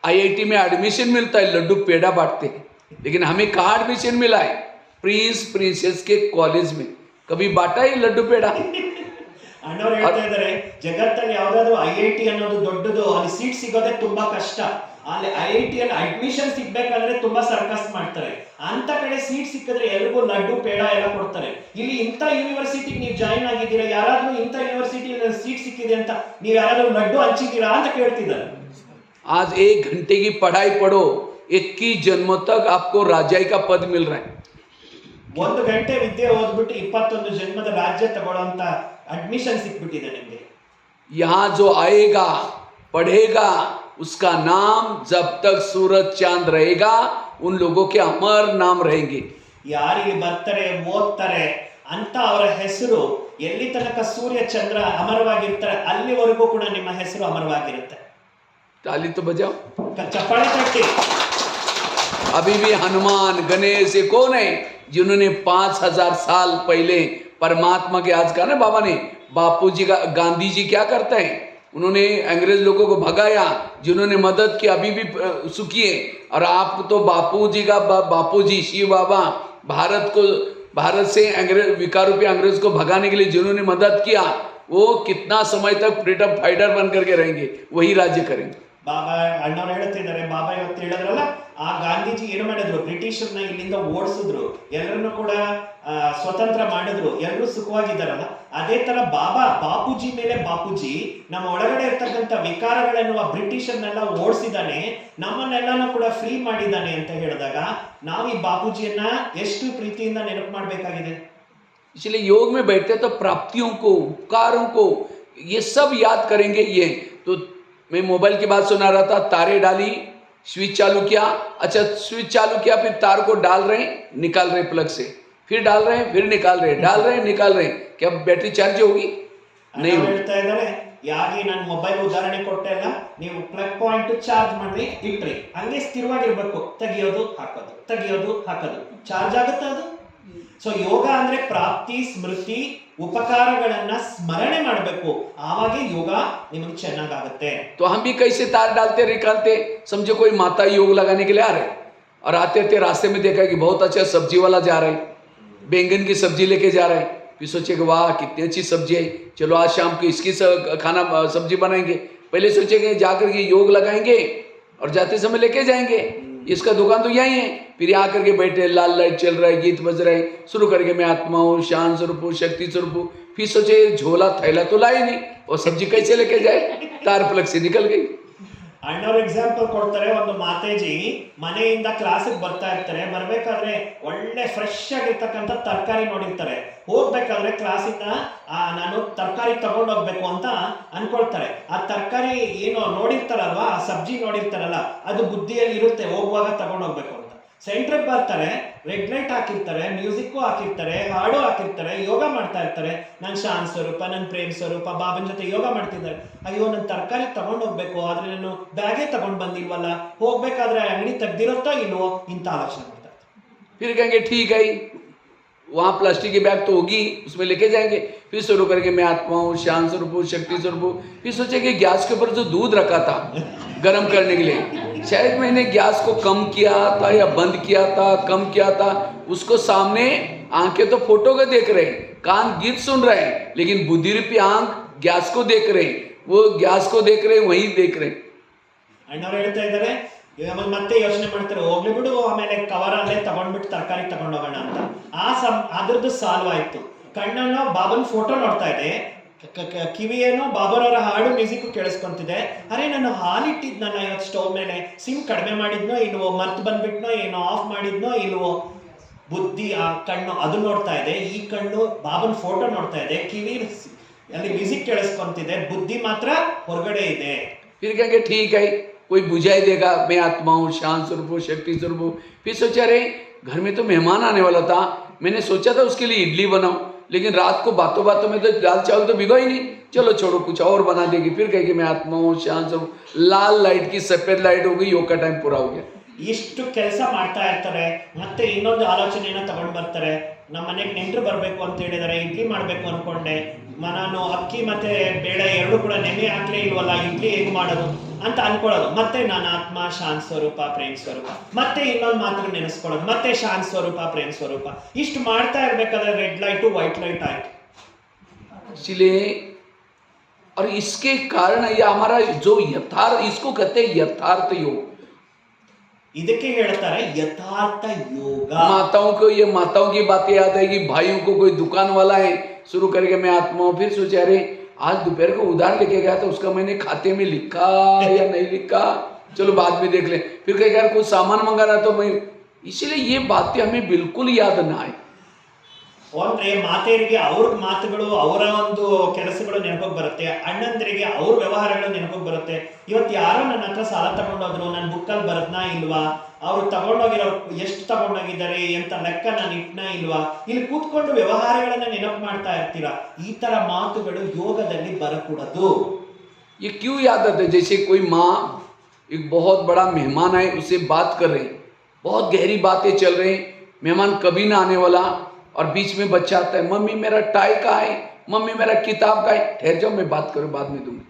IIT में एडमिशन मिलता है, लड्डू पेड़ा बांटते हैं, लेकिन हमें कहाँ एडमिशन मिला है? प्रिंसेस के कॉलेज में. कभी बांटा है लड्डू पेड़ा? ಅಣ್ಣವ್ರು ಹೇಳ್ತಾ ಇದ್ದಾರೆ ಜಗತ್ತಲ್ಲಿ ಯಾವ್ದಾದ್ರು IIT ಅನ್ನೋದು ದೊಡ್ಡದು, ಅಲ್ಲಿ ಸೀಟ್ ಸಿಗೋದೇ ತುಂಬಾ ಕಷ್ಟ. ಅಲ್ಲಿ IIT ಅಲ್ಲಿ ಅಡ್ಮಿಷನ್ ಸಿಗ್ಬೇಕಾದ್ರೆ ತುಂಬಾ ಸರ್ಕಸ್ ಮಾಡ್ತಾರೆ. ಅಂತ ಕಡೆ ಸೀಟ್ ಸಿಕ್ಕಿದ್ರೆ ಎಲ್ರಿಗೂ ಲಡ್ಡು ಪೇಡ ಎಲ್ಲ ಕೊಡ್ತಾರೆ. ಇಲ್ಲಿ ಇಂಥ ಯೂನಿವರ್ಸಿಟಿಗೆ ನೀವು ಜಾಯಿನ್ ಆಗಿದ್ದೀರಾ, ಯಾರಾದ್ರೂ ಇಂಥ ಯೂನಿವರ್ಸಿಟಿ ಸೀಟ್ ಸಿಕ್ಕಿದೆ ಅಂತ ನೀವು ಯಾರಾದ್ರೂ ಲಡ್ಡು ಹಂಚಿದ್ದೀರಾ ಅಂತ ಕೇಳ್ತಿದ್ದಾರೆ. आज 1 घंटे की पढ़ाई पढ़ो, 21 जन्मों तक आपको राजाई का पद मिल रहा है. 1 ಗಂಟೆ ವಿದ್ಯೆ ಓದ್ಬಿಟ್ಟು 21 ಜನ್ಮದ ರಾಜ್ಯ ತಗೊಳ್ಳೋಂತ ಅಡ್ಮಿಷನ್ ಸಿಕ್ಬಿಟ್ಟಿದೆ ನಿಮ್ಗೆ. यहाँ जो आएगा पढ़ेगा उसका नाम जब तक सूरज चांद रहेगा उन लोगों के अमर नाम रहेंगे. ಯಾರು ಇಲ್ಲಿ ಬರ್ತಾರೆ ಓದ್ತಾರೆ ಅಂತ ಅವರ ಹೆಸರು ಎಲ್ಲಿ ತನಕ ಸೂರ್ಯ ಚಂದ್ರ ಅಮರವಾಗಿರ್ತಾರೆ ಅಲ್ಲಿವರೆಗೂ ಕೂಡ ನಿಮ್ಮ ಹೆಸರು ಅಮರವಾಗಿರುತ್ತೆ. ताली तो बजाओ. ಚಪ್ಪಾಳೆ ತಟ್ಟಿ. अभी भी हनुमान गणेश ये कौन है जिन्होंने 5000 साल पहले परमात्मा के, आज कहा ना बाबा ने, बापूजी का, गांधी जी क्या करते हैं, उन्होंने अंग्रेज लोगों को भगाया, जिन्होंने मदद की अभी भी सुखी है. और आप तो बापूजी का बापूजी शिव बाबा भारत से अंग्रेज विकार रूपी अंग्रेज को भगाने के लिए जिन्होंने मदद किया, वो कितना समय तक फ्रीडम फाइटर बन करके रहेंगे, वही राज्य करेंगे. ಬಾಬಾ ಅಣ್ಣವ್ರು ಹೇಳ್ತಿದ್ದಾರೆ, ಬಾಬಾ ಇವತ್ತು ಹೇಳಿದ್ರಲ್ಲ, ಆ ಗಾಂಧೀಜಿ ಏನು ಮಾಡಿದ್ರು, ಬ್ರಿಟಿಷರ್ನ ಇಲ್ಲಿಂದ ಓಡಿಸಿದ್ರು, ಎಲ್ಲರನ್ನು ಕೂಡ ಸ್ವತಂತ್ರ ಮಾಡಿದ್ರು, ಎಲ್ಲರೂ ಸುಖವಾಗಿದ್ದಾರಲ್ಲ. ಅದೇ ತರ ಬಾಪೂಜಿ ಮೇಲೆ ಬಾಪೂಜಿ ನಮ್ಮ ಒಳಗಡೆ ಇರ್ತಕ್ಕಂಥ ವಿಕಾರಗಳೆನ್ನುವ ಬ್ರಿಟಿಷರ್ನೆಲ್ಲ ಓಡಿಸಿದಾನೆ, ನಮ್ಮನ್ನೆಲ್ಲನೂ ಕೂಡ ಫ್ರೀ ಮಾಡಿದ್ದಾನೆ ಅಂತ ಹೇಳಿದಾಗ ನಾವು ಈ ಬಾಪೂಜಿಯನ್ನ ಎಷ್ಟು ಪ್ರೀತಿಯಿಂದ ನೆನಪು ಮಾಡಬೇಕಾಗಿದೆ. इसलिए योग में बैठते तो प्राप्तियों को, उपकारों को, ये सब याद करेंगे. ये तो मैं मोबाइल की बात सुना रहा था, तारे डाली, स्विच चालू किया, अच्छा स्विच चालू किया, फिर तार को डाल रहे हैं निकाल रहे प्लग से, फिर डाल रहे हैं फिर निकाल रहे हैं, डाल रहे हैं निकाल रहे हैं, क्या बैटरी चार्ज होगी? नहीं होगी. ಹೇಳ್ತಾ ಇದ್ದಾರೆ, ಯಾಕೆ ನಾನು ಮೊಬೈಲ್ ಉದಾಹರಣೆ ಕೊಟ್ಟೆ ಅಲ್ಲ, ನೀವು ಪ್ಲಗ್ ಪಾಯಿಂಟ್ ಚಾರ್ಜ್ ಮಾಡಿ ಇಟ್ರಿ, ಹಂಗೆ ಸ್ಥಿರವಾಗಿರ್ಬೇಕು, ತೆಗಿಯೋದು ಹಾಕೋದು ತೆಗಿಯೋದು ಹಾಕೋದು, ಚಾರ್ಜ್ ಆಗುತ್ತೆ ಅದು. ಸೊ ಯೋಗ ಅಂದ್ರೆ ಪ್ರಾಪ್ತಿ, ಸ್ಮೃತಿ, ಉಪಕಾರಗಳನ್ನ ಸ್ಮರಣೆ ಮಾಡಬೇಕು, ಆವಾಗ ಯೋಗ ನಿಮಗೆ ಚೆನ್ನಾಗುತ್ತೆ. तो हम भी कैसे तार डालते निकालते, समझो कोई माता योग लगाने के लिए आ रहे और आते आते रास्ते में देखा कि बहुत अच्छा सब्जी वाला जा रहा है, बैंगन की सब्जी लेके जा रहा है, फिर सोचे कि वाह कितनी अच्छी सब्जी है, चलो आज शाम को इसकी खाना सब्जी बनाएंगे. पहले सोचेंगे जाकर के योग लगाएंगे और जाते समय लेके जाएंगे, इसका दुकान तो यही है. फिर यहाँ करके बैठे, लाल लाइट चल रहा है, गीत बज रहा है, शुरू करके मैं आत्मा हूँ, शांत स्वरूप हूँ, शक्ति स्वरूप हूँ. फिर सोचे झोला थैला तो लाए नहीं, और सब्जी कैसे लेके जाए, तार प्लग से निकल गई. ಅಣ್ಣವ್ರ ಎಕ್ಸಾಂಪಲ್ ಕೊಡ್ತಾರೆ, ಒಂದು ಮಾತೇಜಿ ಮನೆಯಿಂದ ಕ್ಲಾಸಿಗೆ ಬರ್ತಾ ಇರ್ತಾರೆ, ಬರ್ಬೇಕಾದ್ರೆ ಒಳ್ಳೆ ಫ್ರೆಶ್ ಆಗಿರ್ತಕ್ಕಂಥ ತರಕಾರಿ ನೋಡಿರ್ತಾರೆ, ಹೋಗ್ಬೇಕಾದ್ರೆ ಕ್ಲಾಸಿಂದ ನಾನು ತರಕಾರಿ ತಗೊಂಡು ಹೋಗ್ಬೇಕು ಅಂತ ಅನ್ಕೊಳ್ತಾರೆ. ಆ ತರಕಾರಿ ಏನು ನೋಡಿರ್ತಾರಲ್ವಾ, ಆ ಸಬ್ಜಿ ನೋಡಿರ್ತಾರಲ್ಲ, ಅದು ಬುದ್ಧಿಯಲ್ಲಿ ಇರುತ್ತೆ ಹೋಗುವಾಗ ತಗೊಂಡು ಹೋಗ್ಬೇಕು ಅಂತ. ಸೆಂಟ್ರಿಗೆ ಬರ್ತಾರೆ, ರೆಡ್ ಲೈಟ್ ಹಾಕಿರ್ತಾರೆ, ಮ್ಯೂಸಿಕ್ಕು ಹಾಕಿರ್ತಾರೆ, ಹಾಡು ಹಾಕಿರ್ತಾರೆ, ಯೋಗ ಮಾಡ್ತಾ ಇರ್ತಾರೆ, ನನ್ನ ಶಾಂತ ಸ್ವರೂಪ, ನನ್ನ ಪ್ರೇಮ ಸ್ವರೂಪ, ಬಾಬನ ಜೊತೆ ಯೋಗ ಮಾಡ್ತಿದ್ದಾರೆ. ಅಯ್ಯೋ ನನ್ನ ತರಕಾರಿ ತಗೊಂಡು ಹೋಗ್ಬೇಕು, ಆದ್ರೆ ನಾನು ಬ್ಯಾಗೇ ತಗೊಂಡು ಬಂದಿಲ್ವಲ್ಲ, ಹೋಗ್ಬೇಕಾದ್ರೆ ಅಂಗಡಿ ತೆಗ್ದಿರುತ್ತೋ ಇಲ್ವೋ, ಇಂಥ ಆಲೋಚನೆ ಮಾಡ್ತಾರೆ. फिर कहेंगे ठीक है वहाँ प्लास्टिक की बैग तो होगी, उसमें लेके जाएंगे. फिर शुरू करके मैं आत्मा हूँ, शांत स्वरूप हूँ, शक्ति स्वरूप हूँ. फिर सोचे कि गैस के ऊपर जो दूध रखा था गर्म करने के लिए, शायद मैंने गैस को कम किया था या बंद किया था, कम किया था. उसको सामने आंखें तो फोटो को देख रहे हैं, कान गीत सुन रहे हैं, लेकिन बुद्धि रूपी आंख गैस को देख रहे हैं, वो गैस को देख रहे हैं, वही देख रहे हैं. ಅಣ್ಣವ್ರು ಹೇಳ್ತಾ ಇದ್ದಾರೆ, ಮತ್ತೆ ಯೋಚನೆ ಮಾಡ್ತಾರೆ, ಹೋಗ್ಲಿ ಬಿಡು ಆಮೇಲೆ ಕವರ್ ಅಲ್ಲೇ ತಗೊಂಡ್ಬಿಟ್ಟು ತರಕಾರಿ ತಗೊಂಡು ಹೋಗೋಣ ಅಂತ. ಅದ್ರದ್ದು ಸಾಲ್ವ್ ಆಯ್ತು. ಕಣ್ಣನ್ನು ಬಾಬನ್ ಫೋಟೋ ನೋಡ್ತಾ ಇದೆ, ಕಿವಿಯೇನೋ ಬಾಬರವರ ಹಾಡು ಮ್ಯೂಸಿಕ್ ಕೇಳಿಸ್ಕೊಂತಿದೆ. ಅರೆ ನಾನು ಹಾಲಿಟ್ಟಿದ್ನಲ್ಲ ಇವತ್ತು ಸ್ಟವ್ ಮೇಲೆ, ಸಿಮ್ ಕಡಿಮೆ ಮಾಡಿದ್ನೋ ಇಲ್ವೋ, ಮರ್ತು ಬಂದ್ಬಿಟ್ನೋ ಏನೋ, ಆಫ್ ಮಾಡಿದ್ನೋ ಇಲ್ವೋ. ಬುದ್ಧಿ ಆ ಕಣ್ಣು ಅದು ನೋಡ್ತಾ ಇದೆ, ಈ ಕಣ್ಣು ಬಾಬನ್ ಫೋಟೋ ನೋಡ್ತಾ ಇದೆ, ಕಿವಿ ಅಲ್ಲಿ ಮ್ಯೂಸಿಕ್ ಕೇಳಿಸ್ಕೊಂತಿದೆ, ಬುದ್ಧಿ ಮಾತ್ರ ಹೊರಗಡೆ ಇದೆ. फिर कहेंगे ठीक है कोई बुझाई देगा, मैं आत्मा हूँ, शांत स्वरूप हूँ, शक्ति स्वरूप हूँ. फिर सोचा अरे घर में तो मेहमान आने वाला था, मैंने सोचा था उसके लिए इडली बनाऊं, लेकिन रात को बातों बातों में तो दाल चावल तो भिगो ही नहीं, चलो छोड़ो कुछ और बना देगी. फिर कहेगी मैं आत्मा हूँ, शांत स्वरूप. लाल लाइट की सफेद लाइट हो गई, योग का टाइम पूरा हो गया. ಇಷ್ಟು ಕೆಲಸ ಮಾಡ್ತಾ ಇರ್ತಾರೆ. ಮತ್ತೆ ಇನ್ನೊಂದು ಆಲೋಚನೆಯನ್ನ ತಗೊಂಡ್ ಬರ್ತಾರೆ, ನಮ್ಮ ಮನೆಗೆ ನೆಂಟರು ಬರ್ಬೇಕು ಅಂತ ಹೇಳಿದಾರೆ, ಇಡ್ಲಿ ಮಾಡ್ಬೇಕು ಅನ್ಕೊಂಡೆ, ನಾನು ಅಕ್ಕಿ ಮತ್ತೆ ಬೇಳೆ ಎರಡು ಕೂಡ ನೆನೆ ಹಾಕ್ಲೇ ಇಲ್ವಲ್ಲ, ಇಡ್ಲಿ ಹೇಗ್ ಮಾಡೋದು ಅಂತ ಅನ್ಕೊಳ್ಳೋದು. ಮತ್ತೆ ನಾನು ಆತ್ಮ, ಶಾಂತ ಸ್ವರೂಪ, ಪ್ರೇಮ ಸ್ವರೂಪ, ಮತ್ತೆ ಇನ್ನೊಂದು ಮಾತು ನೆನೆಸ್ಕೊಳ್ಳೋದು, ಮತ್ತೆ ಶಾಂತ ಸ್ವರೂಪ, ಪ್ರೇಮ ಸ್ವರೂಪ. ಇಷ್ಟು ಮಾಡ್ತಾ ಇರ್ಬೇಕಾದ್ರೆ ರೆಡ್ ಲೈಟು ವೈಟ್ ಲೈಟ್ ಆಯ್ತು. इसलिए और इसके कारण ये हमारा जो यथार्थ, इसको कहते हैं यथार्थ योग। ಇದಕ್ಕೆ ಹೇಳ್ತಾರೆ ಯಥಾರ್ಥ ಯೋಗ। माताओं को ये माताओं की बातें याद आएगी, भाइयों को कोई दुकान वाला है शुरू करके मैं आत्मा हूं, फिर सोचे अरे आज दोपहर को उधार लेके गया था, उसका मैंने खाते में लिखा या नहीं लिखा, चलो बाद में देख ले। फिर कहे यार कुछ सामान मंगाना तो मैं, इसलिए ये बातें हमें बिल्कुल याद ना आए। ಅಂದ್ರೆ ಮಾತೆಯರಿಗೆ ಅವ್ರ ಮಾತುಗಳು, ಅವರ ಒಂದು ಕೆಲಸಗಳು ನೆನಪಿಗೆ ಬರುತ್ತೆ, ಅಣ್ಣಂದರಿಗೆ ಅವ್ರ ವ್ಯವಹಾರಗಳು ನೆನಪಿಗೆ ಬರುತ್ತೆ। ಇವತ್ತು ಯಾರೋ ನನ್ನ ಹತ್ರ ಸಾಲ ತಗೊಂಡೋದ್ರು, ನನ್ನ ಬುಕ್ಕಲ್ಲಿ ಬರದ್ನಾ ಇಲ್ವಾ, ಅವ್ರು ತಗೊಂಡೋಗಿರೋ ಎಷ್ಟು ತಗೊಂಡೋಗಿದ್ದಾರೆ ಅಂತ ಲೆಕ್ಕ ನಾನು ಇಟ್ನಾ ಇಲ್ವಾ, ಇಲ್ಲಿ ಕೂತ್ಕೊಂಡು ವ್ಯವಹಾರಗಳನ್ನ ನೆನಪು ಮಾಡ್ತಾ ಇರ್ತೀರಾ। ಈ ತರ ಮಾತುಗಳು ಯೋಗದಲ್ಲಿ ಬರಕೂಡದು। ये क्यों याद आता है? जैसे कोई माँ एक बहुत बड़ा मेहमान आए, उससे बात कर रहे, बहुत गहरी बातें चल रही, मेहमान कभी ना आने वाला, और बीच में बच्चा आता है, मम्मी मेरा टाई कहाँ है, मम्मी मेरा किताब कहाँ है, ठहर जाओ मैं बात करूँ बाद में दूंगी।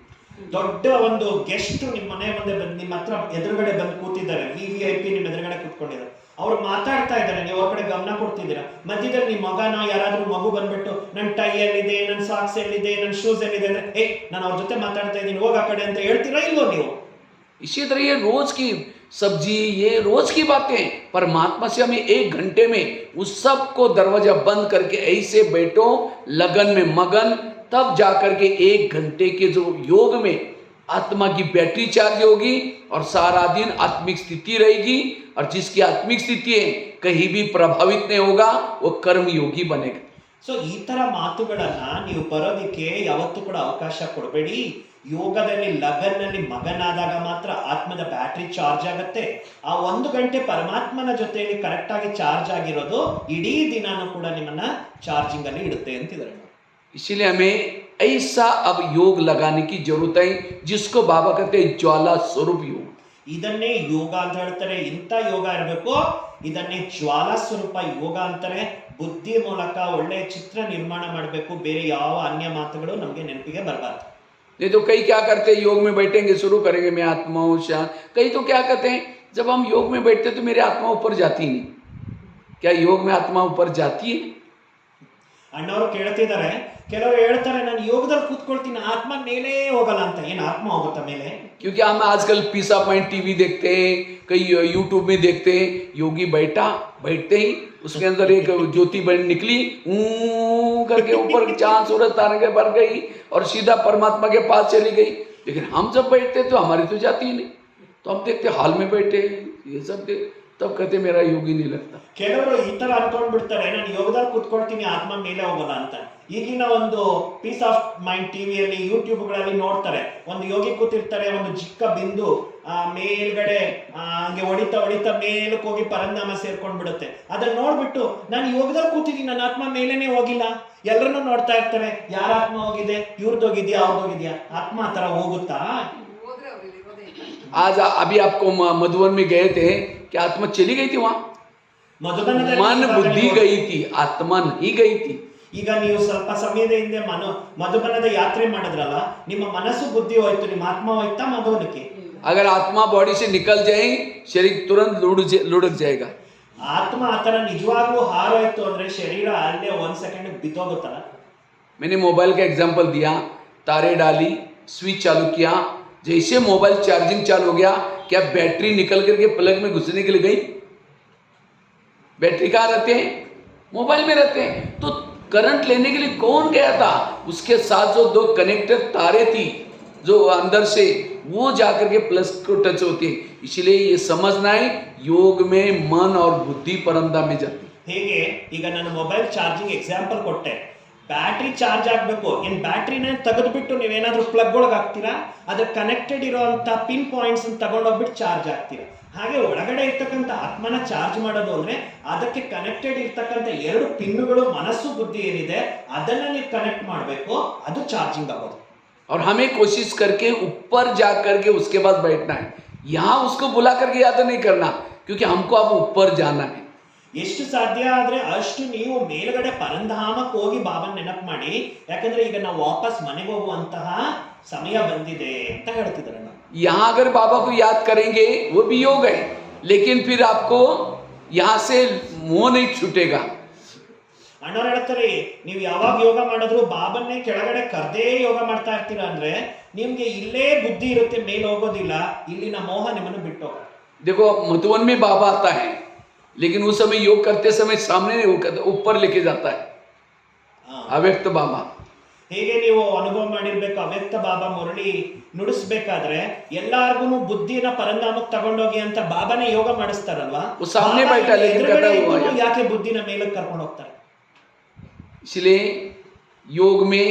ದೊಡ್ಡ ಒಂದು ಗೆಸ್ಟ್ ನಿಮ್ಮ ಮನೆ ಮುಂದೆ ಬಂದು ನಿಮ್ಮ ಹತ್ರ ಎದುರುಗಡೆ ಬಂದು ಕೂತಿದ್ದಾರೆ, VIP ನಿಮ್ಮ ಎದುರುಗಡೆ ಕೂತ್ಕೊಂಡಿದ್ದಾರೆ, ಅವ್ರು ಮಾತಾಡ್ತಾ ಇದ್ದಾರೆ, ನೀವು ಅವ್ರ ಕಡೆ ಗಮನ ಕೊಡ್ತಿದ್ದೀರಾ, ಮಧ್ಯದಲ್ಲಿ ನಿಮ್ಮ ಮಗನೋ ಯಾರಾದ್ರೂ ಮಗು ಬಂದ್ಬಿಟ್ಟು ನನ್ನ ಟೈ ಎಲ್ಲಿದೆ, ನನ್ನ ಸಾಕ್ಸ್ ಎಲ್ಲಿದೆ, ನನ್ನ ಶೂಸ್ ಎಲ್ಲಿದೆ ಅಂದ್ರೆ ನಾನು ಅವ್ರ ಜೊತೆ ಮಾತಾಡ್ತಾ ಇದ್ದೀನಿ ಹೋಗ ಆ ಕಡೆ ಅಂತ ಹೇಳ್ತೀರಾ ಇಲ್ವೋ ನೀವು? इसी तरह ये रोज की सब्जी, ये रोज की बातें, परमात्मा से हमें 1 घंटे में उस सब को दरवाजा बंद करके ऐसे बैठो लगन में मगन, तब जाकर के 1 घंटे के जो योग में आत्मा की बैटरी चार्ज होगी और सारा दिन आत्मिक स्थिति रहेगी, और जिसकी आत्मिक स्थिति है कहीं भी प्रभावित नहीं होगा, वो कर्म योगी बनेगा। ಸೊ ಈ ತರ ಮಾತುಗಳನ್ನ ನೀವು ಬರೋದಿಕ್ಕೆ ಯಾವತ್ತೂ ಕೂಡ ಅವಕಾಶ ಕೊಡಬೇಡಿ। ಯೋಗದಲ್ಲಿ ಲಗನ್ನಲ್ಲಿ ಮಗನಾದಾಗ ಮಾತ್ರ ಆತ್ಮದ ಬ್ಯಾಟ್ರಿ ಚಾರ್ಜ್ ಆಗುತ್ತೆ। ಆ 1 ಗಂಟೆ ಪರಮಾತ್ಮನ ಜೊತೆಯಲ್ಲಿ ಕರೆಕ್ಟ್ ಆಗಿ ಚಾರ್ಜ್ ಆಗಿರೋದು ಇಡೀ ದಿನಾನು ಕೂಡ ನಿಮ್ಮನ್ನ ಚಾರ್ಜಿಂಗ್ ಅಲ್ಲಿ ಇಡುತ್ತೆ ಅಂತಿದ್ದಾರೆ। इसीलिए हमें ऐसा अब योग लगाने की जरूरत है जिसको बाबा कहते हैं ज्वाला स्वरूप योग। ಇದನ್ನೇ ಯೋಗ ಅಂತ ಹೇಳ್ತಾರೆ। ಇಂಥ ಯೋಗ ಇರಬೇಕು, ಇದನ್ನೇ ಜ್ವಾಲಾ ಸ್ವರೂಪ ಯೋಗ ಅಂತಾರೆ। ಬುದ್ಧಿ ಮೂಲಕ ಒಳ್ಳೆ ಚಿತ್ರ ನಿರ್ಮಾಣ ಮಾಡಬೇಕು, ಬೇರೆ ಯಾವ ಅನ್ಯ ಮಾತುಗಳು ನಮಗೆ ನೆನಪಿಗೆ ಬರಬಾರ್ದು। नहीं तो कई क्या करते हैं, योग में बैठेंगे शुरू करेंगे मैं आत्मा हूँ शांत, कई तो क्या कहते हैं जब हम योग में बैठते तो मेरी आत्मा ऊपर जाती नहीं। क्या योग में आत्मा ऊपर जाती है? ಅಣ್ಣವರು ಕೇಳ್ತಿದ್ದಾರೆ, ಕೆಲವರು ಹೇಳ್ತಾರೆ ನಾನು ಯೋಗದಲ್ಲಿ ಕೂತ್ಕೊಳ್ತೀನಿ ಆತ್ಮ ಮೇಲೆ ಹೋಗಲ್ಲ ಅಂತ। ಏನು ಆತ್ಮ ಹೋಗುತ್ತಾ ಮೇಲೆ? क्योंकि हम आजकल पीसा पॉइंट टीवी देखते हैं, कई यूट्यूब में देखते हैं, योगी बैठते ही उसके अंदर एक ज्योति बन निकली करके ऊपर चांद सूरज तारे के भर गई और सीधा परमात्मा के पास चली गई। लेकिन हम जब बैठते तो हमारी तो जाती ही नहीं, तो हम देखते हाल में बैठे ये सब तब कहते मेरा योगी नहीं लगता। ಕೆಲವರು ಈ ತರ ಅನ್ಕೊಂಡ್ಬಿಡ್ತಾರೆ ನಾನು ಯೋಗದಲ್ಲಿ ಕೂತ್ಕೊಳ್ತೀನಿ ಆತ್ಮ ಮೇಲೆ ಹೋಗಲ್ಲ ಅಂತ। ಈಗಿನ ಒಂದು ಪೀಸ್ ಆಫ್ ಮೈಂಡ್ ಟಿವಿಯಲ್ಲಿ ಯೂಟ್ಯೂಬ್ಗಳಲ್ಲಿ ನೋಡ್ತಾರೆ, ಒಂದು ಯೋಗಿ ಕೂತಿರ್ತಾರೆ, ಒಂದು ಚಿಕ್ಕ ಬಿಂದು ಮೇಲ್ಗಡೆ ಹಂಗೆ ಹೊಡಿತಾ ಮೇಲಕ್ಕೆ ಹೋಗಿ ಪರಂಧಾಮ ಸೇರ್ಕೊಂಡ್ಬಿಡುತ್ತೆ। ಅದನ್ನ ನೋಡ್ಬಿಟ್ಟು ನಾನು ಯೋಗದಲ್ಲಿ ಕೂತಿದ್ದೀನಿ ನನ್ನ ಆತ್ಮ ಮೇಲೇನೆ ಹೋಗಿಲ್ಲ, ಎಲ್ಲರನ್ನೂ ನೋಡ್ತಾ ಇರ್ತಾರೆ, ಯಾರ ಆತ್ಮ ಹೋಗಿದೆ, ಇವ್ರದೋಗಿದ್ಯಾ ಅವ್ರದೋಗಿದ್ಯಾ, ಆತ್ಮ ಆ ತರ ಹೋಗುತ್ತಾ? आज अभी आपको मधुबन में गए थे, क्या आत्मा चली गई थी वहां? मन बुद्धि गई थी, आत्मा नहीं गई थी। ಈಗ ನೀವು ಸ್ವಲ್ಪ ಸಮಯದ ಹಿಂದೆ ಮಧುಬನದ ಯಾತ್ರೆ ಮಾಡಿದ್ರಲ್ಲ, ನಿಮ್ಮ ಮನಸ್ಸು ಬುದ್ಧಿ ಹೋಯ್ತು, ನಿಮ್ಮ ಆತ್ಮ ಹೋಯ್ತಾ ಮಧುಬನಕ್ಕೆ? अगर आत्मा बॉडी से निकल जाए शरीर तुरंत लुढ़क जाएगा। ಆತ್ಮ ಆತರ ನಿಜವಾಗ್ಲೂ ಹಾರೋಯ್ತು ಅಂದ್ರೆ ಶರೀರ ಅಲ್ಲೇ 1 ಸೆಕೆಂಡ್ ಬಿತ್ತೋಗುತ್ತಲ್ಲ। मैंने मोबाइल का एग्जांपल दिया, तारे डाली, स्विच चालू किया, जैसे मोबाइल चार्जिंग चालू हो गया, क्या बैटरी निकल करके प्लग में घुसने के लिए गई? बैटरी कहाँ रहते हैं? मोबाइल में रहते हैं। तो करंट लेने के लिए कौन गया था? उसके साथ जो 2 कनेक्टर तारे थी जो अंदर से, वो जाकर के प्लस को टच होती है। इसलिए ये समझना है योग में मन और बुद्धि परमधाम में जाती है। ಹೇಗೆ ಈಗ ನಾನು ಮೊಬೈಲ್ ಚಾರ್ಜಿಂಗ್ ಎಕ್ಸಾಂಪಲ್ ಕೊಟ್ಟೆ, ಬ್ಯಾಟ್ರಿ ಚಾರ್ಜ್ ಆಗಬೇಕು, ಏನು ಬ್ಯಾಟ್ರಿನ ತೆಗೆದುಬಿಟ್ಟು ನೀವೇನಾದ್ರೂ ಪ್ಲಗ್ ಒಳಗೆ ಹಾಕ್ತೀರಾ, ಅದ್ರ ಕನೆಕ್ಟೆಡ್ ಇರೋಂಥ ಪಿನ್ ಪಾಯಿಂಟ್ಸ್ ತಗೊಂಡೋಗ್ಬಿಟ್ಟು ಚಾರ್ಜ್ ಆಗ್ತೀರಾ। ಹಾಗೆ ಒಳಗಡೆ ಇರ್ತಕ್ಕಂಥ ಆತ್ಮನ ಚಾರ್ಜ್ ಮಾಡೋದು ಅಂದ್ರೆ ಅದಕ್ಕೆ ಕನೆಕ್ಟೆಡ್ ಇರ್ತಕ್ಕಂಥ 2 ಪಿನ್ನುಗಳು ಮನಸ್ಸು ಬುದ್ಧಿ ಏನಿದೆ ಅದನ್ನ ನೀವು ಕನೆಕ್ಟ್ ಮಾಡಬೇಕು, ಅದು ಚಾರ್ಜಿಂಗ್ ಆಗೋದು। और हमें कोशिश करके ऊपर जा करके उसके बाद बैठना है, यहाँ उसको बुला करके याद नहीं करना, क्योंकि हमको अब ऊपर जाना है। ಎಷ್ಟು ಸಾಧ್ಯ ಆದ್ರೆ ಅಷ್ಟು ನೀವು ಮೇಲ್ಗಡೆ ಪರಂಧಾಮಕ್ಕೆ ಹೋಗಿ ಬಾಬನ್ ನೆನಪು ಮಾಡಿ, ಯಾಕಂದ್ರೆ ಈಗ ನಾವು ವಾಪಸ್ ಮನೆಗೆ ಹೋಗುವಂತಹ ಸಮಯ ಬಂದಿದೆ ಅಂತ ಹೇಳ್ತಿದ್ದಾರೆ। यहाँ अगर बाबा को याद करेंगे वो भी योग है, लेकिन फिर आपको यहाँ से मोह नहीं छूटेगा। ಅಣ್ಣವ್ರು ಹೇಳ್ತಾರೆ ನೀವು ಯಾವಾಗ ಯೋಗ ಮಾಡಿದ್ರು ಬಾಬನ್ನೇ ಕೆಳಗಡೆ ಕರ್ದೇ ಯೋಗ ಮಾಡ್ತಾ ಇರ್ತೀರಾ ಅಂದ್ರೆ ನಿಮ್ಗೆ ಇಲ್ಲೇ ಬುದ್ಧಿ ಇರುತ್ತೆ, ಮೇಲೆ ಹೋಗೋದಿಲ್ಲ, ಇಲ್ಲಿನ ಮೋಹ ನಿಮ್ಮನ್ನು ಬಿಟ್ಟು ಹೋಗುತ್ತೆ. देखो मधुवन में बाबा आता है, लेकिन उस समय योग करते समय सामने ऊपर लेके जाता है अव्यक्त बाबा. ಹೇಗೆ ನೀವು ಅನುಭವ ಮಾಡಿರ್ಬೇಕು, ಅವ್ಯಕ್ತ ಬಾಬಾ ಮುರಳಿ ನುಡಿಸ್ಬೇಕಾದ್ರೆ ಎಲ್ಲಾರ್ಗು ಬುದ್ಧಿನ ಪರಂಧಾಮಕ್ಕೆ ತಗೊಂಡೋಗಿ ಅಂತ ಬಾಬಾನೇ ಯೋಗ ಮಾಡಿಸ್ತಾರಲ್ವಾ, ಸಾಮ್ನೆ बैठा लेकिन ಎದುರುಗಡೆ कहता हुआ ಇದ್ರೂ ಯಾಕೆ ಬುದ್ಧಿನ ಮೇಲಕ್ಕೆ ಕರ್ಕೊಂಡು ಹೋಗ್ತಾರೆ? इसलिए योग में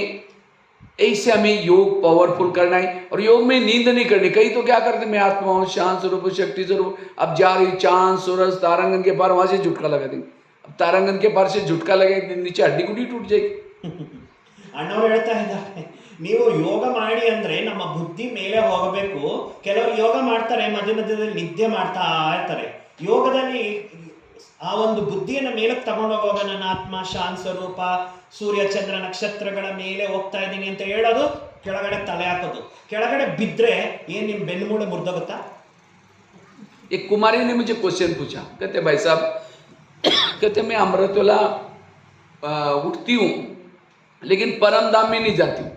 ऐसे हमें योग पावरफुल करना है. और योग में नींद नहीं करनी. कई तो क्या करते, मैं आत्मा हूँ, शांत स्वरूप, शक्ति स्वरूप, अब जा रही चांद सूरज तारांगन के पार, वहां से झुटका लगा देंगे. अब तारांगन के पार से झुटका लगे नीचे हड्डी गुड्डी टूट जाएगी. ಅಣ್ಣವ್ರು ಹೇಳ್ತಾ ಇದ್ದಾರೆ ನೀವು ಯೋಗ ಮಾಡಿ ಅಂದ್ರೆ ನಮ್ಮ ಬುದ್ಧಿ ಮೇಲೆ ಹೋಗಬೇಕು. ಕೆಲವರು ಯೋಗ ಮಾಡ್ತಾರೆ, ಮಧ್ಯ ಮಧ್ಯದಲ್ಲಿ ನಿದ್ದೆ ಮಾಡ್ತಾ ಇರ್ತಾರೆ. ಯೋಗದಲ್ಲಿ ಆ ಒಂದು ಬುದ್ಧಿಯನ್ನ ಮೇಲಕ್ಕೆ ತಗೊಂಡೋಗುವಾಗ ನನ್ನ ಆತ್ಮ ಶಾಂತ ಸ್ವರೂಪ, ಸೂರ್ಯ ಚಂದ್ರ ನಕ್ಷತ್ರಗಳ ಮೇಲೆ ಹೋಗ್ತಾ ಇದ್ದೀನಿ ಅಂತ ಹೇಳೋದು, ಕೆಳಗಡೆ ತಲೆ ಹಾಕೋದು. ಕೆಳಗಡೆ ಬಿದ್ರೆ ಏನ್ ನಿಮ್ ಬೆನ್ನುಮೂಳೆ ಮುರಿದೋಗುತ್ತಾ? एक कुमारी ने मुझे क्वेश्चन पूछा, कहते भाई साहब, कहते मैं अमृतवेला उठती हूँ लेकिन परम धाम में नहीं जाती हूँ.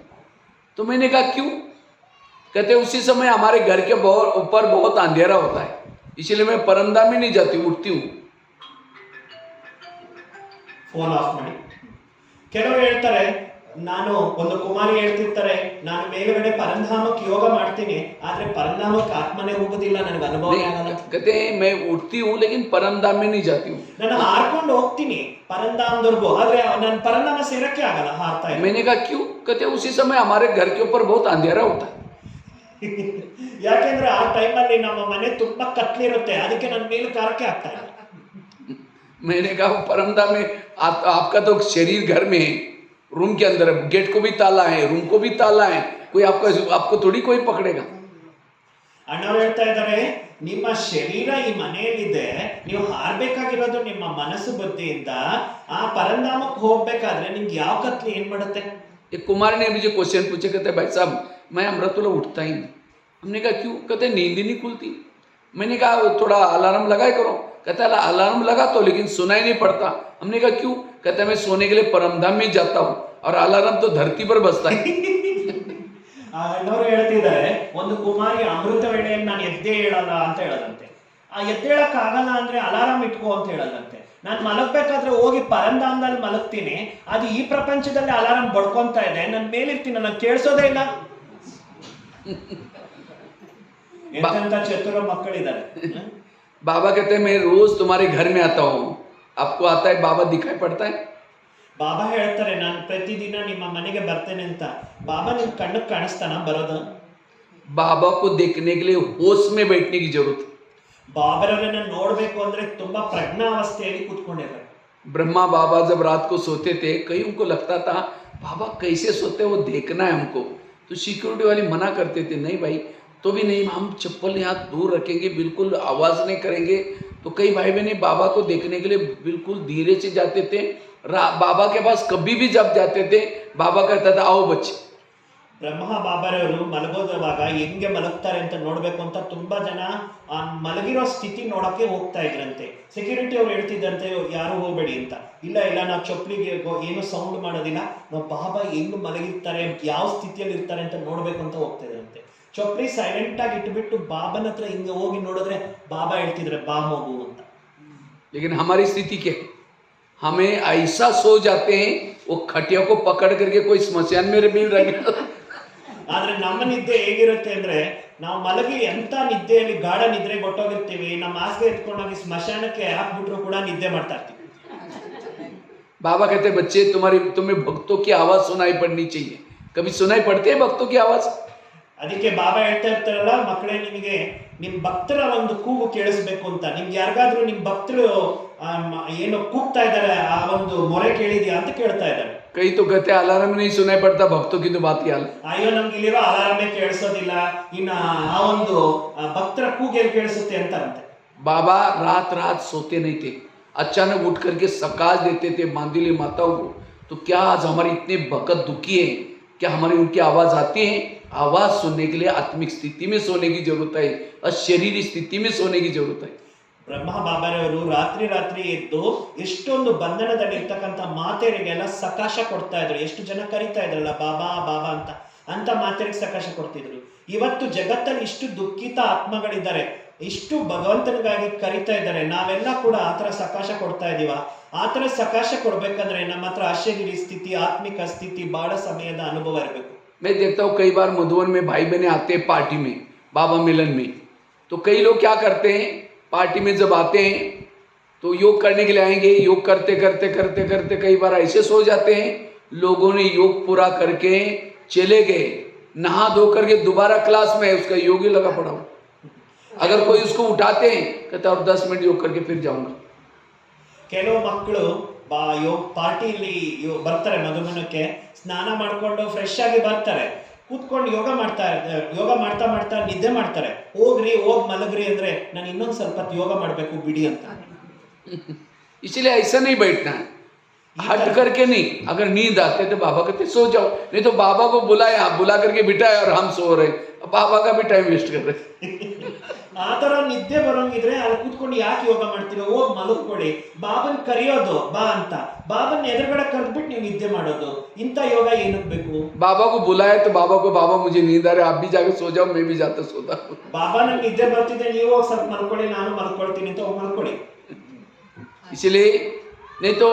तो मैंने कहा क्यों? कहते उसी समय हमारे घर के ऊपर बहुत अंधेरा होता है, इसलिए मैं परम धाम में नहीं जाती, उठती हूँ. ಫೋನ್ ಆಫ್ ಮಾಡಿ. ಕೆಲವರು ಹೇಳ್ತಾರೆ, ನಾನು ಒಂದು ಕುಮಾರಿ ಹೇಳ್ತಿರ್ತಾರೆ, ನಾನು ಮೇಲುಗಡೆ ಪರಂಧಾಮಕ್ಕೆ ಯೋಗ ಮಾಡ್ತೀನಿ, ಆದ್ರೆ ಪರಂಧಾಮಕ್ಕೆ ಆತ್ಮನೇ ಹೋಗೋದಿಲ್ಲ, ನನಗೆ ಅನುಭವ ಆಗಲ್ಲ. कहते मैं उठती हूँ लेकिन परम धाम में नहीं जाती हूँ. ನಾನು ಹಾರ್ಕೊಂಡು ಹೋಗ್ತೀನಿ ಪರಂಧಾಮದವರೆಗೂ, ಆದ್ರೆ ನಾನು ಪರಂಧಾಮ ಸೇರಕ್ಕೆ ಆಗಲ್ಲ, ಹಾರ್ತಾ ಇಲ್ಲ. मैंने कहा क्यों? कहते उसी समय हमारे घर के ऊपर बहुत अंधेरा होता है. ಯಾಕೆಂದ್ರೆ ಆ ಟೈಮಲ್ಲಿ ನಮ್ಮ ಮನೆ ತುಂಬಾ ಕತ್ಲಿರುತ್ತೆ, ಅದಕ್ಕೆ ನನ್ನ ಮೇಲೆ ಕಾರಕ್ಕೆ ಆಗ್ತಾ ಇಲ್ಲ. मैंने कहा परम धाम में आपका तो शरीर घर में है, रूम के अंदर है, गेट को भी ताला है, रूम को भी ताला है, कोई आपको थोड़ी कोई पकड़ेगा. ಅಣ್ಣವ್ರು ಹೇಳ್ತಾ ಇದ್ದಾರೆ, ನಿಮ್ಮ ಶರೀರ ಈ ಮನೆಯಲ್ಲಿದೆ, ನೀವು ಹಾರ್ಬೇಕಾಗಿರೋದು ನಿಮ್ಮ ಮನಸ್ಸು ಬುದ್ಧಿಯಿಂದ. ಆ ಪರಂಧಾಮಕ್ಕೆ ಹೋಗ್ಬೇಕಾದ್ರೆ ನಿಮ್ಗೆ ಯಾವ ಕತ್ಲಿ ಏನ್ ಮಾಡುತ್ತೆ? एक कुमार ने मुझे क्वेश्चन पूछे, कहते भाई साहब मैं अमृतवेला उठता ही नहीं. हमने कहा क्यों? कहते नींद ही नहीं खुलती. मैंने कहा थोड़ा अलार्म लगाए करो. कहता है अलार्म लगा तो लेकिन सुनाई नहीं पड़ता. हमने कहा क्यों? कहता है मैं सोने के लिए परमधाम में जाता हूँ और अलार्म तो धरती पर बजता है. ಅಣ್ಣವ್ರು ಹೇಳ್ತಿದ್ದಾರೆ, ಒಂದು ಕುಮಾರಿ ಅಮೃತ ವೇಳೆಯಲ್ಲಿ ನಾನು ಎದ್ದೇ ಹೇಳಲ್ಲ ಅಂತ ಹೇಳದಂತೆ. ಆ ಎದ್ದೇಳಕ್ ಆಗಲ್ಲ ಅಂದ್ರೆ ಅಲಾರಾಮ್ ಇಟ್ಕೋ ಅಂತ ಹೇಳದಂತೆ. ನಾನು ಮಲಗ್ಬೇಕಾದ್ರೆ ಹೋಗಿ ಪರಂಧಾಮದಲ್ಲಿ ಮಲಗ್ತೀನಿ, ಅದು ಈ ಪ್ರಪಂಚದಲ್ಲಿ ಅಲಾರಾಮ್ ಬಡ್ಕೊಂತ ಇದೆ, ನನ್ನ ಮೇಲಿರ್ತೀನಿ, ನಾನು ಕೇಳಿಸೋದೇ ಇಲ್ಲ. ಎಂತೆಂತ ಚತುರ ಮಕ್ಕಳಿದ್ದಾರೆ. बाबा कहते हैं मैं रोज तुम्हारे घर में आता हूँ, आपको आता है बाबा दिखाई पड़ता है? ಬಾಬಾ ಹೇಳ್ತಾರೆ, ನಾನು ಪ್ರತಿದಿನ ನಿಮ್ಮ ಮನೆಗೆ ಬರ್ತೇನೆ ಅಂತ. ಬಾಬಾ ನಿಮ್ ಕಣ್ಣಕ್ಕೆ ಕಾಣಿಸ್ತಾನ ಬರೋದು? बाबा को देखने के लिए होश में बैठने की जरूरत है. ಬಾಬರವರನ್ನ ನೋಡ್ಬೇಕು ಅಂದ್ರೆ ತುಂಬಾ ಪ್ರಜ್ಞಾವಸ್ಥೆಯಲ್ಲಿ ಕೂತ್ಕೊಂಡಿರ್ಬೇಕು. ब्रह्मा बाबा जब रात को सोते थे, कईयों को लगता था बाबा कैसे सोते वो देखना है हमको. तो सिक्योरिटी वाले मना करते थे, नहीं भाई तो भी नहीं, हम चप्पल यहाँ दूर रखेंगे, बिल्कुल आवाज़ नहीं करेंगे. तो कई भाई बहने बाबा को देखने के लिए बिल्कुल धीरे से जाते थे. बाबा के पास कभी भी जब जाते थे बाबा कहता था आओ बच्चे. ಬ್ರಹ್ಮ ಬಾಬರವರು ಮಲಗೋದವಾಗ ಹೆಂಗೆ ಮಲಗ್ತಾರೆ ಅಂತ ನೋಡ್ಬೇಕು ಅಂತ ತುಂಬಾ ಜನ ಆ ಮಲಗಿರೋ ಸ್ಥಿತಿ ನೋಡಕ್ಕೆ ಹೋಗ್ತಾ ಇದ್ರಂತೆ. ಸೆಕ್ಯೂರಿಟಿ ಅವ್ರು ಹೇಳ್ತಿದ್ದಂತೆ, ಯಾರು ಹೋಗ್ಬೇಡಿ ಅಂತ. ಇಲ್ಲ ಇಲ್ಲ, ನಾವು ಚಪ್ಪಲಿಗೆ ಏನು ಸೌಂಡ್ ಮಾಡೋದಿಲ್ಲ, ನಾವು ಬಾಬಾ ಹೆಂಗ್ ಮಲಗಿರ್ತಾರೆ, ಯಾವ ಸ್ಥಿತಿಯಲ್ಲಿ ಇರ್ತಾರೆ ಅಂತ ನೋಡ್ಬೇಕು ಅಂತ ಹೋಗ್ತಾ ಇದ್ರಂತೆ. ಚಪ್ಪಲಿ ಸೈಲೆಂಟ್ ಆಗಿ ಇಟ್ಬಿಟ್ಟು ಬಾಬನ ಹತ್ರ ಹಿಂಗೆ ಹೋಗಿ ನೋಡಿದ್ರೆ ಬಾಬಾ ಹೇಳ್ತಿದ್ರೆ ಬಾ ಮಗು ಅಂತ. लेकिन हमारी स्थिति क्या है, हमें ऐसा सो जाते हैं वो खटिया को पकड़ करके कोई स्मशान में भी रख. ಆದ್ರೆ ನಮ್ಮ ನಿದ್ದೆ ಹೇಗಿರುತ್ತೆ ಅಂದ್ರೆ, ನಾವು ಮಲಗಿ ಎಂತ ನಿದ್ದೆಯಲ್ಲಿ ಗಾಢ ನಿದ್ರೆ ಕೊಟ್ಟೋಗಿರ್ತೀವಿ, ನಮ್ಮ ಹಾಸಿಗೆ ಎತ್ಕೊಂಡೋಗಿ ಸ್ಮಶಾನಕ್ಕೆ ಹಾಕ್ಬಿಟ್ರು ಕೂಡ ನಿದ್ದೆ ಮಾಡ್ತಾ ಇರ್ತೀವಿ. बाबा कहते बच्चे तुम्हें भक्तों की आवाज सुनाई पड़नी चाहिए. कभी सुनाई पड़ती है भक्तों की आवाज? ಅದಕ್ಕೆ ಬಾಬಾ ಹೇಳ್ತಾ ಇರ್ತಾರಲ್ಲ, ಮಕ್ಕಳೇ ನಿಮಗೆ ನಿಮ್ ಭಕ್ತರ ಒಂದು ಕೂಗು ಕೇಳಿಸ್ಬೇಕು ಅಂತ. ನಿಮ್ಗೆ ಯಾರಿಗಾದ್ರೂ ನಿಮ್ ಭಕ್ತರು ಏನು ಕೂಗ್ತಾ ಇದಾರೆ, ಆ ಒಂದು ಮೊರೆ ಕೇಳಿದ್ಯಾ ಅಂತ ಕೇಳ್ತಾ ಇದ್ದಾರೆ. कई तो कहते अलार्म नहीं सुनाई पड़ता, भक्तों की तो बात ही हाल. ಅಯ್ಯೋ ನಮ್ಗೆ ಇಲ್ಲಿರೋ ಅಲಾರಾಮೇ ಕೇಳಿಸೋದಿಲ್ಲ, ಇನ್ನ ಆ ಒಂದು ಭಕ್ತರ ಕೂಗೇನು ಕೇಳಿಸುತ್ತೆ ಅಂತಾರಂತೆ. बाबा रात रात सोते नहीं थे, अचानक उठ करके सकाल देते थे मांदिली माताओं को. तो क्या आज हमारे इतने भक्त दुखी हैं, क्या हमारी उनकी आवाज आती है? आवाज सुनने के लिए आत्मिक स्थिति में सोने की जरूरत है और शरीर स्थिति में सोने की जरूरत है. ಬ್ರಹ್ಮ ಬಾಬಾರವರು ರಾತ್ರಿ ರಾತ್ರಿ ಎದ್ದು ಎಷ್ಟೊಂದು ಬಂಧನದಲ್ಲಿ ಇರ್ತಕ್ಕಂಥ ಮಾತೆಯರಿಗೆಲ್ಲ ಸಕಾಶ ಕೊಡ್ತಾ ಇದ್ರು. ಎಷ್ಟು ಜನ ಕರಿತಾ ಇದ್ರಲ್ಲ ಬಾಬಾ ಬಾಬಾ ಅಂತ ಮಾತೆಯರಿಗೆ ಸಕಾಶ ಕೊಡ್ತಿದ್ರು. ಇವತ್ತು ಜಗತ್ತಲ್ಲಿ ಇಷ್ಟು ದುಃಖಿತ ಆತ್ಮಗಳಿದ್ದಾರೆ, ಇಷ್ಟು ಭಗವಂತನಿಗಾಗಿ ಕರಿತಾ ಇದ್ದಾರೆ. ನಾವೆಲ್ಲ ಕೂಡ ಆತರ ಸಕಾಶ ಕೊಡ್ತಾ ಇದೀವ? ಆತರ ಸಕಾಶ ಕೊಡ್ಬೇಕಂದ್ರೆ ನಮ್ಮ ಹತ್ರ ಆಶ್ಚರ್ಯ ಸ್ಥಿತಿ, ಆತ್ಮಿಕ ಸ್ಥಿತಿ, ಬಹಳ ಸಮಯದ ಅನುಭವ ಇರಬೇಕು. मैं देखता हूँ कई बार मधुबन में भाई बहने आते हैं पार्टी में, बाबा मिलन में, तो कई लोग क्या करते हैं, पार्टी में जब आते हैं तो योग करने के लिए आएंगे, योग करते करते करते करते कई बार ऐसे सो जाते हैं, लोगों ने योग पूरा करके चले गए, नहा धो करके दोबारा क्लास में उसका योग ही लगा पड़ा हो। अगर कोई उसको उठाते हैं कहता और 10 मिनट योग करके फिर जाऊंगा। ಕೆಲವು ಮಕ್ಕಳು ಪಾರ್ಟಿಲಿ ಬರ್ತಾರೆ, ಮಧುಮನಕ್ಕೆ ಸ್ನಾನ ಮಾಡ್ಕೊಂಡು ಫ್ರೆಶ್ ಆಗಿ ಬರ್ತಾರೆ, ಕೂತ್ಕೊಂಡು ಯೋಗ ಮಾಡ್ತಾ ಮಾಡ್ತಾ ನಿದ್ದೆ ಮಾಡ್ತಾರೆ. ಹೋಗ್ ಮಲಗ್ರಿ ಅಂದ್ರೆ ನಾನು ಇನ್ನೊಂದು ಸ್ವಲ್ಪ ಯೋಗ ಮಾಡ್ಬೇಕು ಬಿಡಿ ಅಂತ. इसलिए ऐसा नहीं बैठना है, हट करके नहीं। अगर नींद आते तो बाबा कहते सो जाओ, नहीं तो बाबा को बुलाया, बुला करके बिठाया और हम सो रहे, बाबा का भी टाइम वेस्ट कर रहे। ಆ ತರ ನಿದ್ದೆ ಬರೋಂಗಿದ್ರೆ ಅಲ್ಲಿ ಕೂತ್ಕೊಂಡು ಯಾಕೆ ಯೋಗ ಮಾಡ್ತೀರೋ, ಹೋಗ್ ಮಲಗ್ಕೊಳ್ಳಿ. ಬಾಬನ್ ಕರೆಯೋದು ಬಾ ಅಂತ, ಬಾಬನ್ ಎದುರುಗಡೆ ಕರೆದ್ಬಿಟ್ಟು ನೀವು ನಿದ್ದೆ ಮಾಡೋದು, ಇಂಥ ಯೋಗ ಏನಕ್ಕೆ ಬೇಕು? बाबा को बुलाया तो बाबा को, बाबा मुझे नींद आ रहा है, आप भी जाके सो जाओ, मैं भी जाता सोता हूँ। ಬಾಬಾ ನಂಗೆ ನಿದ್ದೆ ಬರ್ತಿದೆ, ನೀವು ಹೋಗಿ ಸ್ವಲ್ಪ ಮಲ್ಕೊಳ್ಳಿ, ನಾನು ಮಲ್ಕೊಳ್ತೀನಿ ಅಂತ ಹೋಗಿ ಮಲ್ಕೊಳ್ಳಿ. इसलिए नहीं तो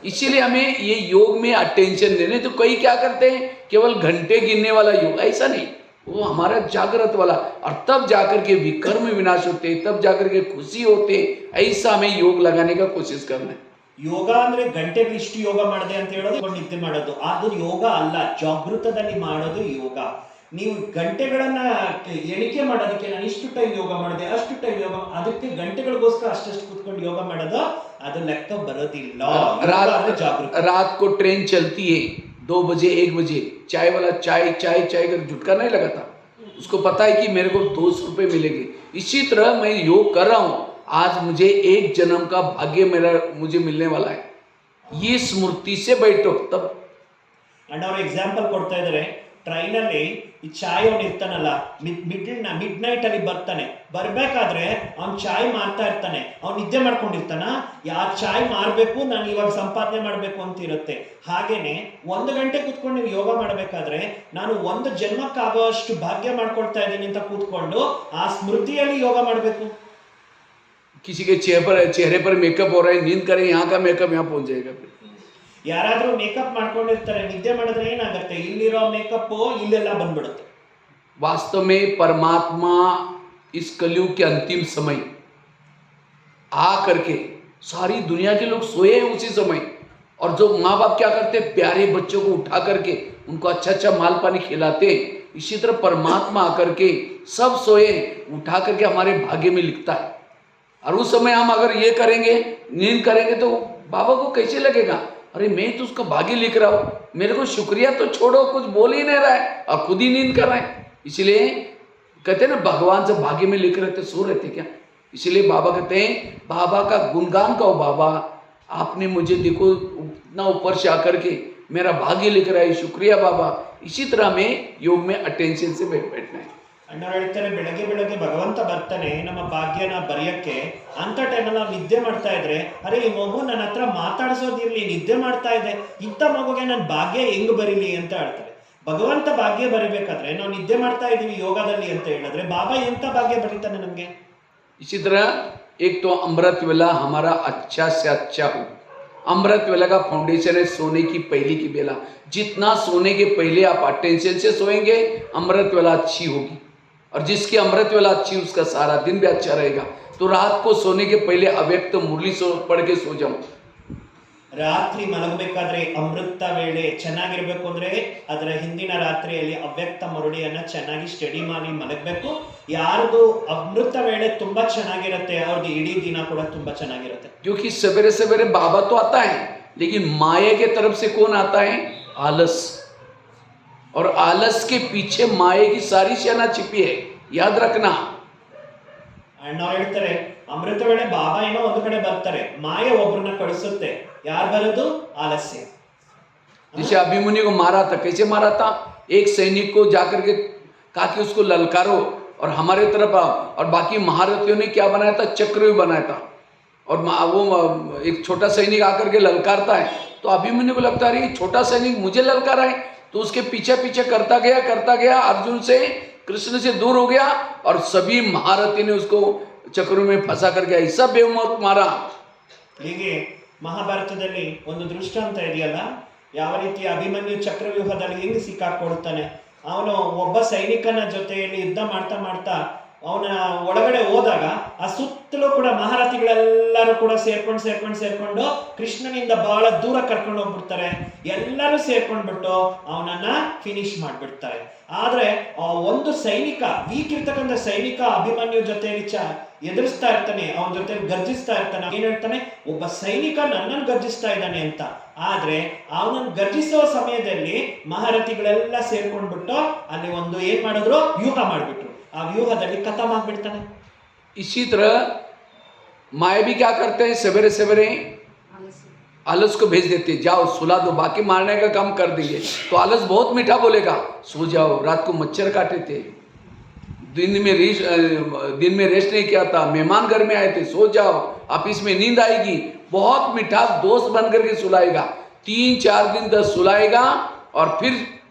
इसीलिए हमें ये योग में अटेंशन देने, तो कई क्या करते हैं केवल घंटे गिनने वाला योग, ऐसा नहीं, वो हमारा जागृत वाला, और तब जाकर के विकर्म विनाश होते, तब जाकर के खुशी होते, ऐसा हमें योग लगाने का कोशिश करना है। ಯೋಗ ಅಂದ್ರೆ ಗಂಟೆಗಳು ಇಷ್ಟು ಯೋಗ ಮಾಡಿದೆ ಅಂತ ಹೇಳೋದು ನಿದ್ದೆ ಮಾಡೋದು, ಅದು ಯೋಗ ಅಲ್ಲ. ಜಾಗೃತದಲ್ಲಿ ಮಾಡೋದು ಯೋಗ. ನೀವು ಗಂಟೆಗಳನ್ನ ಎಣಿಕೆ ಮಾಡೋದಕ್ಕೆ ನಾನು ಇಷ್ಟು ಟೈಮ್ ಯೋಗ ಮಾಡಿದೆ, ಅಷ್ಟು ಟೈಮ್ ಯೋಗ, ಅದಕ್ಕೆ ಗಂಟೆಗಳಿಗೋಸ್ಕರ ಅಷ್ಟು ಕೂತ್ಕೊಂಡು ಯೋಗ ಮಾಡೋದು ಅದು ಲೆಕ್ಕ ಬರೋದಿಲ್ಲ. रात को ट्रेन चलती है 2 बजे 1 बजे, चाय वाला चाय चाय चाय कर झुटका नहीं लगाता, उसको पता है कि मेरे को 200 रुपये मिलेंगे। इसी तरह मैं योग कर रहा हूँ, आज मुझे 1 जन्म का भाग्य मुझे मिलने वाला है, ये स्मृति से बैठो तब। ಅಂಡ್ ಅವ್ರು ಎಕ್ಸಾಂಪಲ್ ಕೊಡ್ತಾ ಇದಾರೆ, ಟ್ರೈನಲ್ಲಿ ಈ ಚಾಯ್ ಅವ್ನು ಇರ್ತಾನಲ್ಲ, ಮಿಡ್ ನೈಟ್ ಅಲ್ಲಿ ಬರ್ತಾನೆ, ಬರ್ಬೇಕಾದ್ರೆ ಅವ್ನ್ ಚಾಯ್ ಮಾರ್ತಾ ಇರ್ತಾನೆ, ಅವ್ನು ನಿದ್ದೆ ಮಾಡ್ಕೊಂಡಿರ್ತಾನ, ಯಾ ಚಾಯ್ ಮಾರ್ಬೇಕು, ನಾನು ಇವಾಗ ಸಂಪಾದನೆ ಮಾಡ್ಬೇಕು ಅಂತ ಇರುತ್ತೆ. ಹಾಗೇನೆ 1 ಗಂಟೆ ಕೂತ್ಕೊಂಡು ನೀವು ಯೋಗ ಮಾಡ್ಬೇಕಾದ್ರೆ ನಾನು 1 ಜನ್ಮಕ್ಕಾಗೋ ಅಷ್ಟು ಭಾಗ್ಯ ಮಾಡ್ಕೊಳ್ತಾ ಇದ್ದೀನಿ ಅಂತ ಕೂತ್ಕೊಂಡು ಆ ಸ್ಮೃತಿಯಲ್ಲಿ ಯೋಗ ಮಾಡ್ಬೇಕು. किसी के चेहरे पर मेकअप हो रहा है, नींद करें, यहाँ का मेकअप यहाँ पहुंच जाएगा। ಯಾರಾದ್ರೂ ಮೇಕಪ್ ಮಾಡ್ಕೊಂಡಿರ್ತಾರೆ, ನಿದ್ದೆ ಮಾಡಿದ್ರೆ ಏನಾಗುತ್ತೆ, ಇಲ್ಲಿರೋ ಮೇಕಪ್ ಇಲ್ಲೆಲ್ಲ ಬಂದ್ಬಿಡುತ್ತೆ. वास्तव में परमात्मा इस कलयुग के अंतिम समय आ करके, सारी दुनिया के लोग सोए हैं उसी समय, और जो माँ बाप क्या करते, प्यारे बच्चों को उठा करके उनको अच्छा अच्छा माल पानी खिलाते, इसी तरह परमात्मा आकर के सब सोए उठा करके हमारे भाग्य में लिखता है। और उस समय हम अगर ये करेंगे, नींद करेंगे, तो बाबा को कैसे लगेगा, अरे मैं तो उसका भाग्य लिख रहा हूँ, मेरे को शुक्रिया तो छोड़ो, कुछ बोल ही नहीं रहा है और खुद ही नींद कर रहे हैं। इसलिए कहते हैं ना, भगवान से भाग्य में लिख रहे थे, सो रहे थे क्या? इसलिए बाबा कहते हैं, बाबा का गुणगान कहो, बाबा आपने मुझे देखो इतना ऊपर से आकर के मेरा भाग्य लिख रहा है, शुक्रिया बाबा। इसी तरह हमें योग में अटेंशन से बैठना है। ಅಣ್ಣವ್ರು ಹೇಳ್ತಾರೆ, ಬೆಳಗ್ಗೆ ಬೆಳಗ್ಗೆ ಭಗವಂತ ಬರ್ತಾನೆ ನಮ್ಮ ಭಾಗ್ಯನ ಬರೆಯಕ್ಕೆ. ಅಂತ ಟೈಮಲ್ಲಿ ನಾವು ನಿದ್ದೆ ಮಾಡ್ತಾ ಇದ್ರೆ, ಅರೆ ಈ ಮಗು ನನ್ನ ಹತ್ರ ಮಾತಾಡ್ಸೋದಿರ್ಲಿ, ನಿದ್ದೆ ಮಾಡ್ತಾ ಇದೆ, ಇಂಥ ಮಗುಗೆ ನನ್ನ ಭಾಗ್ಯ ಹೆಂಗ್ ಬರೀಲಿ ಅಂತ ಹೇಳ್ತಾರೆ. ಭಗವಂತ ಭಾಗ್ಯ ಬರಿಬೇಕಾದ್ರೆ ನಾವು ನಿದ್ದೆ ಮಾಡ್ತಾ ಇದೀವಿ ಯೋಗದಲ್ಲಿ ಅಂತ ಹೇಳಿದ್ರೆ, ಬಾಬಾ ಎಂತ ಭಾಗ್ಯ ಬರೀತಾನೆ ನಮ್ಗೆ. इसी तरह एक तो अमृत वेला हमारा अच्छा से अच्छा हो। अमृत वेला का फाउंडेशन है सोने की पहले की बेला। जितना सोने के पहले आप अटेंशन से सोएंगे, अमृत वेला अच्छी होगी, और जिसकी अमृत वेला अच्छी, उसका सारा दिन भी अच्छा रहेगा। तो रात को सोने के पहले अव्यक्त मुरली पढ़ के सो जाओ। ರಾತ್ರಿ ಮಲಗಬೇಕಾದ್ರೆ ಅಮೃತ ವೇಳೆ ಚೆನ್ನಾಗಿರ್ಬೇಕು ಅಂದ್ರೆ ಅದರ ಹಿಂದಿನ ರಾತ್ರಿಯಲ್ಲಿ ಅವ್ಯಕ್ತ ಮುರಳಿಯನ್ನ ಚೆನ್ನಾಗಿ ಸ್ಟಡಿ ಮಾಡಿ ಮಲಗಬೇಕು. ಯಾರ್ದು ಅಮೃತ ವೇಳೆ ತುಂಬಾ ಚೆನ್ನಾಗಿರುತ್ತೆ, ಅವ್ರದ್ದು ಇಡೀ ದಿನ ಕೂಡ ತುಂಬಾ ಚೆನ್ನಾಗಿರುತ್ತೆ. क्योंकि सवेरे सवेरे बाबा तो आता है, लेकिन माया के तरफ से कौन आता है? आलस, और आलस के पीछे माया की सारी सेना छिपी है, याद रखना। ಅಣ್ಣವ್ರು ಹೇಳ್ತಾರೆ, ಅಮೃತ ವೇಳೆ ಬಾಬಾ ಏನೋ ಒಂದು ಕಡೆ ಬರ್ತಾರೆ, ಮಾಯೆ ಒಬ್ಬರನ್ನ ಕಳಿಸುತ್ತೆ. ಯಾರು ಬರೋದು? ಆಲಸ್ಯ. जैसे अभिमन्यु को मारा था, कैसे मारा था? एक सैनिक को जाकर के कहा कि उसको ललकारो, और हमारे तरफ और बाकी महारथियों ने क्या बनाया था, चक्रव्यूह बनाया था। और वो एक छोटा सैनिक आकर के ललकारता है, तो अभिमन्यु को लगता है छोटा सैनिक मुझे ललकारा है, तो उसके पीछे पीछे करता गया, अर्जुन से कृष्ण से दूर हो गया और सभी महारथी ने उसको चक्रों में फंसा करके ऐसा बेमौत मारा। ಹೀಗೆ ಮಹಾಭಾರತದಲ್ಲಿ ಒಂದು ದೃಷ್ಟಾಂತ ಇದೆಯಲ್ಲ, ಯಾವ ರೀತಿ ಅಭಿಮನ್ಯು ಚಕ್ರವ್ಯೂಹದಲ್ಲಿ ಹೆಂಗ್ ಸಿಕ್ಕಾಕೊಳ್ತಾನೆ. ಅವನು ಒಬ್ಬ ಸೈನಿಕನ ಜೊತೆಯಲ್ಲಿ ಯುದ್ಧ ಮಾಡ್ತಾ ಮಾಡ್ತಾ ಅವನ ಒಳಗಡೆ ಹೋದಾಗ ಆ ಸುತ್ತಲೂ ಕೂಡ ಮಹಾರಥಿಗಳೆಲ್ಲರೂ ಕೂಡ ಸೇರ್ಕೊಂಡು ಕೃಷ್ಣನಿಂದ ಬಹಳ ದೂರ ಕರ್ಕೊಂಡು ಹೋಗ್ಬಿಡ್ತಾರೆ. ಎಲ್ಲರೂ ಸೇರ್ಕೊಂಡ್ಬಿಟ್ಟು ಅವನನ್ನ ಫಿನಿಶ್ ಮಾಡ್ಬಿಡ್ತಾರೆ. ಆದ್ರೆ ಆ ಒಂದು ಸೈನಿಕ, ವೀಕ್ ಇರ್ತಕ್ಕಂಥ ಸೈನಿಕ ಅಭಿಮನ್ಯು ಜೊತೆಯಲ್ಲಿ ಎದುರಿಸ್ತಾ ಇರ್ತಾನೆ, ಅವನ ಜೊತೆ ಗರ್ಜಿಸ್ತಾ ಇರ್ತಾನೆ. ಏನ್ ಹೇಳ್ತಾನೆ, ಒಬ್ಬ ಸೈನಿಕ ನನ್ನನ್ನು ಗರ್ಜಿಸ್ತಾ ಇದ್ದಾನೆ ಅಂತ. ಆದ್ರೆ ಅವನನ್ನು ಗರ್ಜಿಸೋ ಸಮಯದಲ್ಲಿ ಮಹಾರಥಿಗಳೆಲ್ಲ ಸೇರ್ಕೊಂಡ್ಬಿಟ್ಟು ಅಲ್ಲಿ ಒಂದು ಏನ್ ಮಾಡಿದ್ರು, ವ್ಯೂಹ ಮಾಡ್ಬಿಟ್ರು. ಆ ವ್ಯೂಹದಲ್ಲಿ ಖತಮ್ ಆಗ್ಬಿಡ್ತಾನೆ. इसी तरह माया भी क्या करते हैं, सवेरे सवेरे आलस को भेज देते, जाओ सुला दो, बाकी मारने का काम कर देंगे। तो आलस बहुत मीठा बोलेगा, सो जाओ, रात को मच्छर काटे थे, दिन में रेस्ट नहीं किया था, मेहमान घर में आए थे, सो जाओ, ऑफिस में नींद आएगी, बहुत मीठा दोस्त बन करके सुलाएगा, 3-4 दिन तक सुलाएगा। और फिर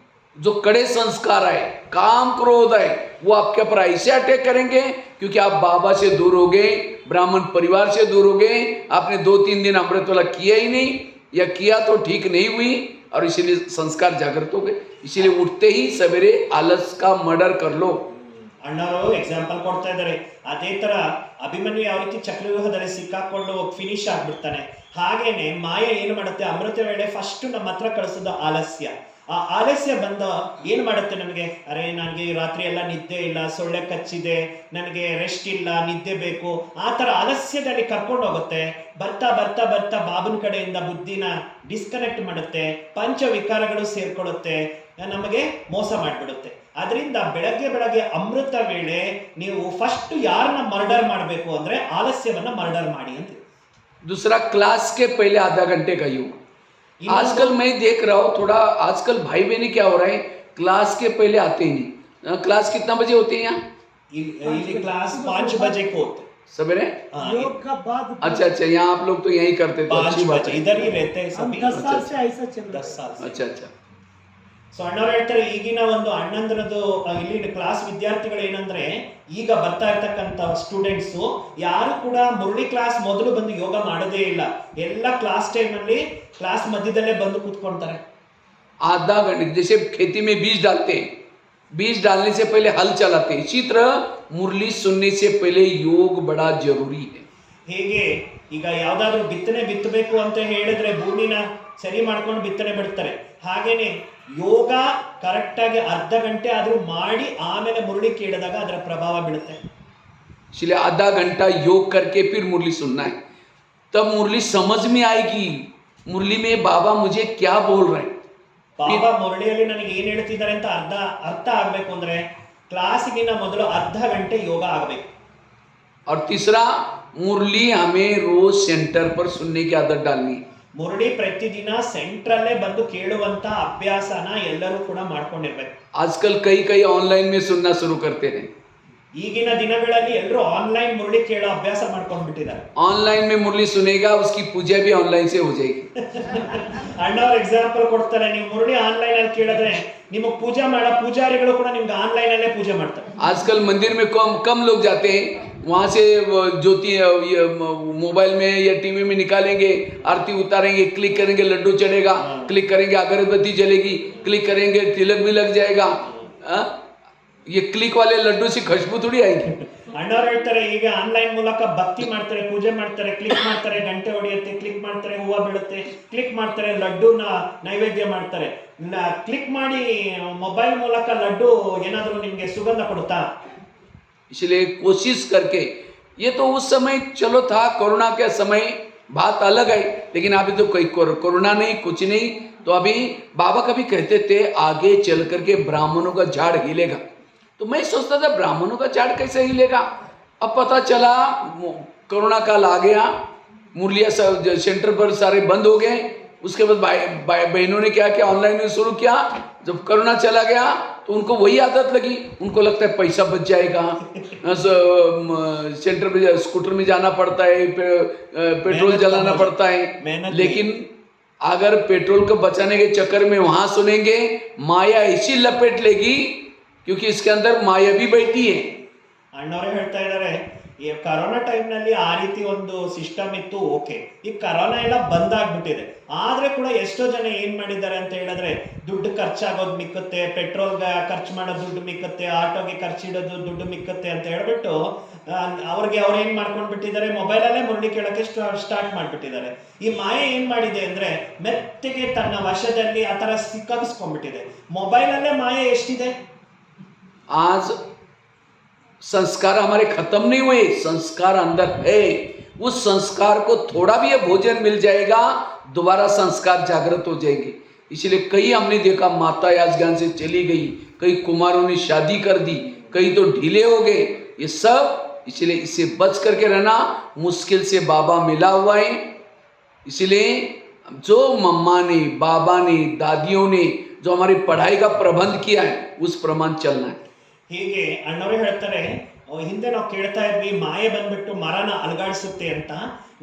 जो कड़े संस्कार है, काम क्रोध है, वो आपके ऊपर ऐसे अटैक करेंगे क्योंकि आप बाबा से दूर हो गए, ब्राह्मण परिवार से दूर हो गए, आपने 2-3 दिन अमृत वाला किया ही नहीं, या किया तो ठीक नहीं हुई, और इसीलिए संस्कार जागृत हो गए। इसीलिए उठते ही सवेरे आलस का मर्डर कर लो। ಅಣ್ಣವರು ಎಕ್ಸಾಂಪಲ್ ಕೊಡ್ತಾ ಇದ್ದಾರೆ. ಅದೇ ತರ ಅಭಿಮನ್ಯು ಯಾವ ರೀತಿ ಚಕ್ರವ್ಯೂಹದಲ್ಲಿ ಸಿಕ್ಕಾಕೊಂಡು ಫಿನಿಶ್ ಆಗ್ಬಿಡ್ತಾನೆ, ಹಾಗೇನೆ ಮಾಯ ಏನು ಮಾಡುತ್ತೆ, ಅಮೃತ ವೇಳೆ ಫಸ್ಟ್ ನಮ್ಮ ಹತ್ರ ಕಳಿಸೋದು ಆಲಸ್ಯ. ಆ ಆಲಸ್ಯ ಬಂದ ಏನ್ ಮಾಡುತ್ತೆ ನಮಗೆ, ಅರೆ ನನಗೆ ರಾತ್ರಿ ಎಲ್ಲ ನಿದ್ದೆ ಇಲ್ಲ, ಸೊಳ್ಳೆ ಕಚ್ಚಿದೆ, ನನಗೆ ರೆಸ್ಟ್ ಇಲ್ಲ, ನಿದ್ದೆ ಬೇಕು, ಆ ತರ ಆಲಸ್ಯದಲ್ಲಿ ಕರ್ಕೊಂಡು ಹೋಗುತ್ತೆ. ಬರ್ತಾ ಬರ್ತಾ ಬರ್ತಾ ಬಾಬನ ಕಡೆಯಿಂದ ಬುದ್ಧಿನ ಡಿಸ್ಕನೆಕ್ಟ್ ಮಾಡುತ್ತೆ, ಪಂಚ ವಿಕಾರಗಳು ಸೇರ್ಕೊಳ್ಳುತ್ತೆ, ನಮಗೆ ಮೋಸ ಮಾಡಿಬಿಡುತ್ತೆ. ಅದರಿಂದ ಬೆಳಗ್ಗೆ ಅಮೃತ ವೇಳೆ ನೀವು ಫಸ್ಟ್ ಯಾರನ್ನ ಮರ್ಡರ್ ಮಾಡಬೇಕು ಅಂದ್ರೆ ಆಲಸ್ಯವನ್ನ ಮರ್ಡರ್ ಮಾಡಿ ಅಂತ. दूसरा, क्लास के पहले आधा घंटे का योग। आजकल मैं देख रहा हूँ थोड़ा, आजकल भाई बहन क्या हो रहा है, क्लास के पहले आते ही नहीं। क्लास कितना बजे होती है यहाँ? ಇಲ್ಲಿ ಕ್ಲಾಸ್ 5 बजे को होते सवेरे। योग का बाद अच्छा, यहाँ आप लोग तो यही करते थे, 5 अच्छी बात बजे है। इधर ही रहते हैं हम सभी, 10 साल से ऐसा चल रहा 10 है. साल से. अच्छा। ಸೊ ಅಣ್ಣವ್ರು ಹೇಳ್ತಾರೆ, ಈಗಿನ ಒಂದು ಅಣ್ಣಂದ್ರದ್ದು ಇಲ್ಲಿ ಕ್ಲಾಸ್ ವಿದ್ಯಾರ್ಥಿಗಳು ಏನಂದ್ರೆ, ಈಗ ಬರ್ತಾ ಇರ್ತಕ್ಕಂಥ ಸ್ಟೂಡೆಂಟ್ಸ್ ಯಾರು ಕೂಡ ಮುರಳಿ ಕ್ಲಾಸ್ ಮೊದಲು ಬಂದು ಯೋಗ ಮಾಡೋದೇ ಇಲ್ಲ. ಎಲ್ಲ ಕ್ಲಾಸ್ ಟೈಮ್ ಅಲ್ಲಿ ಕ್ಲಾಸ್ ಮಧ್ಯದಲ್ಲೇ ಬಂದು ಕೂತ್ಕೊಂತಾರೆ. आधा घंटे, जैसे खेती में बीज डालते हैं, बीज डालने से पहले हल चलाते हैं, इसी तरह मुरली सुनने से पहले योग बड़ा जरूरी है। ಹೇಗೆ ಈಗ ಯಾವ್ದಾದ್ರು ಬಿತ್ತನೆ ಬಿತ್ತಬೇಕು ಅಂತ ಹೇಳಿದ್ರೆ ಭೂಮಿನ ಸರಿ ಮಾಡ್ಕೊಂಡು ಬಿತ್ತನೆ ಬಿಡ್ತಾರೆ, ಹಾಗೇನೆ ಯೋಗ ಕರೆಕ್ಟ್ ಆಗಿ ಅರ್ಧ ಗಂಟೆ ಆದ್ರೂ ಮಾಡಿ ಆಮೇಲೆ ಮುರಳಿ ಕೇಳಿದಾಗ ಅದರ ಪ್ರಭಾವ ಬೀಳುತ್ತೆ. इसलिए आधा घंटा योग करके फिर मुरली सुनना है, तब मुरली समझ में आएगी, मुरली में बाबा मुझे क्या बोल रहे हैं। ಬಾಬಾ ಮುರಳಿಯಲ್ಲಿ ನನಗೆ ಏನ್ ಹೇಳ್ತಿದ್ದಾರೆ ಅಂತ ಅರ್ಥ ಆಗ್ಬೇಕು ಅಂದ್ರೆ ಕ್ಲಾಸಿಗಿನ ಮೊದಲು ಅರ್ಧ ಗಂಟೆ ಯೋಗ ಆಗ್ಬೇಕು. और तीसरा, मुरली हमें रोज सेंटर पर सुनने की आदत डालनी है। ಮುರಳಿ ಪ್ರತಿದಿನ ಸೆಂಟ್ರಲ್ಲೇ ಬಂದು ಕೇಳುವಂತ ಅಭ್ಯಾಸನ ಎಲ್ಲರೂ ಕೂಡ ಮಾಡ್ಕೊಂಡಿರ್ಬೇಕು. आजकल कई ऑनलाइन में सुनना शुरू करते हैं। ಈಗಿನ ದಿನಗಳಲ್ಲಿ ಎಲ್ಲರೂ ಆನ್ಲೈನ್ ಮುರಳಿ ಕೇಳೋ ಅಭ್ಯಾಸ ಮಾಡ್ಕೊಂಡು ಬಿಟ್ಟಿದ್ದಾರೆ. ऑनलाइन में मुरली सुनेगा, उसकी पूजा भी ऑनलाइन से हो जाएगी। ಅಣ್ಣವ್ರ ಎಕ್ಸಾಂಪಲ್ ಕೊಡ್ತಾರೆ, ನೀವು ಮುರಳಿ ಆನ್ಲೈನ್ ಅಲ್ಲಿ ಕೇಳಿದ್ರೆ ನಿಮಗೆ ಪೂಜಾ ಮಾಡೋ ಪೂಜಾರಿಗಳು ಕೂಡ ನಿಮ್ಗೆ ಆನ್ಲೈನ್ ಅಲ್ಲೇ ಪೂಜೆ ಮಾಡ್ತಾರೆ. आजकल मंदिर में कम लोग जाते हैं, वहाँ से ज्योति मोबाइल में या टीवी में निकालेंगे, आरती उतारेंगे, क्लिक करेंगे लड्डू चढ़ेगा, क्लिक करेंगे अगरबत्ती जलेगी, क्लिक करेंगे तिलक भी लग जाएगा। ये क्लिक वाले लड्डू से खुशबू थोड़ी आएगी। ಅಣ್ಣವ್ರು ಹೇಳ್ತಾರೆ, ಈಗ ಆನ್ಲೈನ್ ಮೂಲಕ ಭಕ್ತಿ ಮಾಡ್ತಾರೆ, ಪೂಜೆ ಮಾಡ್ತಾರೆ, ಕ್ಲಿಕ್ ಮಾಡ್ತಾರೆ, ಗಂಟೆ ಹೊಡೆಯುತ್ತೆ, ಕ್ಲಿಕ್ ಮಾಡ್ತಾರೆ, ಹೂವು ಬೀಳುತ್ತೆ, ಕ್ಲಿಕ್ ಮಾಡ್ತಾರೆ, ಲಡ್ಡೂನ ನೈವೇದ್ಯ ಮಾಡ್ತಾರೆ. ಕ್ಲಿಕ್ ಮಾಡಿ ಮೊಬೈಲ್ ಮೂಲಕ ಲಡ್ಡು ಏನಾದರೂ ನಿಮ್ಗೆ ಸುಗಂಧ ಕೊಡುತ್ತಾ? इसलिए कोशिश करके, ये तो उस समय चलो था, कोरोना के समय बात अलग है, लेकिन अभी तो कोई कोरोना नहीं, कुछ नहीं। तो अभी बाबा कभी कहते थे आगे चल करके ब्राह्मणों का झाड़ हिलेगा, तो मैं सोचता था ब्राह्मणों का झाड़ कैसे हिलेगा। अब पता चला कोरोना काल आ गया, मुरलिया सेंटर पर सारे बंद हो गए। उसके बाद बहनों ने क्या किया, ऑनलाइन में शुरू किया। जब कोरोना चला गया तो उनको वही आदत लगी, उनको लगता है पैसा बच जाएगा, सेंटर में स्कूटर में जाना पड़ता है, पेट्रोल मेहनत जलाना कम हो पड़ता है। मेहनत लेकिन अगर पेट्रोल को बचाने के चक्कर में वहां सुनेंगे, माया ऐसी लपेट लेगी, क्योंकि इसके अंदर माया भी बैठी है। ಅಣ್ಣವರೇ ಹೇಳ್ತಾ ಇದ್ದಾರೆ, ಈ ಕರೋನಾ ಟೈಮ್ನಲ್ಲಿ ಆ ರೀತಿ ಒಂದು ಸಿಸ್ಟಮ್ ಇತ್ತು, ಓಕೆ. ಈ ಕರೋನಾ ಎಲ್ಲ ಬಂದಾಗ್ಬಿಟ್ಟಿದೆ, ಆದ್ರೆ ಕೂಡ ಎಷ್ಟೋ ಜನ ಏನ್ ಮಾಡಿದ್ದಾರೆ ಅಂತ ಹೇಳಿದ್ರೆ, ದುಡ್ಡು ಖರ್ಚಾಗೋದು ಮಿಕ್ಕತ್ತೆ, ಪೆಟ್ರೋಲ್ಗೆ ಖರ್ಚು ಮಾಡೋ ದುಡ್ಡು ಮಿಕ್ಕತ್ತೆ, ಆಟೋಗೆ ಖರ್ಚಿಡೋದು ದುಡ್ಡು ಮಿಕ್ಕತ್ತೆ ಅಂತ ಹೇಳ್ಬಿಟ್ಟು ಅವ್ರಿಗೆ ಅವ್ರು ಏನ್ ಮಾಡ್ಕೊಂಡ್ ಬಿಟ್ಟಿದ್ದಾರೆ, ಮೊಬೈಲಲ್ಲೇ ಮುರಳಿ ಕೇಳಕ್ಕೆ ಸ್ಟಾರ್ಟ್ ಮಾಡ್ಬಿಟ್ಟಿದ್ದಾರೆ. ಈ ಮಾಯೆ ಏನ್ ಮಾಡಿದೆ ಅಂದ್ರೆ ಮೆತ್ತಗೆ ತನ್ನ ವಶದಲ್ಲಿ ಆ ತರ ಸಿಕ್ಕಾಕಿಸ್ಕೊಂಡ್ಬಿಟ್ಟಿದೆ. ಮೊಬೈಲಲ್ಲೇ ಮಾಯೆ ಎಷ್ಟಿದೆ. आज संस्कार हमारे खत्म नहीं हुए, संस्कार अंदर है। उस संस्कार को थोड़ा भी भोजन मिल जाएगा, दोबारा संस्कार जागृत हो जाएंगे। इसलिए कई हमने देखा माता आज ज्ञान से चली गई, कई कुमारों ने शादी कर दी, कई तो ढीले हो गए, ये सब इसलिए इससे बच करके रहना मुश्किल से बाबा मिला हुआ है। इसलिए जो मम्मा ने, बाबा ने, दादियों ने जो हमारी पढ़ाई का प्रबंध किया है, उस प्रमाण चलना है। ಹೀಗೆ ಅಣ್ಣವರೇ ಹೇಳ್ತಾರೆ, ಹಿಂದೆ ನಾವು ಕೇಳ್ತಾ ಇದ್ವಿ ಮಾಯೆ ಬಂದ್ಬಿಟ್ಟು ಮರನ ಅಲುಗಾಡಿಸುತ್ತೆ ಅಂತ.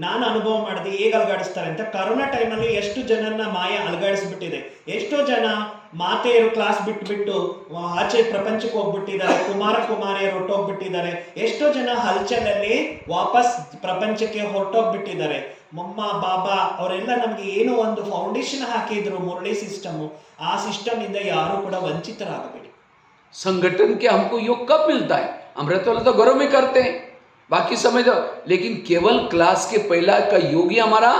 ನಾನು ಅನುಭವ ಮಾಡಿದೆ ಹೇಗೆ ಅಲುಗಾಡಿಸ್ತಾರೆ ಅಂತ. ಕರೋನಾ ಟೈಮಲ್ಲಿ ಎಷ್ಟು ಜನನ್ನ ಮಾಯೆ ಅಲುಗಾಡಿಸ್ಬಿಟ್ಟಿದೆ. ಎಷ್ಟೋ ಜನ ಮಾತೆಯರು ಕ್ಲಾಸ್ ಬಿಟ್ಬಿಟ್ಟು ಆಚೆ ಪ್ರಪಂಚಕ್ಕೆ ಹೋಗ್ಬಿಟ್ಟಿದ್ದಾರೆ, ಕುಮಾರಿಯರು ಹೊರಟೋಗ್ಬಿಟ್ಟಿದ್ದಾರೆ. ಎಷ್ಟೋ ಜನ ಹಲ್ಚಲಲ್ಲಿ ವಾಪಸ್ ಪ್ರಪಂಚಕ್ಕೆ ಹೊರಟೋಗ್ಬಿಟ್ಟಿದ್ದಾರೆ. ಮಮ್ಮ ಬಾಬಾ ಅವರೆಲ್ಲ ನಮಗೆ ಏನೋ ಒಂದು ಫೌಂಡೇಶನ್ ಹಾಕಿದ್ರು, ಮುರಳಿ ಸಿಸ್ಟಮ್. ಆ ಸಿಸ್ಟಮ್ ಇಂದ ಯಾರು ಕೂಡ ವಂಚಿತರಾಗಬೇಡಿ. संगठन के हमको योग कब मिलता है? अमृत वाला तो घरों में करते हैं, बाकी समय तो, लेकिन केवल क्लास के पहला का योग ही हमारा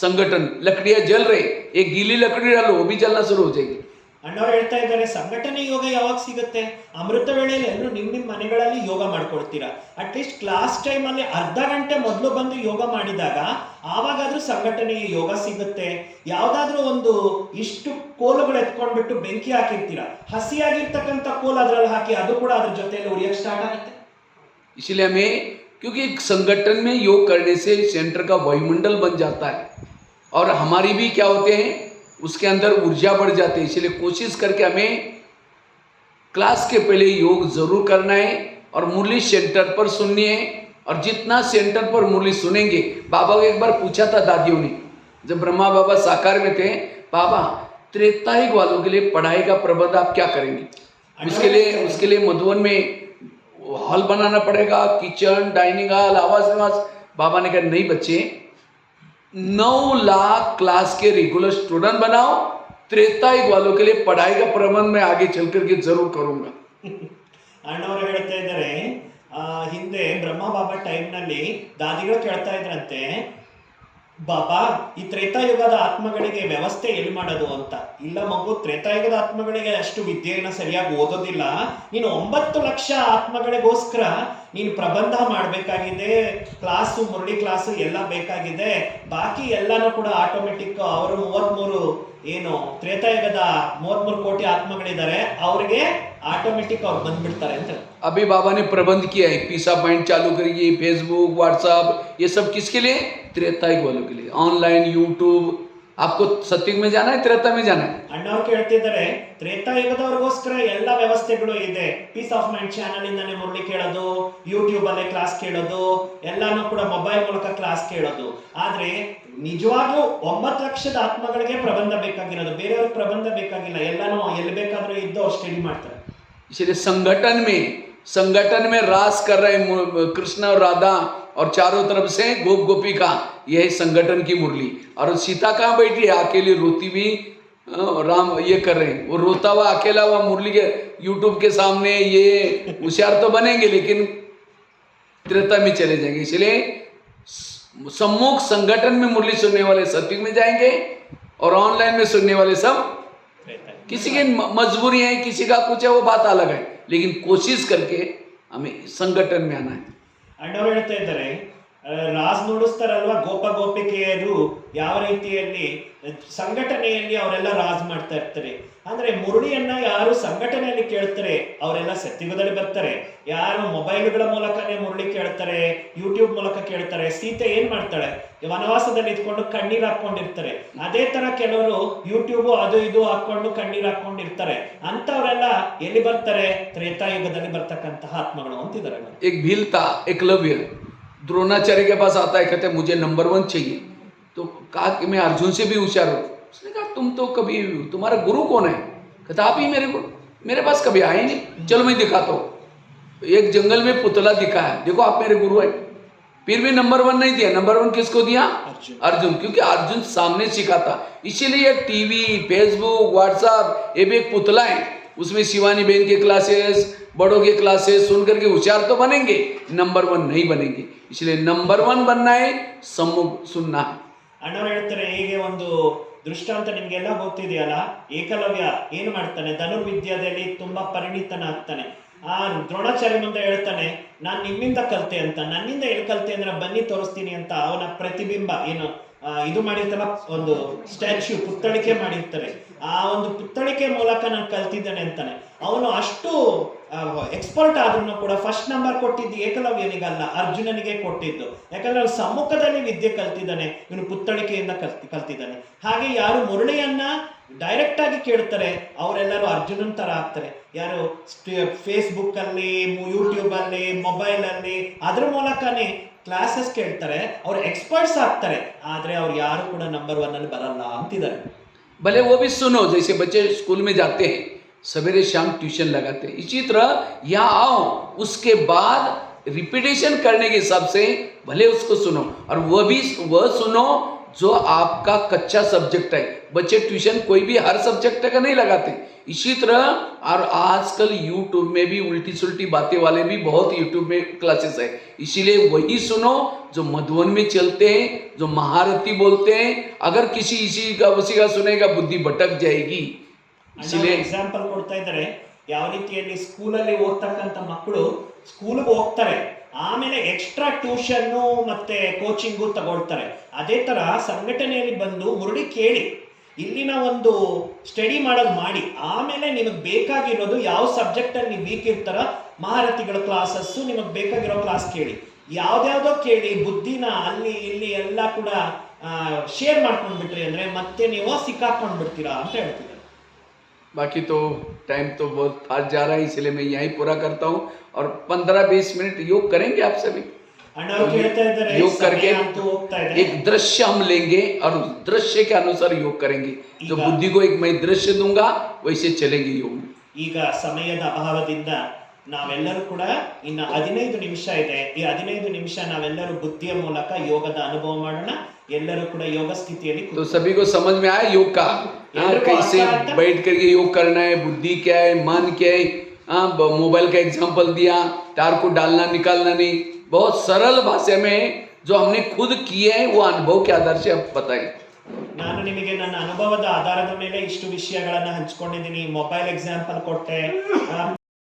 संगठन। लकड़ियां जल रहे, एक गीली लकड़ी डालो, वो भी जलना शुरू हो जाएगी। ಅಣ್ಣವ್ರು ಹೇಳ್ತಾ ಇದ್ದಾರೆ, ಸಂಘಟನೆ ಯೋಗ ಯಾವಾಗ ಸಿಗುತ್ತೆ? ಅಮೃತ ವೇಳೆಯಲ್ಲಿ ಎಲ್ಲರೂ ನಿಮ್ಮ ಮನೆಗಳಲ್ಲಿ ಯೋಗ ಮಾಡ್ಕೊಳ್ತೀರಾ. ಅಟ್ಲೀಸ್ಟ್ ಕ್ಲಾಸ್ ಟೈಮ್ ಅಲ್ಲಿ ಅರ್ಧ ಗಂಟೆ ಮೊದಲು ಬಂದು ಯೋಗ ಮಾಡಿದಾಗ ಆವಾಗಾದ್ರೂ ಸಂಘಟನೆಯ ಯೋಗ ಸಿಗುತ್ತೆ. ಯಾವ್ದಾದ್ರೂ ಒಂದು ಇಷ್ಟು ಕೋಲುಗಳು ಎತ್ಕೊಂಡ್ಬಿಟ್ಟು ಬೆಂಕಿ ಹಾಕಿರ್ತೀರಾ, ಹಸಿಯಾಗಿರ್ತಕ್ಕಂಥ ಕೋಲ್ ಅದ್ರಲ್ಲಿ ಹಾಕಿ ಅದು ಕೂಡ ಅದ್ರ ಜೊತೆಯಲ್ಲಿ ಉರಿಯಕ್ಕೆ ಸ್ಟಾರ್ಟ್ ಆಗುತ್ತೆ. इसलिए हमें, क्योंकि संगठन में योग करने से सेंटर का वायुमंडल बन जाता है और हमारी भी क्या होते हैं, उसके अंदर ऊर्जा बढ़ जाती है। इसलिए कोशिश करके हमें क्लास के पहले योग जरूर करना है और मुरली सेंटर पर सुननी है। और जितना सेंटर पर मुरली सुनेंगे, बाबा को एक बार पूछा था दादियों ने, जब ब्रह्मा बाबा साकार में थे, बाबा त्रेतायुग वालों के लिए पढ़ाई का प्रबंध आप क्या करेंगे? उसके लिए मधुबन में हॉल बनाना पड़ेगा, किचन, डाइनिंग हॉल, आवास निवास। बाबा ने कहा नहीं बच्चे, 9 लाख क्लास के रेगुलर स्टूडेंट बनाओ, त्रेतायुग वालों के लिए पढ़ाई का प्रबंध मैं आगे चल करके जरूर करूंगा। ಅಣ್ಣವರು ಹೇಳ್ತಾ ಇದ್ದಾರೆ, ಹಿಂದೆ ಬ್ರಹ್ಮ ಬಾಬಾ ಟೈಮ್ನಲ್ಲಿ ದಾದಿಗಳು ಕೇಳ್ತಾ ಇದ್ರಂತೆ, ಬಾಬಾ ಈ ತ್ರೇತಾಯುಗದ ಆತ್ಮಗಳಿಗೆ ವ್ಯವಸ್ಥೆ ಎಲ್ಲಿ ಮಾಡೋದು ಅಂತ. ಇಲ್ಲ ಮಗು, ತ್ರೇತಾಯುಗದ ಆತ್ಮಗಳಿಗೆ ಅಷ್ಟು ವಿದ್ಯೆಯನ್ನು ಸರಿಯಾಗಿ ಓದೋದಿಲ್ಲ. ನೀನು 9 ಲಕ್ಷ ಆತ್ಮಗಳಿಗೋಸ್ಕರ ನೀನು ಪ್ರಬಂಧ ಮಾಡಬೇಕಾಗಿದೆ, ಕ್ಲಾಸು, ಮುರಳಿ ಕ್ಲಾಸು ಎಲ್ಲ ಬೇಕಾಗಿದೆ. ಬಾಕಿ ಎಲ್ಲಾನು ಕೂಡ ಆಟೋಮೆಟಿಕ್ ಅವರು 33 ಏನು ತ್ರೇತಾಯುಗದ 33 ಕೋಟಿ ಆತ್ಮಗಳಿದ್ದಾರೆ, ಅವ್ರಿಗೆ ಆಟೋಮೆಟಿಕ್ ಅವ್ರು ಬಂದ್ಬಿಡ್ತಾರೆ ಅಂತ. अभी बाबा ने प्रबंध किया है, पीसा पॉइंट चालू करेगी, फेसबुक, व्हाट्सएप, ये सब किसके लिए? त्रेतायुग वालों के लिए। ऑनलाइन यूट्यूब, आपको सत्युग में जाना है, त्रेता में जाना है? ಅಣ್ಣವ್ರು ಕೇಳ್ತಿದ್ದಾರೆ, ತ್ರೇತಾಯುಗದವ್ರಿಗೋಸ್ಕರ ಎಲ್ಲ ವ್ಯವಸ್ಥೆಗಳು ಇದೆ. ಪೀಸ್ ಆಫ್ ಮೈಂಡ್ ಚಾನಲ್ ಇಂದಾನೆ ಮುರಳಿ ಕೇಳೋದು, ಯೂಟ್ಯೂಬ್ ಅಲ್ಲೇ ಕ್ಲಾಸ್ ಕೇಳೋದು, ಎಲ್ಲಾನು ಕೂಡ ಮೊಬೈಲ್ ಮೂಲಕ ಕ್ಲಾಸ್ ಕೇಳೋದು. ಆದ್ರೆ ನಿಜವಾಗ್ಲೂ 9 ಲಕ್ಷದ ಆತ್ಮಗಳಿಗೆ ಪ್ರಬಂಧ ಬೇಕಾಗಿರೋದು, ಬೇರೆಯವ್ರಿಗೆ ಪ್ರಬಂಧ ಬೇಕಾಗಿಲ್ಲ. ಎಲ್ಲಾನು ಎಲ್ಲಿ ಬೇಕಾದ್ರೂ ಇದ್ದು ಅವ್ರು ಸ್ಟಡಿ ಮಾಡ್ತಾರೆ. इसलिए संगठन में रास कर रहे कृष्ण और राधा और चारों तरफ से गोप गोपिका, यह संगठन की मुरली। और सीता कहाँ बैठी है? अकेली रोती भी राम ये कर रहे हैं, वो रोता हुआ अकेला हुआ मुरली के यूट्यूब के सामने। ये होशियार तो बनेंगे लेकिन त्रेता में चले जाएंगे। इसलिए सम्मुख संगठन में मुरली सुनने वाले सत्युग में जाएंगे और ऑनलाइन में सुनने वाले सब, किसी की मजबूरी है, किसी का कुछ है, वो बात अलग है, लेकिन कोशिश करके हमें संगठन में आना है। ಅಣ್ಣವ್ರು ಹೇಳ್ತಾ ಇದ್ದಾರೆ, ರಾಜ್ ನುಡಿಸ್ತಾರಲ್ವಾ, ಗೋಪ ಗೋಪಿಕೆಯರು ಯಾವ ರೀತಿಯಲ್ಲಿ ಸಂಘಟನೆಯಲ್ಲಿ ಅವರೆಲ್ಲ ರಾಜ್ ಮಾಡ್ತಾ ಇರ್ತಾರೆ. ಅಂದ್ರೆ ಮುರಳಿಯನ್ನ ಯಾರು ಸಂಘಟನೆಯಲ್ಲಿ ಕೇಳ್ತಾರೆ ಅವರೆಲ್ಲ ಸತ್ಯುಗದಲ್ಲಿ ಬರ್ತಾರೆ. ಯಾರು ಮೊಬೈಲ್ಗಳ ಮೂಲಕನೇ ಮುರಳಿ ಕೇಳ್ತಾರೆ, ಯೂಟ್ಯೂಬ್ ಮೂಲಕ ಕೇಳ್ತಾರೆ. ಸೀತೆ ಏನ್ ಮಾಡ್ತಾಳೆ, ವನವಾಸದಲ್ಲಿ ಇದ್ಕೊಂಡು ಕಣ್ಣೀರ್ ಹಾಕೊಂಡಿರ್ತಾರೆ. ಅದೇ ತರ ಕೆಲವರು ಯೂಟ್ಯೂಬ್ ಅದು ಇದು ಹಾಕೊಂಡು ಕಣ್ಣೀರ್ ಹಾಕೊಂಡಿರ್ತಾರೆ. ಅಂತವರೆಲ್ಲ ಎಲ್ಲಿ ಬರ್ತಾರೆ, ತ್ರೇತಾಯುಗದಲ್ಲಿ ಬರ್ತಕ್ಕಂತಹ ಆತ್ಮಗಳು ಅಂತಿದ್ದಾರೆ. एक भील था एकलव्य, द्रोणाचार्य के पास आता है, कहते मुझे नंबर 1 चाहिए. तो कहा कि मैं अर्जुन से भी होशियार हूँ. उसने कहा तुम तो कभी, तुम्हारा गुरु कौन है? कहता आप ही मेरे गुरु. मेरे पास कभी आए नहीं, चलो मैं दिखाता हूँ. एक जंगल में पुतला दिखाया, देखो आप मेरे गुरु है. फिर भी नंबर 1 नहीं दिया. नंबर 1 किसको दिया? अर्जुन, क्योंकि अर्जुन सामने सिखाता. इसीलिए टीवी, फेसबुक, व्हाट्सएप ये भी एक पुतला है. उसमें शिवानी बहन के क्लासेस, बड़ों के क्लासेस सुन करके होशियार तो बनेंगे, नंबर 1 नहीं बनेंगे. इसलिए नंबर 1 बनना है, सम्मुख सुनना है. ಅಣ್ಣವ್ರು ಹೇಳ್ತಾರೆ, ಹೀಗೆ ಒಂದು ದೃಷ್ಟಾಂತ ನಿಮ್ಗೆಲ್ಲ ಗೊತ್ತಿದೆಯಲ್ಲ, ಏಕಲವ್ಯ ಏನು ಮಾಡ್ತಾನೆ, ಧನುರ್ವಿದ್ಯಾದಲ್ಲಿ ತುಂಬಾ ಪರಿಣಿತನಾಗ್ತಾನೆ. ಆ ದ್ರೋಣಾಚಾರ್ಯ ಮುಂದೆ ಹೇಳ್ತಾನೆ, ನಾನ್ ನಿಮ್ಮಿಂದ ಕಲ್ತೆ ಅಂತ. ನನ್ನಿಂದ ಎಲ್ಲಿ ಕಲ್ತೆ ಅಂದ್ರೆ ಬನ್ನಿ ತೋರಿಸ್ತೀನಿ ಅಂತ ಅವನ ಪ್ರತಿಬಿಂಬ ಏನು ಇದು ಮಾಡಿರ್ತಾರ, ಒಂದು ಸ್ಟ್ಯಾಚ್ಯೂ ಪುತ್ತಳಿಕೆ ಮಾಡಿರ್ತಾರೆ. ಆ ಒಂದು ಪುತ್ತಳಿಕೆ ಮೂಲಕ ನಾನು ಕಲ್ತಿದ್ದೇನೆ ಅಂತಾನೆ. ಅವನು ಅಷ್ಟು ಎಕ್ಸ್ಪರ್ಟ್ ಆದ್ರೂ ಕೂಡ ಫಸ್ಟ್ ನಂಬರ್ ಕೊಟ್ಟಿದ್ದು ಏಕಲವ್ಯನಿಗಲ್ಲ, ಅರ್ಜುನನಿಗೆ ಕೊಟ್ಟಿದ್ದು. ಯಾಕಂದ್ರೆ ಅವ್ನು ಸಮ್ಮುಖದಲ್ಲಿ ವಿದ್ಯೆ ಕಲ್ತಿದ್ದಾನೆ, ಇವನು ಪುತ್ತಳಿಕೆಯಿಂದ ಕಲ್ತಿದ್ದಾನೆ. ಹಾಗೆ ಯಾರು ಮುರಳಿಯನ್ನ ಡೈರೆಕ್ಟ್ ಆಗಿ ಕೇಳ್ತಾರೆ ಅವರೆಲ್ಲರೂ ಅರ್ಜುನನ್ ತರ ಆಗ್ತಾರೆ. ಯಾರು ಫೇಸ್ಬುಕ್ ಅಲ್ಲಿ, ಯೂಟ್ಯೂಬ್ ಅಲ್ಲಿ, ಮೊಬೈಲ್ ಅಲ್ಲಿ ಅದ್ರ ಮೂಲಕನೇ ಕ್ಲಾಸಸ್ ಕೇಳ್ತಾರೆ, ಅವ್ರು ಎಕ್ಸ್ಪರ್ಟ್ಸ್ ಆಗ್ತಾರೆ. ಆದ್ರೆ ಅವ್ರು ಯಾರು ಕೂಡ ನಂಬರ್ 1 ಅಲ್ಲಿ ಬರಲ್ಲ ಅಂತಿದ್ದಾರೆ. भले वो भी सुनो, जैसे बच्चे स्कूल में जाते हैं, सवेरे शाम ट्यूशन लगाते हैं, इसी तरह यहाँ आओ, उसके बाद रिपीटेशन करने के हिसाब से भले उसको सुनो, और वह सुनो जो आपका कच्चा सब्जेक्ट है. बच्चे ट्यूशन कोई भी हर सब्जेक्ट का नहीं लगाते. इसी तरह और आजकल यूट्यूब में भी उल्टी सुल्टी बातें वाले भी बहुत यूट्यूब में क्लासेस है. इसीलिए वही सुनो जो मधुबन में चलते हैं, जो महारथी बोलते हैं. अगर किसी इसी का उसी का सुनेगा बुद्धि भटक जाएगी. ಇಸಿಲಿಯೇ ಎಕ್ಸಾಂಪಲ್ ಕೊಡ್ತಾ ಇದ್ದಾರೆ, ಯಾವ ರೀತಿಯಲ್ಲಿ ಸ್ಕೂಲಲ್ಲಿ ಓದ್ತಕ್ಕಂಥ ಮಕ್ಕಳು ಸ್ಕೂಲ್ಗೆ ಹೋಗ್ತಾರೆ, ಆಮೇಲೆ ಎಕ್ಸ್ಟ್ರಾ ಟ್ಯೂಷನ್ನು ಮತ್ತೆ ಕೋಚಿಂಗು ತಗೊಳ್ತಾರೆ. ಅದೇ ತರ ಸಂಘಟನೆಯಲ್ಲಿ ಬಂದು ಮುರುಳಿ ಕೇಳಿ, ಇಲ್ಲಿನ ಒಂದು ಸ್ಟಡಿ ಮಾಡೋದು ಮಾಡಿ, ಆಮೇಲೆ ನಿಮಗೆ ಬೇಕಾಗಿರೋದು ಯಾವ ಸಬ್ಜೆಕ್ಟ್ ಅಲ್ಲಿ ನೀವು ವೀಕ್ ಇರ್ತಾರ, ಮಹಾರಥಿಗಳ ಕ್ಲಾಸಸ್ಸು ನಿಮಗೆ ಬೇಕಾಗಿರೋ ಕ್ಲಾಸ್ ಕೇಳಿ. ಯಾವ್ದ್ಯಾವ್ದೋ ಕೇಳಿ ಬುದ್ಧಿನ ಅಲ್ಲಿ ಇಲ್ಲಿ ಎಲ್ಲ ಕೂಡ ಶೇರ್ ಮಾಡ್ಕೊಂಡು ಬಿಟ್ರಿ ಅಂದ್ರೆ ಮತ್ತೆ ನೀವು ಸಿಕ್ಕಾಕೊಂಡು ಬಿಡ್ತೀರಾ ಅಂತ ಹೇಳ್ತಿದ್ದಾರೆ. बाकी तो टाइम तो बहुत फास्ट जा रहा है, इसलिए मैं यहीं पूरा करता हूँ. और 15-20 मिनट योग करेंगे आप सभी. योग करके एक दृश्य हम लेंगे और उस दृश्य के अनुसार योग करेंगे. जो बुद्धि को एक मैं दृश्य दूंगा वैसे चलेंगे योग. ಈಗ ಸಮಯದ ಅಭಾವದಿಂದ ನಾವೆಲ್ಲರೂ ಕೂಡ ಇನ್ನು 15 ನಿಮಿಷ ಇದೆ. ಈ 15 ನಿಮಿಷ ನಾವೆಲ್ಲರೂ ಬುದ್ಧಿಯ ಮೂಲಕ ಯೋಗದ ಅನುಭವ ಮಾಡೋಣ. ಎಲ್ಲರೂ ಕೂಡ ಯೋಗ ಸ್ಥಿತಿಯಲ್ಲಿ. तो सभी को समझ में आया योग का, कैसे बैठ करके योग करना है, बुद्धि क्या है, मन क्या है. मोबाइल का एग्जांपल दिया, तार को डालना निकालना नहीं, बहुत सरल भाषा में जो हमने खुद किए हैं वो अनुभव के आधार से अब बताएं. ನಾನು ನಿಮಗೆ ನನ್ನ ಅನುಭವದ ಆಧಾರದ ಮೇಲೆ ಇಷ್ಟು ವಿಷಯಗಳನ್ನ ಹಂಚ್ಕೊಂಡಿದ್ದೀನಿ. ಮೊಬೈಲ್ ಎಕ್ಸಾಂಪಲ್ ಕೊಟ್ಟೆ,